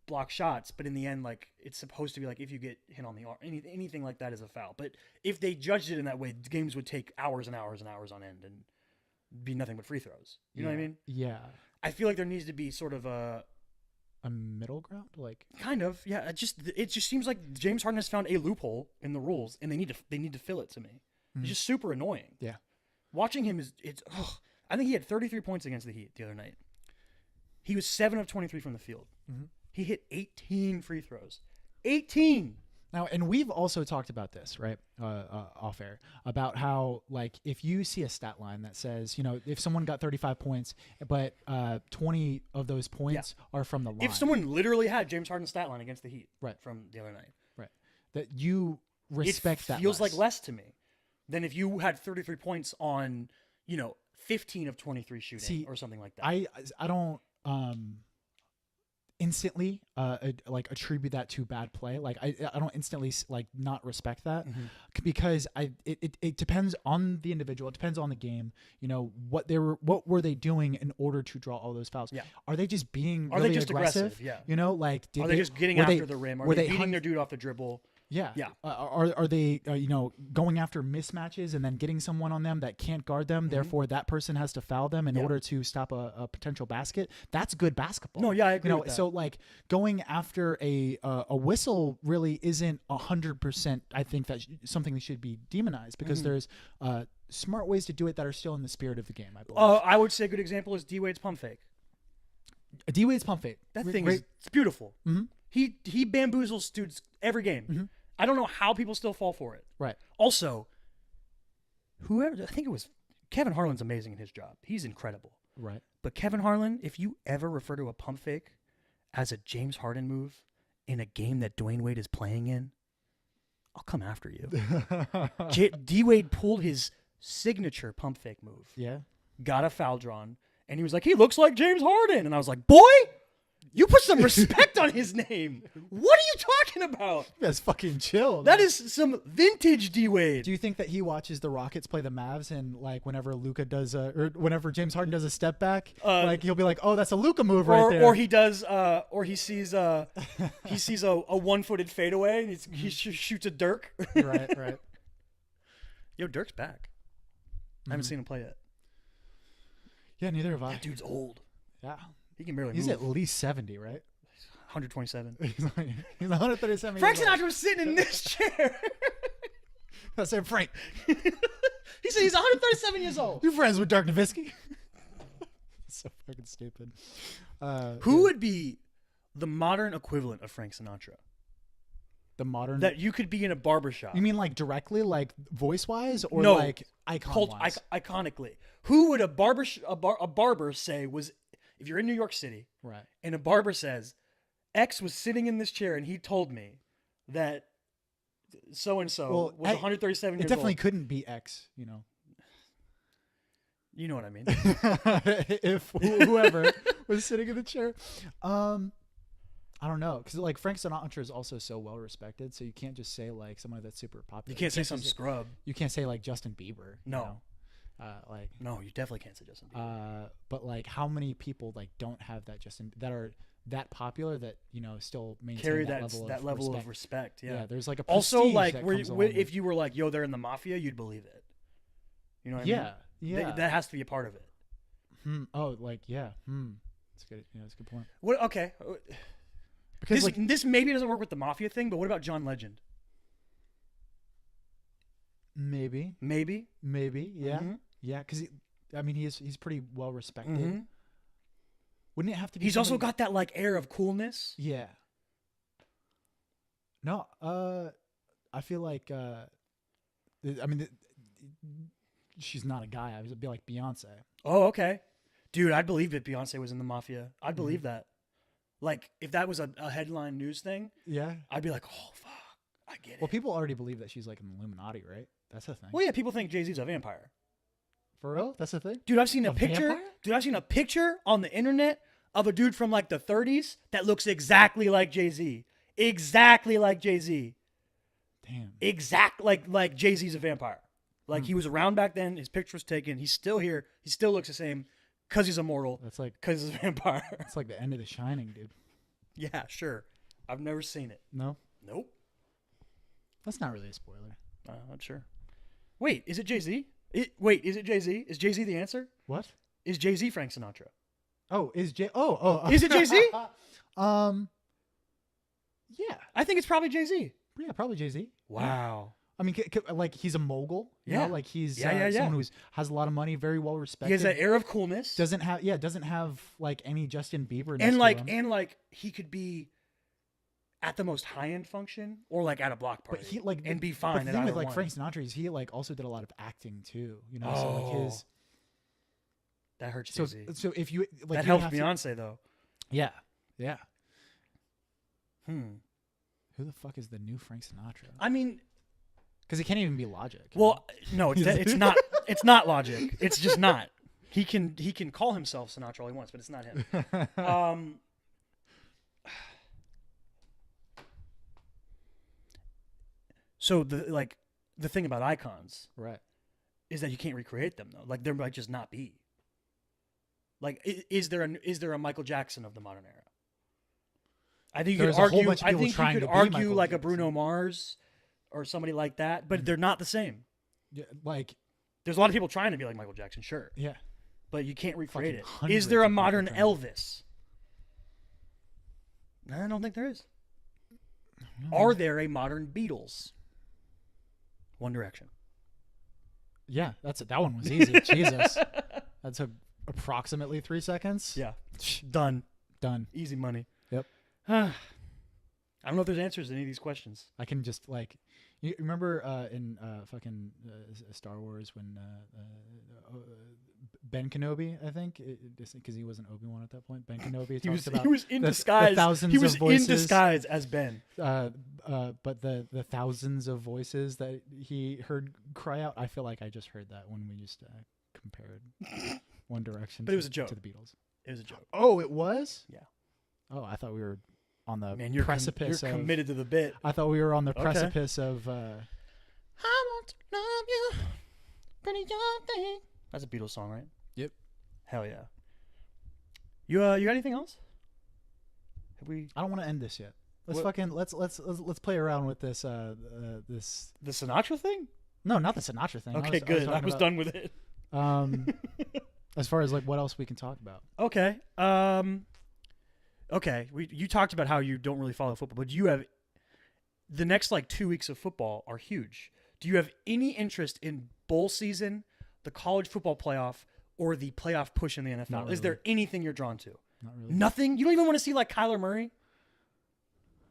Speaker 1: block shots, but in the end, like it's supposed to be like if you get hit on the arm, anything like that is a foul. But if they judged it in that way, the games would take hours and hours and hours on end and be nothing but free throws. You know what I mean?
Speaker 2: Yeah.
Speaker 1: I feel like there needs to be sort of a
Speaker 2: middle ground, like
Speaker 1: kind of it just seems like James Harden has found a loophole in the rules, and they need to fill it to me.
Speaker 2: Mm-hmm.
Speaker 1: It's just super annoying.
Speaker 2: Yeah.
Speaker 1: Watching him I think he had 33 points against the Heat the other night. He was 7 of 23 from the field.
Speaker 2: Mm-hmm.
Speaker 1: He hit 18 free throws. 18!
Speaker 2: Now, and we've also talked about this, right, off air, about how, like, if you see a stat line that says, if someone got 35 points, but 20 of those points are from the line.
Speaker 1: If someone literally had James Harden's stat line against the Heat from the other night.
Speaker 2: Right. That you respect that.
Speaker 1: It feels like less to me than if you had 33 points on, 15 of 23 shooting or something like that.
Speaker 2: I don't instantly attribute that to bad play. Like I don't instantly not respect that because it depends on the individual. It depends on the game. What were they doing in order to draw all those fouls?
Speaker 1: Yeah.
Speaker 2: Are they just being
Speaker 1: Are
Speaker 2: really
Speaker 1: they just aggressive?
Speaker 2: Yeah.
Speaker 1: Are they just getting after the rim? Are they beating their dude off the dribble?
Speaker 2: Yeah.
Speaker 1: Yeah.
Speaker 2: Are they going after mismatches and then getting someone on them that can't guard them? Therefore, that person has to foul them in order to stop a potential basket. That's good basketball.
Speaker 1: No, yeah, I agree with that.
Speaker 2: So going after a whistle really isn't 100%. I think that's something that should be demonized because there's smart ways to do it that are still in the spirit of the game. I believe.
Speaker 1: I would say a good example is D-Wade's pump fake.
Speaker 2: D-Wade's pump fake.
Speaker 1: That thing is beautiful.
Speaker 2: Mm-hmm.
Speaker 1: He bamboozles dudes every game.
Speaker 2: Mm-hmm.
Speaker 1: I don't know how people still fall for it.
Speaker 2: Right.
Speaker 1: Also, I think it was Kevin Harlan's amazing in his job. He's incredible.
Speaker 2: Right.
Speaker 1: But Kevin Harlan, if you ever refer to a pump fake as a James Harden move in a game that Dwayne Wade is playing in, I'll come after you. D-Wade pulled his signature pump fake move.
Speaker 2: Yeah.
Speaker 1: Got a foul drawn, and he was like, he looks like James Harden. And I was like, boy, you put some respect on his name. What are you talking about?
Speaker 2: That's fucking chill.
Speaker 1: That is some vintage D-Wade.
Speaker 2: Do you think that he watches the Rockets play the Mavs and whenever Luka does or whenever James Harden does a step back, he'll be like, "Oh, that's a Luka move right there."
Speaker 1: Or he does, or he sees a 1-footed fadeaway and he shoots a Dirk.
Speaker 2: Right.
Speaker 1: Yo, Dirk's back. I haven't seen him play yet.
Speaker 2: Yeah, neither have I.
Speaker 1: That dude's old.
Speaker 2: Yeah.
Speaker 1: He can barely
Speaker 2: He's
Speaker 1: move.
Speaker 2: at least 70, right?
Speaker 1: 127.
Speaker 2: He's 137.
Speaker 1: Frank Sinatra was sitting in this chair.
Speaker 2: I said, Frank.
Speaker 1: He said he's 137 years old.
Speaker 2: You friends with Dirk Nowitzki? So fucking stupid.
Speaker 1: Who would be the modern equivalent of Frank Sinatra?
Speaker 2: The modern
Speaker 1: that you could be in a barbershop.
Speaker 2: You mean like directly, like voice wise, or
Speaker 1: no,
Speaker 2: like icon wise?
Speaker 1: Iconically. Who would a barber say was, if you're in New York City,
Speaker 2: right?
Speaker 1: And a barber says, X was sitting in this chair and he told me that so and so was 137 years old.
Speaker 2: It definitely couldn't be X,
Speaker 1: You know what I mean?
Speaker 2: If whoever was sitting in the chair. I don't know, because like Frank Sinatra is also so well respected, so you can't just say like someone that's super popular.
Speaker 1: You can't say some scrub.
Speaker 2: You can't say like Justin Bieber.
Speaker 1: No.
Speaker 2: No,
Speaker 1: you definitely can't say Justin Bieber.
Speaker 2: But like, how many people like don't have that that are that popular that still maintain
Speaker 1: carry
Speaker 2: that level of respect?
Speaker 1: Yeah,
Speaker 2: there's like a
Speaker 1: also like
Speaker 2: that
Speaker 1: if you were like, yo, they're in the Mafia, you'd believe it. You know what I mean?
Speaker 2: Yeah.
Speaker 1: That has to be a part of it.
Speaker 2: Oh, like yeah. That's good. Yeah, that's a good point.
Speaker 1: What? Okay.
Speaker 2: Because
Speaker 1: this maybe doesn't work with the Mafia thing, but what about John Legend?
Speaker 2: maybe,
Speaker 1: Maybe.
Speaker 2: yeah,
Speaker 1: Mhm.
Speaker 2: yeah. Because he's pretty well respected.
Speaker 1: Mhm.
Speaker 2: Wouldn't it have to be?
Speaker 1: He's also
Speaker 2: somebody-
Speaker 1: got that like air of coolness.
Speaker 2: Yeah. No, I feel like she's not a guy. I would be like Beyonce.
Speaker 1: Oh, okay. Dude, I'd believe that Beyonce was in the Mafia. I'd
Speaker 2: Mm-hmm.
Speaker 1: believe that. Like, if that was a headline news thing,
Speaker 2: Yeah.
Speaker 1: I'd be like, oh, fuck. I get it.
Speaker 2: Well, people already believe that she's like an Illuminati, right? That's the thing.
Speaker 1: Well, yeah, people think Jay-Z's a vampire.
Speaker 2: For real? That's the thing?
Speaker 1: Dude, I've seen a
Speaker 2: A
Speaker 1: picture.
Speaker 2: vampire?
Speaker 1: Dude, I've seen a picture on the internet of a dude from like the 30s that looks exactly like Jay-Z. Exactly like Jay-Z.
Speaker 2: Damn.
Speaker 1: Like Jay-Z's a vampire. Like he was around back then. His picture was taken. He's still here. He still looks the same because he's immortal.
Speaker 2: That's like
Speaker 1: Because he's a vampire.
Speaker 2: it's like the end of The Shining, dude.
Speaker 1: Yeah, sure. I've never seen it.
Speaker 2: No?
Speaker 1: Nope.
Speaker 2: That's not really a spoiler.
Speaker 1: Not sure. Wait, is it Jay-Z? Is it Jay-Z? Is Jay-Z the answer?
Speaker 2: What?
Speaker 1: Is Jay-Z Frank Sinatra?
Speaker 2: Oh, is Jay Oh.
Speaker 1: Is it Jay-Z?
Speaker 2: Yeah.
Speaker 1: I think it's probably Jay-Z.
Speaker 2: Yeah, probably Jay-Z.
Speaker 1: Wow.
Speaker 2: I mean, like he's a mogul, you know,
Speaker 1: Yeah.
Speaker 2: like he's
Speaker 1: Yeah.
Speaker 2: someone who has a lot of money, very well respected.
Speaker 1: He has that air of coolness.
Speaker 2: doesn't have like any Justin Bieber
Speaker 1: and
Speaker 2: him.
Speaker 1: like he could be at the most high-end function or like at a block party
Speaker 2: But he like
Speaker 1: and be
Speaker 2: but
Speaker 1: fine
Speaker 2: the
Speaker 1: at
Speaker 2: thing
Speaker 1: either
Speaker 2: with like
Speaker 1: one.
Speaker 2: Frank Sinatra is he like also did a lot of acting too, you know. So like his
Speaker 1: That hurts
Speaker 2: so
Speaker 1: Jay-Z.
Speaker 2: so if you like
Speaker 1: That
Speaker 2: you
Speaker 1: helps
Speaker 2: have to-
Speaker 1: Beyonce though.
Speaker 2: yeah.
Speaker 1: Hmm.
Speaker 2: Who the fuck is the new Frank Sinatra?
Speaker 1: I mean,
Speaker 2: Because it can't even be Logic.
Speaker 1: well, no, it's not. It's not Logic. It's just not. He can call himself Sinatra all he wants, but it's not him. So the thing about icons
Speaker 2: Right.
Speaker 1: is that you can't recreate them though. Like there might just not be. Like is there a Michael Jackson of the modern era? I think you
Speaker 2: There's
Speaker 1: could
Speaker 2: a whole
Speaker 1: argue.
Speaker 2: bunch of
Speaker 1: I
Speaker 2: people
Speaker 1: think you
Speaker 2: trying
Speaker 1: could
Speaker 2: to be
Speaker 1: argue
Speaker 2: Michael
Speaker 1: like a
Speaker 2: Jackson.
Speaker 1: Bruno Mars or somebody like that, but they're not the same.
Speaker 2: Yeah, like
Speaker 1: There's a lot of people trying to be like Michael Jackson, sure,
Speaker 2: yeah.
Speaker 1: but you can't recreate
Speaker 2: Fucking
Speaker 1: it.
Speaker 2: hundreds
Speaker 1: Is there a
Speaker 2: of people
Speaker 1: modern
Speaker 2: trying.
Speaker 1: Elvis? I don't think there is. Are there a modern Beatles? One Direction.
Speaker 2: Yeah, that one was easy. Jesus. That took approximately 3 seconds.
Speaker 1: Yeah, done.
Speaker 2: Done.
Speaker 1: Easy money.
Speaker 2: Yep.
Speaker 1: I don't know if there's answers to any of these questions.
Speaker 2: I can just like you remember in fucking Star Wars when Ben Kenobi, I think, because he wasn't Obi-Wan at that point. Ben Kenobi talks about
Speaker 1: He was in
Speaker 2: the
Speaker 1: disguise.
Speaker 2: thousands
Speaker 1: He was
Speaker 2: of voices.
Speaker 1: in disguise as Ben.
Speaker 2: But the thousands of voices that he heard cry out, I feel like I just heard that when we just compared One Direction.
Speaker 1: But it was a joke.
Speaker 2: to the Beatles.
Speaker 1: It was a joke.
Speaker 2: Oh, it was.
Speaker 1: Yeah.
Speaker 2: Oh, I thought we were on the
Speaker 1: Man, you're
Speaker 2: precipice.
Speaker 1: you're
Speaker 2: of,
Speaker 1: committed to the bit.
Speaker 2: I thought we were on the
Speaker 1: Okay.
Speaker 2: precipice of.
Speaker 1: I want to love you, pretty young thing. That's a Beatles song, right?
Speaker 2: Yep.
Speaker 1: Hell yeah. You got anything else? Have we
Speaker 2: I don't want to end this yet. Let's
Speaker 1: What-
Speaker 2: fucking let's play around with this this.
Speaker 1: the Sinatra thing?
Speaker 2: No, not the Sinatra thing.
Speaker 1: Okay, good. I
Speaker 2: talking
Speaker 1: was
Speaker 2: about,
Speaker 1: done with it.
Speaker 2: As far as like what else we can talk about.
Speaker 1: Okay. Okay. You talked about how you don't really follow football, but you have the next like 2 weeks of football are huge. Do you have any interest in bowl season, the college football playoff, or the playoff push in the NFL?
Speaker 2: Not
Speaker 1: Is there
Speaker 2: really.
Speaker 1: anything you're drawn to?
Speaker 2: Not really.
Speaker 1: Nothing. You don't even want to see like Kyler Murray.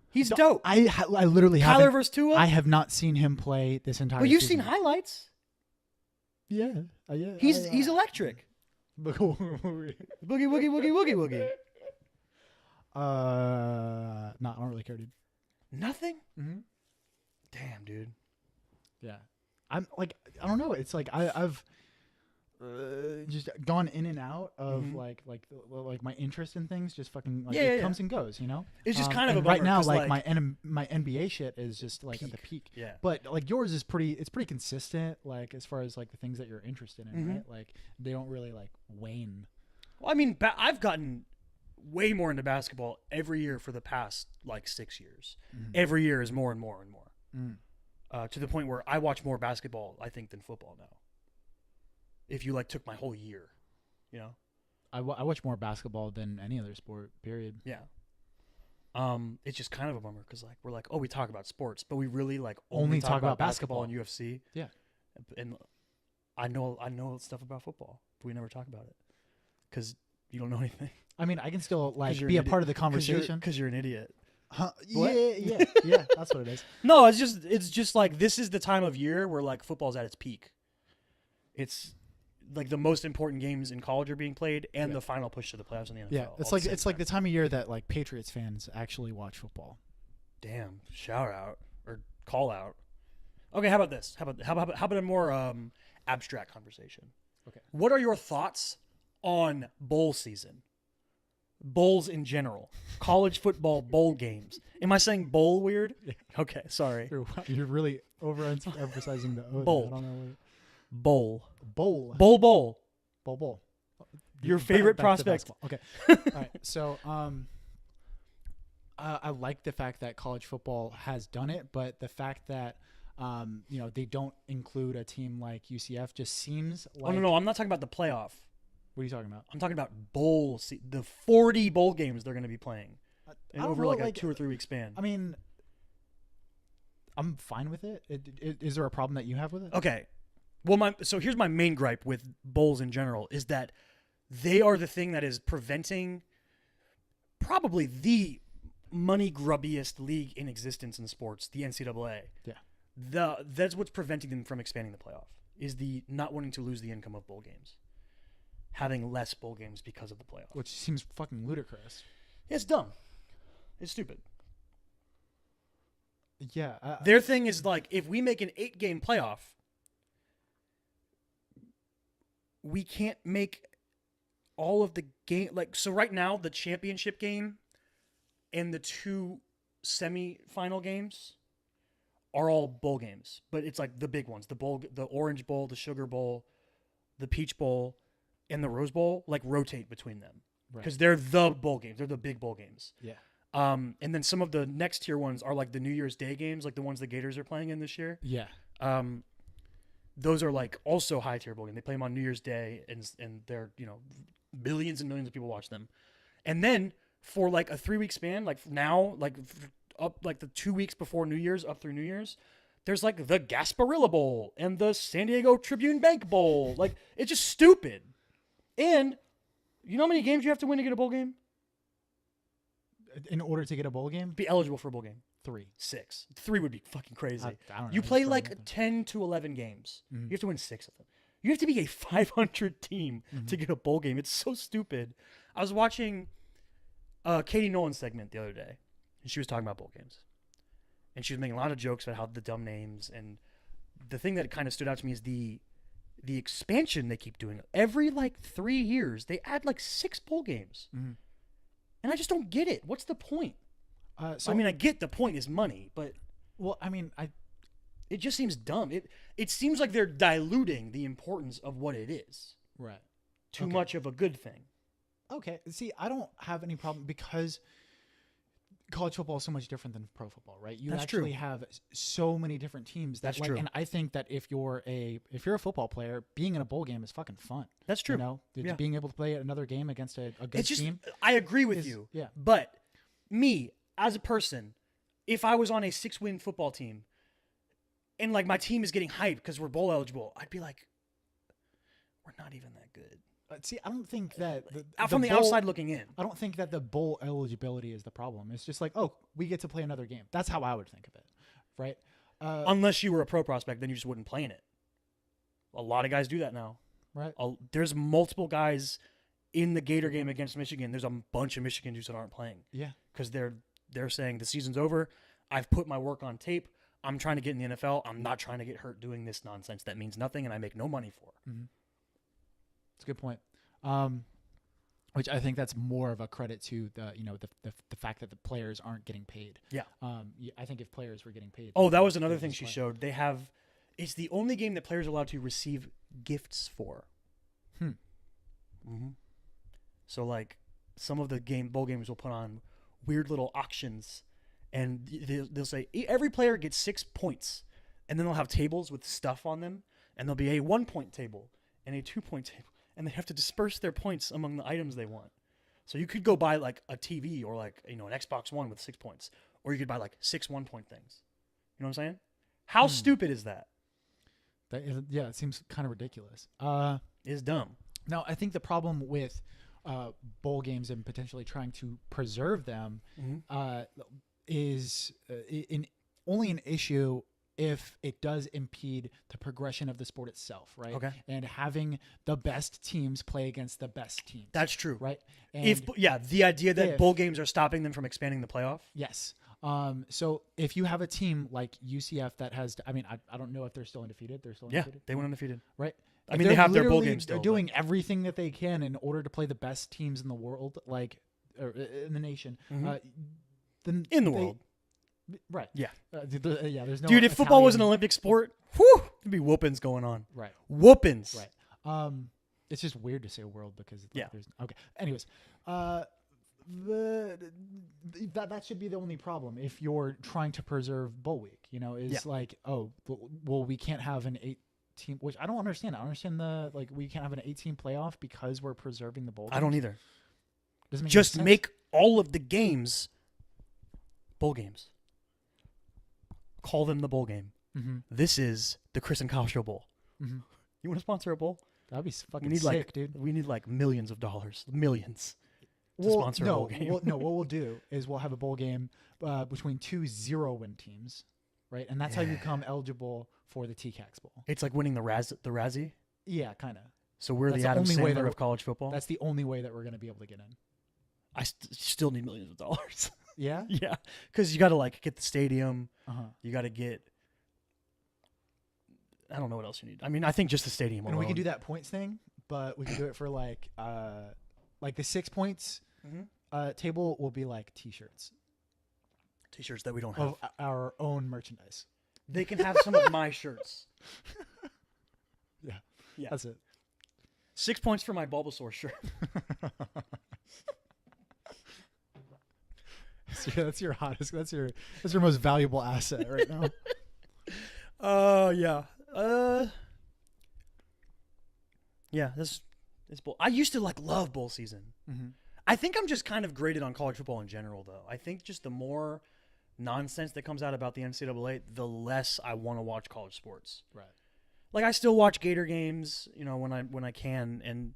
Speaker 1: He's dope.
Speaker 2: I literally
Speaker 1: Kyler
Speaker 2: haven't.
Speaker 1: versus Tua.
Speaker 2: I have not seen him play this entire.
Speaker 1: But you've
Speaker 2: season.
Speaker 1: seen highlights.
Speaker 2: Yeah. Yeah.
Speaker 1: He's electric.
Speaker 2: Boogie
Speaker 1: Boogie woogie woogie woogie woogie.
Speaker 2: No, I don't really care, dude.
Speaker 1: Nothing.
Speaker 2: Mm-hmm.
Speaker 1: Damn, dude.
Speaker 2: Yeah, I'm like I don't know. It's like I've just gone in and out of
Speaker 1: Mhm.
Speaker 2: like my interest in things. Just fucking like
Speaker 1: Yeah,
Speaker 2: it
Speaker 1: yeah,
Speaker 2: comes and goes. You know.
Speaker 1: It's just kind of
Speaker 2: and
Speaker 1: a
Speaker 2: right
Speaker 1: bummer
Speaker 2: now
Speaker 1: 'cause,
Speaker 2: like my NBA shit is just like at the peak.
Speaker 1: Yeah.
Speaker 2: But like yours is pretty consistent. Like as far as like the things that you're interested in,
Speaker 1: Mhm.
Speaker 2: right? Like they don't really like wane.
Speaker 1: Well, I mean, I've gotten way more into basketball every year for the past like 6 years. Every year is more and more and more.
Speaker 2: Mm.
Speaker 1: To the point where I watch more basketball, I think, than football now. If you like took my whole year, you know?
Speaker 2: I watch more basketball than any other sport. Period.
Speaker 1: Yeah. It's just kind of a bummer because like we're like, oh, we talk about sports, but we really like
Speaker 2: Only
Speaker 1: talk
Speaker 2: talk
Speaker 1: about
Speaker 2: about
Speaker 1: basketball
Speaker 2: basketball.
Speaker 1: and UFC.
Speaker 2: Yeah.
Speaker 1: And I know stuff about football, but we never talk about it because you don't know anything.
Speaker 2: I mean, I can still like
Speaker 1: you're
Speaker 2: be
Speaker 1: an
Speaker 2: a
Speaker 1: idiot.
Speaker 2: part of the conversation.
Speaker 1: Because you're an idiot.
Speaker 2: Huh?
Speaker 1: What?
Speaker 2: Yeah, that's what it is.
Speaker 1: No, it's just like this is the time of year where like football's at its peak. It's like the most important games in college are being played, and the final push to the playoffs in the NFL.
Speaker 2: Yeah, it's like the time of year that like Patriots fans actually watch football.
Speaker 1: Damn, shout out or call out. Okay, how about this? How about a more abstract conversation?
Speaker 2: Okay.
Speaker 1: What are your thoughts on bowl season? Bowls in general, college football bowl games. Am I saying bowl weird?
Speaker 2: Yeah.
Speaker 1: Okay, sorry.
Speaker 2: You're really overemphasizing the O.
Speaker 1: Bowl.
Speaker 2: I don't know what
Speaker 1: Bowl.
Speaker 2: Bowl.
Speaker 1: Your favorite
Speaker 2: Back to
Speaker 1: prospect.
Speaker 2: basketball. Okay. All right. So, I like the fact that college football has done it, but the fact that they don't include a team like UCF just seems like.
Speaker 1: Oh no, I'm not talking about the playoff.
Speaker 2: What are you talking about?
Speaker 1: I'm talking about the 40 bowl games they're going to be playing
Speaker 2: I don't
Speaker 1: over
Speaker 2: know,
Speaker 1: like a 2 or 3 week span.
Speaker 2: I mean, I'm fine with it. Is there a problem that you have with it?
Speaker 1: Okay. Well, so here's my main gripe with bowls in general is that they are the thing that is preventing probably the money grubbiest league in existence in sports, the NCAA.
Speaker 2: Yeah.
Speaker 1: That's what's preventing them from expanding the playoff is the not wanting to lose the income of bowl games. Having less bowl games because of the playoff.
Speaker 2: Which seems fucking ludicrous.
Speaker 1: It's dumb. It's stupid.
Speaker 2: Yeah.
Speaker 1: Their thing is like, if we make an 8-game playoff, we can't make all of the game. Like, so right now, the championship game and the 2 semifinal games are all bowl games. But it's like the big ones. The Orange Bowl, the Sugar Bowl, the Peach Bowl, and the Rose Bowl, like, rotate between them. Because they're the bowl games. They're the big bowl games.
Speaker 2: Yeah.
Speaker 1: And then some of the next tier ones are like the New Year's Day games, like the ones the Gators are playing in this year.
Speaker 2: Yeah.
Speaker 1: Those are like also high tier bowl games. They play them on New Year's Day, and they're billions and millions of people watch them. And then for like a 3-week span, like now, like up like the 2 weeks before New Year's, up through New Year's, there's like the Gasparilla Bowl and the San Diego Tribune Bank Bowl. Like, it's just stupid. And you know how many games you have to win to get a bowl game?
Speaker 2: In order to get a bowl game?
Speaker 1: Be eligible for a bowl game.
Speaker 2: 3.
Speaker 1: 6. 3 would be fucking crazy.
Speaker 2: I don't know.
Speaker 1: You play like 10 to 11 games.
Speaker 2: Mm-hmm.
Speaker 1: You have to win 6 of them. You have to be a 500 team to get a bowl game. It's so stupid. I was watching Katie Nolan's segment the other day, and she was talking about bowl games. And she was making a lot of jokes about how the dumb names. And the thing that kind of stood out to me is the expansion they keep doing. Every like 3 years, they add like 6 bowl games.
Speaker 2: Mm-hmm.
Speaker 1: And I just don't get it. What's the point?
Speaker 2: So
Speaker 1: I mean, I get the point is money, but it just seems dumb. It seems like they're diluting the importance of what it is.
Speaker 2: Right.
Speaker 1: Too much of a good thing.
Speaker 2: Okay. See, I don't have any problem because college football is so much different than pro football, right? You
Speaker 1: That's
Speaker 2: actually
Speaker 1: true.
Speaker 2: have so many different teams.
Speaker 1: That's true.
Speaker 2: And I think that if you're a football player, being in a bowl game is fucking fun.
Speaker 1: That's true.
Speaker 2: You know,
Speaker 1: Yeah.
Speaker 2: being able to play another game against a good
Speaker 1: It's just,
Speaker 2: team.
Speaker 1: I agree with you.
Speaker 2: Yeah.
Speaker 1: But me, as a person, if I was on a 6-win football team and like my team is getting hyped because we're bowl eligible, I'd be like, we're not even that good.
Speaker 2: See, I don't think that
Speaker 1: From the
Speaker 2: bowl-
Speaker 1: outside looking in.
Speaker 2: I don't think that the bowl eligibility is the problem. It's just like, oh, we get to play another game. That's how I would think of it, right?
Speaker 1: Unless you were a pro prospect, then you just wouldn't play in it. A lot of guys do that now.
Speaker 2: Right.
Speaker 1: There's multiple guys in the Gator game against Michigan. There's a bunch of Michigan dudes that aren't playing.
Speaker 2: Yeah.
Speaker 1: Because they're saying the season's over. I've put my work on tape. I'm trying to get in the NFL. I'm not trying to get hurt doing this nonsense that means nothing and I make no money for.
Speaker 2: Mm-hmm. It's a good point. Which I think that's more of a credit to the fact that the players aren't getting paid.
Speaker 1: Yeah.
Speaker 2: I think if players were getting paid.
Speaker 1: Oh, that was another thing she showed. It's the only game that players are allowed to receive gifts for. Mm-hmm. So like some of the bowl games will put on weird little auctions, and they'll say every player gets 6 points, and then they'll have tables with stuff on them, and there'll be a 1-point table and a 2-point table, and they have to disperse their points among the items they want. So you could go buy like a TV or like, an Xbox One with 6 points, or you could buy like 6 1-point things. You know what I'm saying? How stupid is that?
Speaker 2: Yeah, it seems kind of ridiculous.
Speaker 1: It's dumb.
Speaker 2: Now, I think the problem with bowl games and potentially trying to preserve them is only an issue if it does impede the progression of the sport itself, right?
Speaker 1: Okay.
Speaker 2: And having the best teams play against the best teams.
Speaker 1: That's true.
Speaker 2: Right? And
Speaker 1: the idea that bowl games are stopping them from expanding the playoff.
Speaker 2: Yes. So if you have a team like UCF that has, I don't know if they're still undefeated. They're still undefeated.
Speaker 1: They went undefeated.
Speaker 2: Right.
Speaker 1: I mean, they have their bowl games still.
Speaker 2: They're doing everything that they can in order to play the best teams in the world, or in the nation.
Speaker 1: In the world.
Speaker 2: Right.
Speaker 1: Yeah.
Speaker 2: There's no.
Speaker 1: Dude, if football was an Olympic sport, there'd be whoopings going on.
Speaker 2: Right.
Speaker 1: Whoopings.
Speaker 2: Right. It's just weird to say world because there's okay. Anyways, that should be the only problem if you're trying to preserve bowl week. Like, oh, well, we can't have an 8-team, which I don't understand. I don't understand we can't have an 8-team playoff because we're preserving the bowl games.
Speaker 1: I don't either.
Speaker 2: Doesn't make
Speaker 1: Just
Speaker 2: sense.
Speaker 1: make all of the games bowl games. Call them the bowl game.
Speaker 2: Mm-hmm.
Speaker 1: This is the Chris and Kyle Show Bowl.
Speaker 2: Mm-hmm.
Speaker 1: You want to sponsor a bowl?
Speaker 2: That'd be fucking
Speaker 1: We need
Speaker 2: sick, dude.
Speaker 1: We need like millions of dollars, millions, to sponsor a bowl game.
Speaker 2: What we'll do is we'll have a bowl game between 2 0-win teams, right? And that's how you become eligible for the TCAX Bowl.
Speaker 1: It's like winning the Razzie.
Speaker 2: Yeah, kind of.
Speaker 1: So we're
Speaker 2: That's
Speaker 1: the
Speaker 2: the
Speaker 1: Adam
Speaker 2: only way
Speaker 1: Sandler
Speaker 2: that-
Speaker 1: of college football.
Speaker 2: That's the only way that we're going to be able to get in.
Speaker 1: I still need millions of dollars.
Speaker 2: Yeah?
Speaker 1: Yeah, because you got to like get the stadium.
Speaker 2: Uh-huh.
Speaker 1: You got to get. I don't know what else you need. I mean, I think just the stadium.
Speaker 2: And we can do that points thing, but we can do it for like the 6 points table will be like T-shirts
Speaker 1: T-shirts that we don't have.
Speaker 2: of our own merchandise.
Speaker 1: They can have some of my shirts. Yeah.
Speaker 2: That's it.
Speaker 1: 6 points for my Bulbasaur shirt.
Speaker 2: That's your hottest. That's your most valuable asset right now.
Speaker 1: Yeah. Yeah. It's bowl. I used to love bowl season.
Speaker 2: Mm-hmm.
Speaker 1: I think I'm just kind of graded on college football in general, though. I think just the more nonsense that comes out about the NCAA, the less I want to watch college sports.
Speaker 2: Right.
Speaker 1: Like I still watch Gator games, when I can, and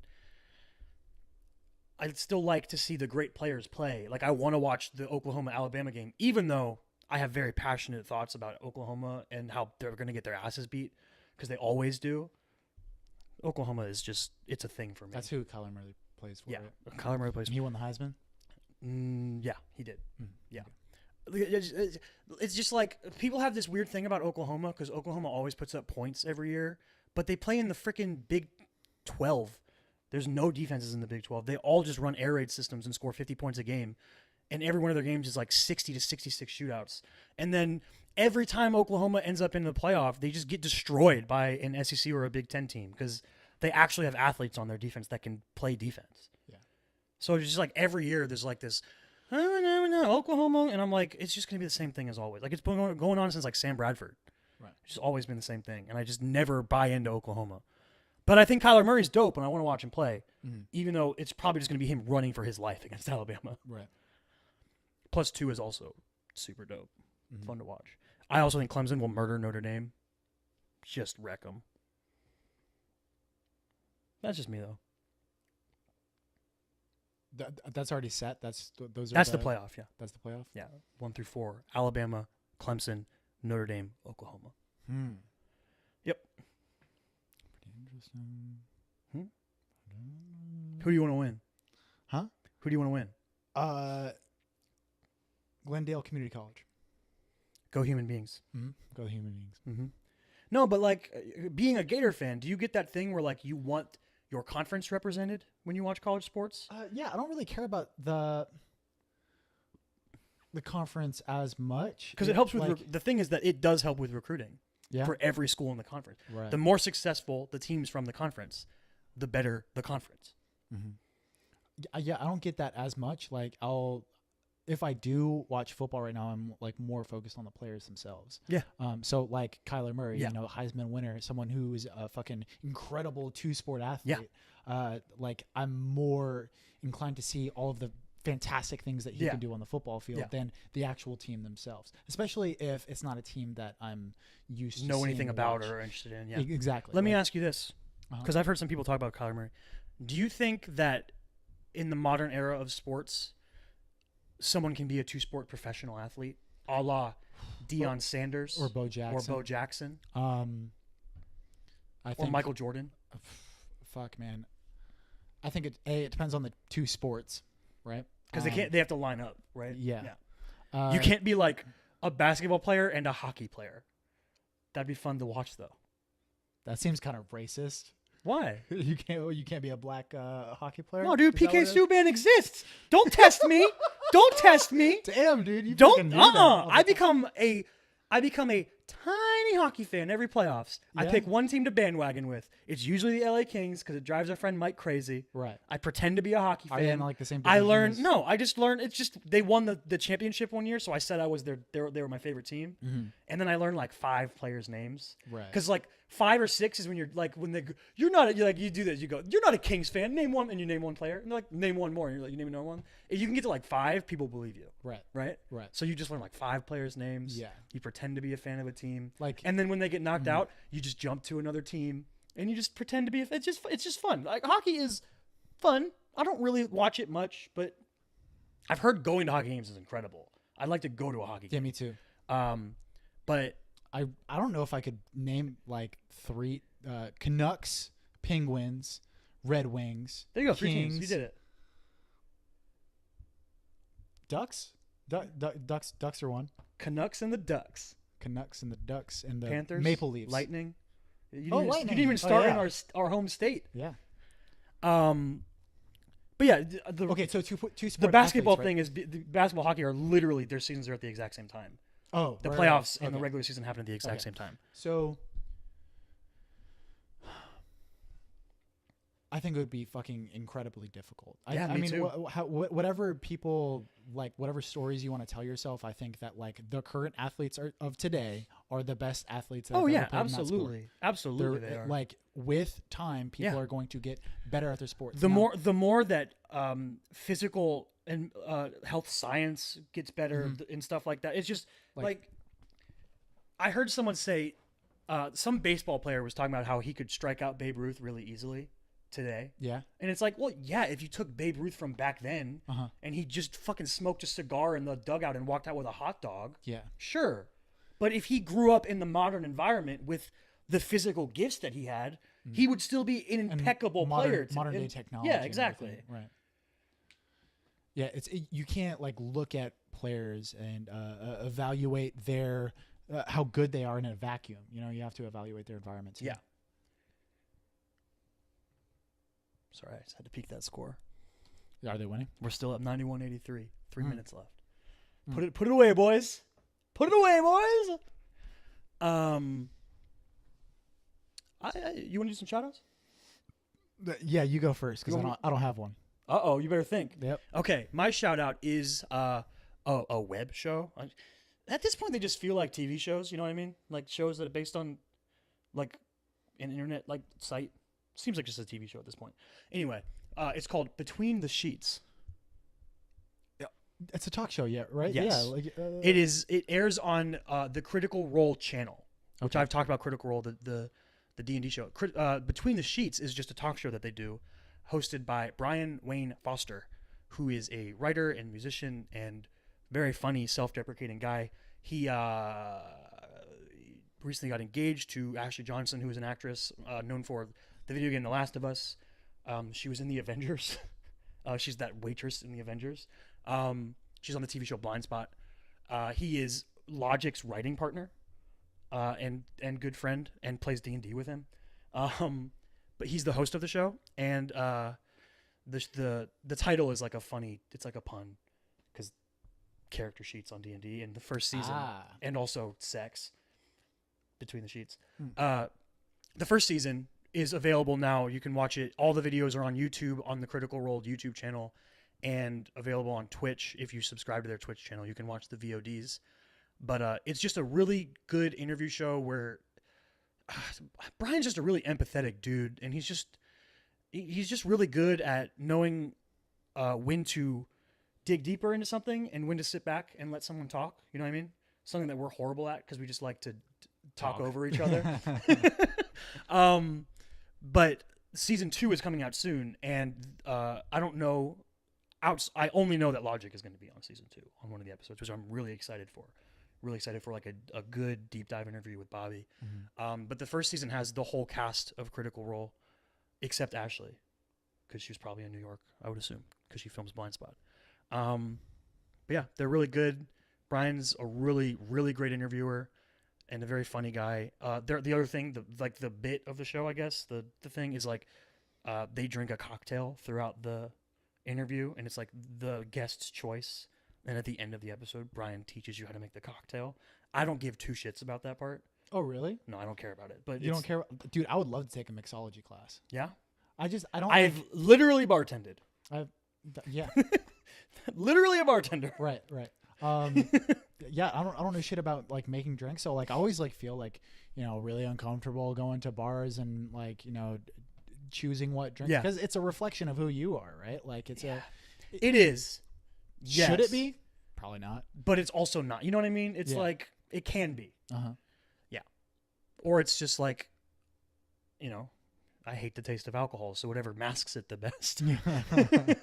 Speaker 1: I'd still like to see the great players play. Like I want to watch the Oklahoma-Alabama game, even though I have very passionate thoughts about Oklahoma and how they're going to get their asses beat because they always do. Oklahoma is just, it's a thing for me.
Speaker 2: That's who Kyler Murray plays for.
Speaker 1: Yeah,
Speaker 2: Right?
Speaker 1: Kyler Murray plays
Speaker 2: And he won the Heisman?
Speaker 1: Yeah, he did.
Speaker 2: Mm.
Speaker 1: Yeah. It's just like people have this weird thing about Oklahoma because Oklahoma always puts up points every year, but they play in the freaking Big 12. There's no defenses in the Big 12. They all just run air raid systems and score 50 points a game. And every one of their games is like 60 to 66 shootouts. And then every time Oklahoma ends up in the playoff, they just get destroyed by an SEC or a Big 10 team because they actually have athletes on their defense that can play defense.
Speaker 2: Yeah.
Speaker 1: So it's just like every year there's like this, no, Oklahoma. And I'm like, it's just going to be the same thing as always. Like it's been going on since like Sam Bradford.
Speaker 2: Right.
Speaker 1: It's just always been the same thing. And I just never buy into Oklahoma. But I think Kyler Murray's dope and I want to watch him play, even though it's probably just going to be him running for his life against Alabama.
Speaker 2: Right.
Speaker 1: +2 is also super dope. Fun to watch. I also think Clemson will murder Notre Dame. Just wreck them. That's just me, though.
Speaker 2: That's already set. That's the
Speaker 1: playoff, yeah.
Speaker 2: That's the playoff?
Speaker 1: Yeah, 1 through 4. Alabama, Clemson, Notre Dame, Oklahoma. Yep.
Speaker 2: Pretty interesting.
Speaker 1: Who do you want to win?
Speaker 2: Huh?
Speaker 1: Who do you want to win?
Speaker 2: Glendale Community College.
Speaker 1: Go human beings.
Speaker 2: Go human beings.
Speaker 1: No, but like being a Gator fan, do you get that thing where like you want your conference represented when you watch college sports?
Speaker 2: Yeah, I don't really care about the conference as much
Speaker 1: Because it helps with the thing is that it does help with recruiting for every school in the conference.
Speaker 2: Right.
Speaker 1: The more successful the teams from the conference, the better the conference.
Speaker 2: Yeah, I don't get that as much. Like if I do watch football right now, I'm like more focused on the players themselves.
Speaker 1: Yeah.
Speaker 2: So like Kyler Murray,
Speaker 1: Yeah.
Speaker 2: you know, Heisman winner, someone who is a fucking incredible 2-sport athlete. Like I'm more inclined to see all of the fantastic things that he can do on the football field than the actual team themselves, especially if it's not a team that I'm used to
Speaker 1: know anything
Speaker 2: seeing
Speaker 1: about
Speaker 2: watch.
Speaker 1: or are interested in. Yeah.
Speaker 2: Exactly.
Speaker 1: Let me ask you this,
Speaker 2: Uh-huh.
Speaker 1: because I've heard some people talk about Kyler Murray. Do you think that in the modern era of sports, someone can be a 2-sport professional athlete, a la Deion Sanders
Speaker 2: or Bo Jackson.
Speaker 1: or Bo Jackson
Speaker 2: I
Speaker 1: or
Speaker 2: think
Speaker 1: Michael Jordan?
Speaker 2: fuck, man. I think it depends on the 2 sports, right?
Speaker 1: Because they have to line up, right?
Speaker 2: Yeah.
Speaker 1: You can't be like a basketball player and a hockey player. That'd be fun to watch, though.
Speaker 2: That seems kind of racist.
Speaker 1: Why?
Speaker 2: You can't be a black hockey player.
Speaker 1: No, dude.
Speaker 2: Is that
Speaker 1: PK
Speaker 2: what it is?
Speaker 1: Subban exists. Don't test me. Don't test me.
Speaker 2: Damn, dude. You
Speaker 1: Don't.
Speaker 2: fucking knew that.
Speaker 1: I become a tiny hockey fan every playoffs. I
Speaker 2: Yeah?
Speaker 1: pick one team to bandwagon with. It's usually the LA Kings because it drives our friend Mike crazy.
Speaker 2: Right.
Speaker 1: I pretend to be a hockey
Speaker 2: Are
Speaker 1: fan.
Speaker 2: you in like the same
Speaker 1: I
Speaker 2: division
Speaker 1: learned
Speaker 2: as-
Speaker 1: no. I just learned. It's just they won the championship one year, so I said I was they were my favorite team, and then I learned like 5 players' names.
Speaker 2: Right.
Speaker 1: Because like 5 or 6 is when you're like you're not you do this. You go, you're not a Kings fan. Name one, and you name one player, and they're like, name one more, and you're like, you name another one. If you can get to like 5, people believe you.
Speaker 2: Right.
Speaker 1: Right.
Speaker 2: Right.
Speaker 1: So you just learn like 5 players' names.
Speaker 2: Yeah.
Speaker 1: You pretend to be a fan of a team.
Speaker 2: Like-
Speaker 1: and then when they get knocked out, you just jump to another team and you just pretend to be. It's just fun. Like hockey is fun. I don't really watch it much, but I've heard going to hockey games is incredible. I'd like to go to a hockey
Speaker 2: Yeah,
Speaker 1: game.
Speaker 2: me too.
Speaker 1: But
Speaker 2: I don't know if I could name like 3 Canucks, Penguins, Red Wings.
Speaker 1: there you go. 3
Speaker 2: Kings,
Speaker 1: teams. You did it.
Speaker 2: Ducks. Ducks are one.
Speaker 1: Canucks and the Ducks.
Speaker 2: Canucks and the Ducks and the
Speaker 1: Panthers.
Speaker 2: Maple Leafs.
Speaker 1: Lightning. You
Speaker 2: Oh,
Speaker 1: didn't
Speaker 2: Lightning.
Speaker 1: even
Speaker 2: Oh,
Speaker 1: start
Speaker 2: yeah.
Speaker 1: in our home state.
Speaker 2: Yeah.
Speaker 1: But yeah,
Speaker 2: Okay, so two sport
Speaker 1: the basketball
Speaker 2: athletes, right?
Speaker 1: thing is the basketball hockey are literally their seasons are at the exact same time.
Speaker 2: Oh,
Speaker 1: The
Speaker 2: right,
Speaker 1: playoffs
Speaker 2: right.
Speaker 1: and the
Speaker 2: Okay.
Speaker 1: regular season happen at the exact
Speaker 2: Okay.
Speaker 1: same time.
Speaker 2: So I think it would be fucking incredibly difficult.
Speaker 1: Yeah,
Speaker 2: I
Speaker 1: me
Speaker 2: mean,
Speaker 1: too.
Speaker 2: whatever people like, whatever stories you want to tell yourself, I think that like the current athletes of today are the best athletes. That
Speaker 1: Oh
Speaker 2: have
Speaker 1: yeah,
Speaker 2: ever played in that sport.
Speaker 1: absolutely, absolutely.
Speaker 2: They're
Speaker 1: They are.
Speaker 2: like with time, people
Speaker 1: Yeah.
Speaker 2: are going to get better at their sports.
Speaker 1: the
Speaker 2: Now-
Speaker 1: more that physical and health science gets better and stuff like that. It's just like I heard someone say some baseball player was talking about how he could strike out Babe Ruth really easily today.
Speaker 2: yeah,
Speaker 1: And it's like, well, yeah, if you took Babe Ruth from back then and he just fucking smoked a cigar in the dugout and walked out with a hot dog,
Speaker 2: yeah,
Speaker 1: sure. But if he grew up in the modern environment with the physical gifts that he had, he would still be an
Speaker 2: And
Speaker 1: impeccable player.
Speaker 2: modern day
Speaker 1: and-
Speaker 2: technology.
Speaker 1: Yeah,
Speaker 2: and
Speaker 1: exactly.
Speaker 2: everything, right. Yeah, you can't like look at players and evaluate their how good they are in a vacuum. You know, you have to evaluate their environment too.
Speaker 1: Yeah. Sorry, I just had to peek that score.
Speaker 2: Are they winning?
Speaker 1: We're still up 91-83. 3
Speaker 2: Hmm.
Speaker 1: minutes left. Put it away, boys. Put it away, boys. You want to do some shout outs?
Speaker 2: Yeah, you go first because
Speaker 1: You want
Speaker 2: I don't have one.
Speaker 1: Uh-oh, you better think.
Speaker 2: Yep.
Speaker 1: Okay, my shout out is a web show. At this point, they just feel like TV shows. You know what I mean? Like shows that are based on like an internet like site. Seems like just a TV show at this point. Anyway, it's called Between the Sheets.
Speaker 2: It's a talk show, yeah, right?
Speaker 1: Yes.
Speaker 2: Yeah. Like,
Speaker 1: It is. It airs on the Critical Role channel, which
Speaker 2: Okay.
Speaker 1: I've talked about. Critical Role, the D&D show. Between the Sheets is just a talk show that they do, hosted by Brian Wayne Foster, who is a writer and musician and very funny, self-deprecating guy. He recently got engaged to Ashley Johnson, who is an actress known for the video game The Last of Us. She was in the Avengers. She's that waitress in the Avengers. She's on the TV show Blind Spot. He is Logic's writing partner and good friend and plays D&D with him. But he's the host of the show, and the title is like a funny. It's like a pun because character sheets on D&D in the first season, and also sex between the sheets. The first season is available now. You can watch it. All the videos are on YouTube on the Critical Role YouTube channel, and available on Twitch. If you subscribe to their Twitch channel, you can watch the VODs. But it's just a really good interview show where Brian's just a really empathetic dude, and he's just really good at knowing when to dig deeper into something and when to sit back and let someone talk. You know what I mean? Something that we're horrible at because we just like to talk over each other. But season 2 is coming out soon, and I don't know. I only know that Logic is going to be on season 2 on one of the episodes, which I'm really excited for. Really excited for like a good deep dive interview with Bobby. But the first season has the whole cast of Critical Role, except Ashley, because she was probably in New York, I would assume, because she films Blind Spot. But yeah, they're really good. Brian's a really, really great interviewer and a very funny guy. The other thing, the bit of the show, I guess, the thing is like they drink a cocktail throughout the interview, and it's like the guest's choice. And at the end of the episode, Brian teaches you how to make the cocktail. I don't give two shits about that part.
Speaker 2: Oh, really?
Speaker 1: No, I don't care about it. But
Speaker 2: you don't care, dude? I would love to take a mixology class.
Speaker 1: Yeah,
Speaker 2: I don't.
Speaker 1: I've literally bartended.
Speaker 2: Yeah,
Speaker 1: literally a bartender.
Speaker 2: Right. Yeah, I don't know shit about like making drinks. So like, I always like feel like really uncomfortable going to bars and like choosing what drink because it's a reflection of who you are, right? Like it
Speaker 1: is. Yes.
Speaker 2: Should it be? Probably not.
Speaker 1: But it's also not. You know what I mean? It's like it can be. Yeah. Or it's just like, I hate the taste of alcohol, so whatever masks it the best. But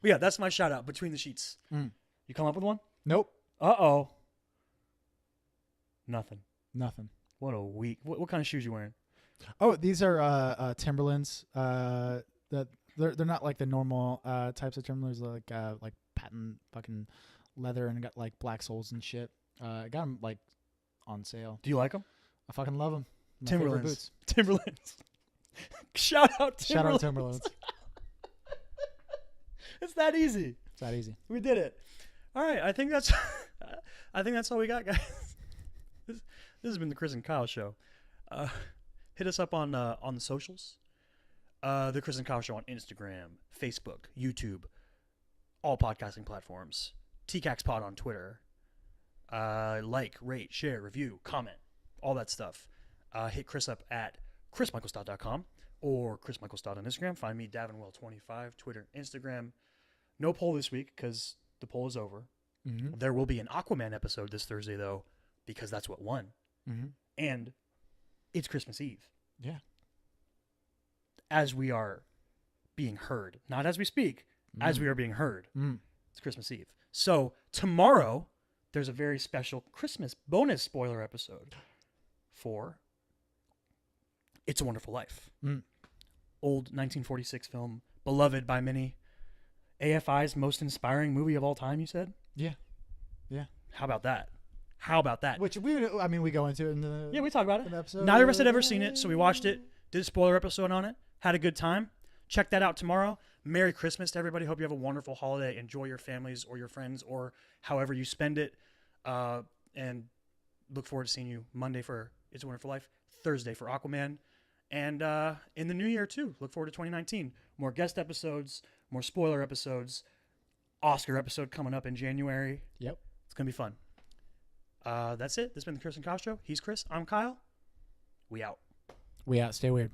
Speaker 1: yeah, that's my shout out. Between the Sheets. You come up with one?
Speaker 2: Nope.
Speaker 1: Uh-oh. Nothing.
Speaker 2: What
Speaker 1: a week. What kind of shoes you wearing?
Speaker 2: Oh, these are Timberlands. That they're not like the normal types of Timberlands. They're like patent fucking leather and got like black soles and shit. I got them like on sale.
Speaker 1: Do you like them?
Speaker 2: I fucking love them.
Speaker 1: Timberlands. Timberlands. Shout out
Speaker 2: Timberlands.
Speaker 1: It's that easy. We did it. All right. I think that's all we got, guys. This has been the Chris and Kyle Show. Hit us up on the socials. The Chris and Kyle Show on Instagram, Facebook, YouTube, all podcasting platforms. tcaks pod on Twitter. Like, rate, share, review, comment, all that stuff. Hit Chris up at chrismichaelstott.com or chrismichaelstott on Instagram. Find me, davinwell25, Twitter, Instagram. No poll this week because the poll is over. There will be an Aquaman episode this Thursday, though, because that's what won. And it's Christmas Eve.
Speaker 2: Yeah.
Speaker 1: As we are being heard. Not as we speak, as we are being heard. It's Christmas Eve. So tomorrow, there's a very special Christmas bonus spoiler episode for It's a Wonderful Life. Old 1946 film, beloved by many. AFI's most inspiring movie of all time, you said?
Speaker 2: Yeah.
Speaker 1: How about that?
Speaker 2: Which we go into it in the...
Speaker 1: Yeah, we talk about it.
Speaker 2: Episode.
Speaker 1: Neither of us had ever seen it, so we watched it, did a spoiler episode on it, had a good time. Check that out tomorrow. Merry Christmas to everybody. Hope you have a wonderful holiday. Enjoy your families or your friends or however you spend it. And look forward to seeing you Monday for It's a Wonderful Life, Thursday for Aquaman. And in the new year, too. Look forward to 2019. More guest episodes, more spoiler episodes, Oscar episode coming up in January.
Speaker 2: Yep.
Speaker 1: It's going to be fun. That's it. This has been the Chris and Kyle Show. He's Chris. I'm Kyle. We out.
Speaker 2: Stay weird.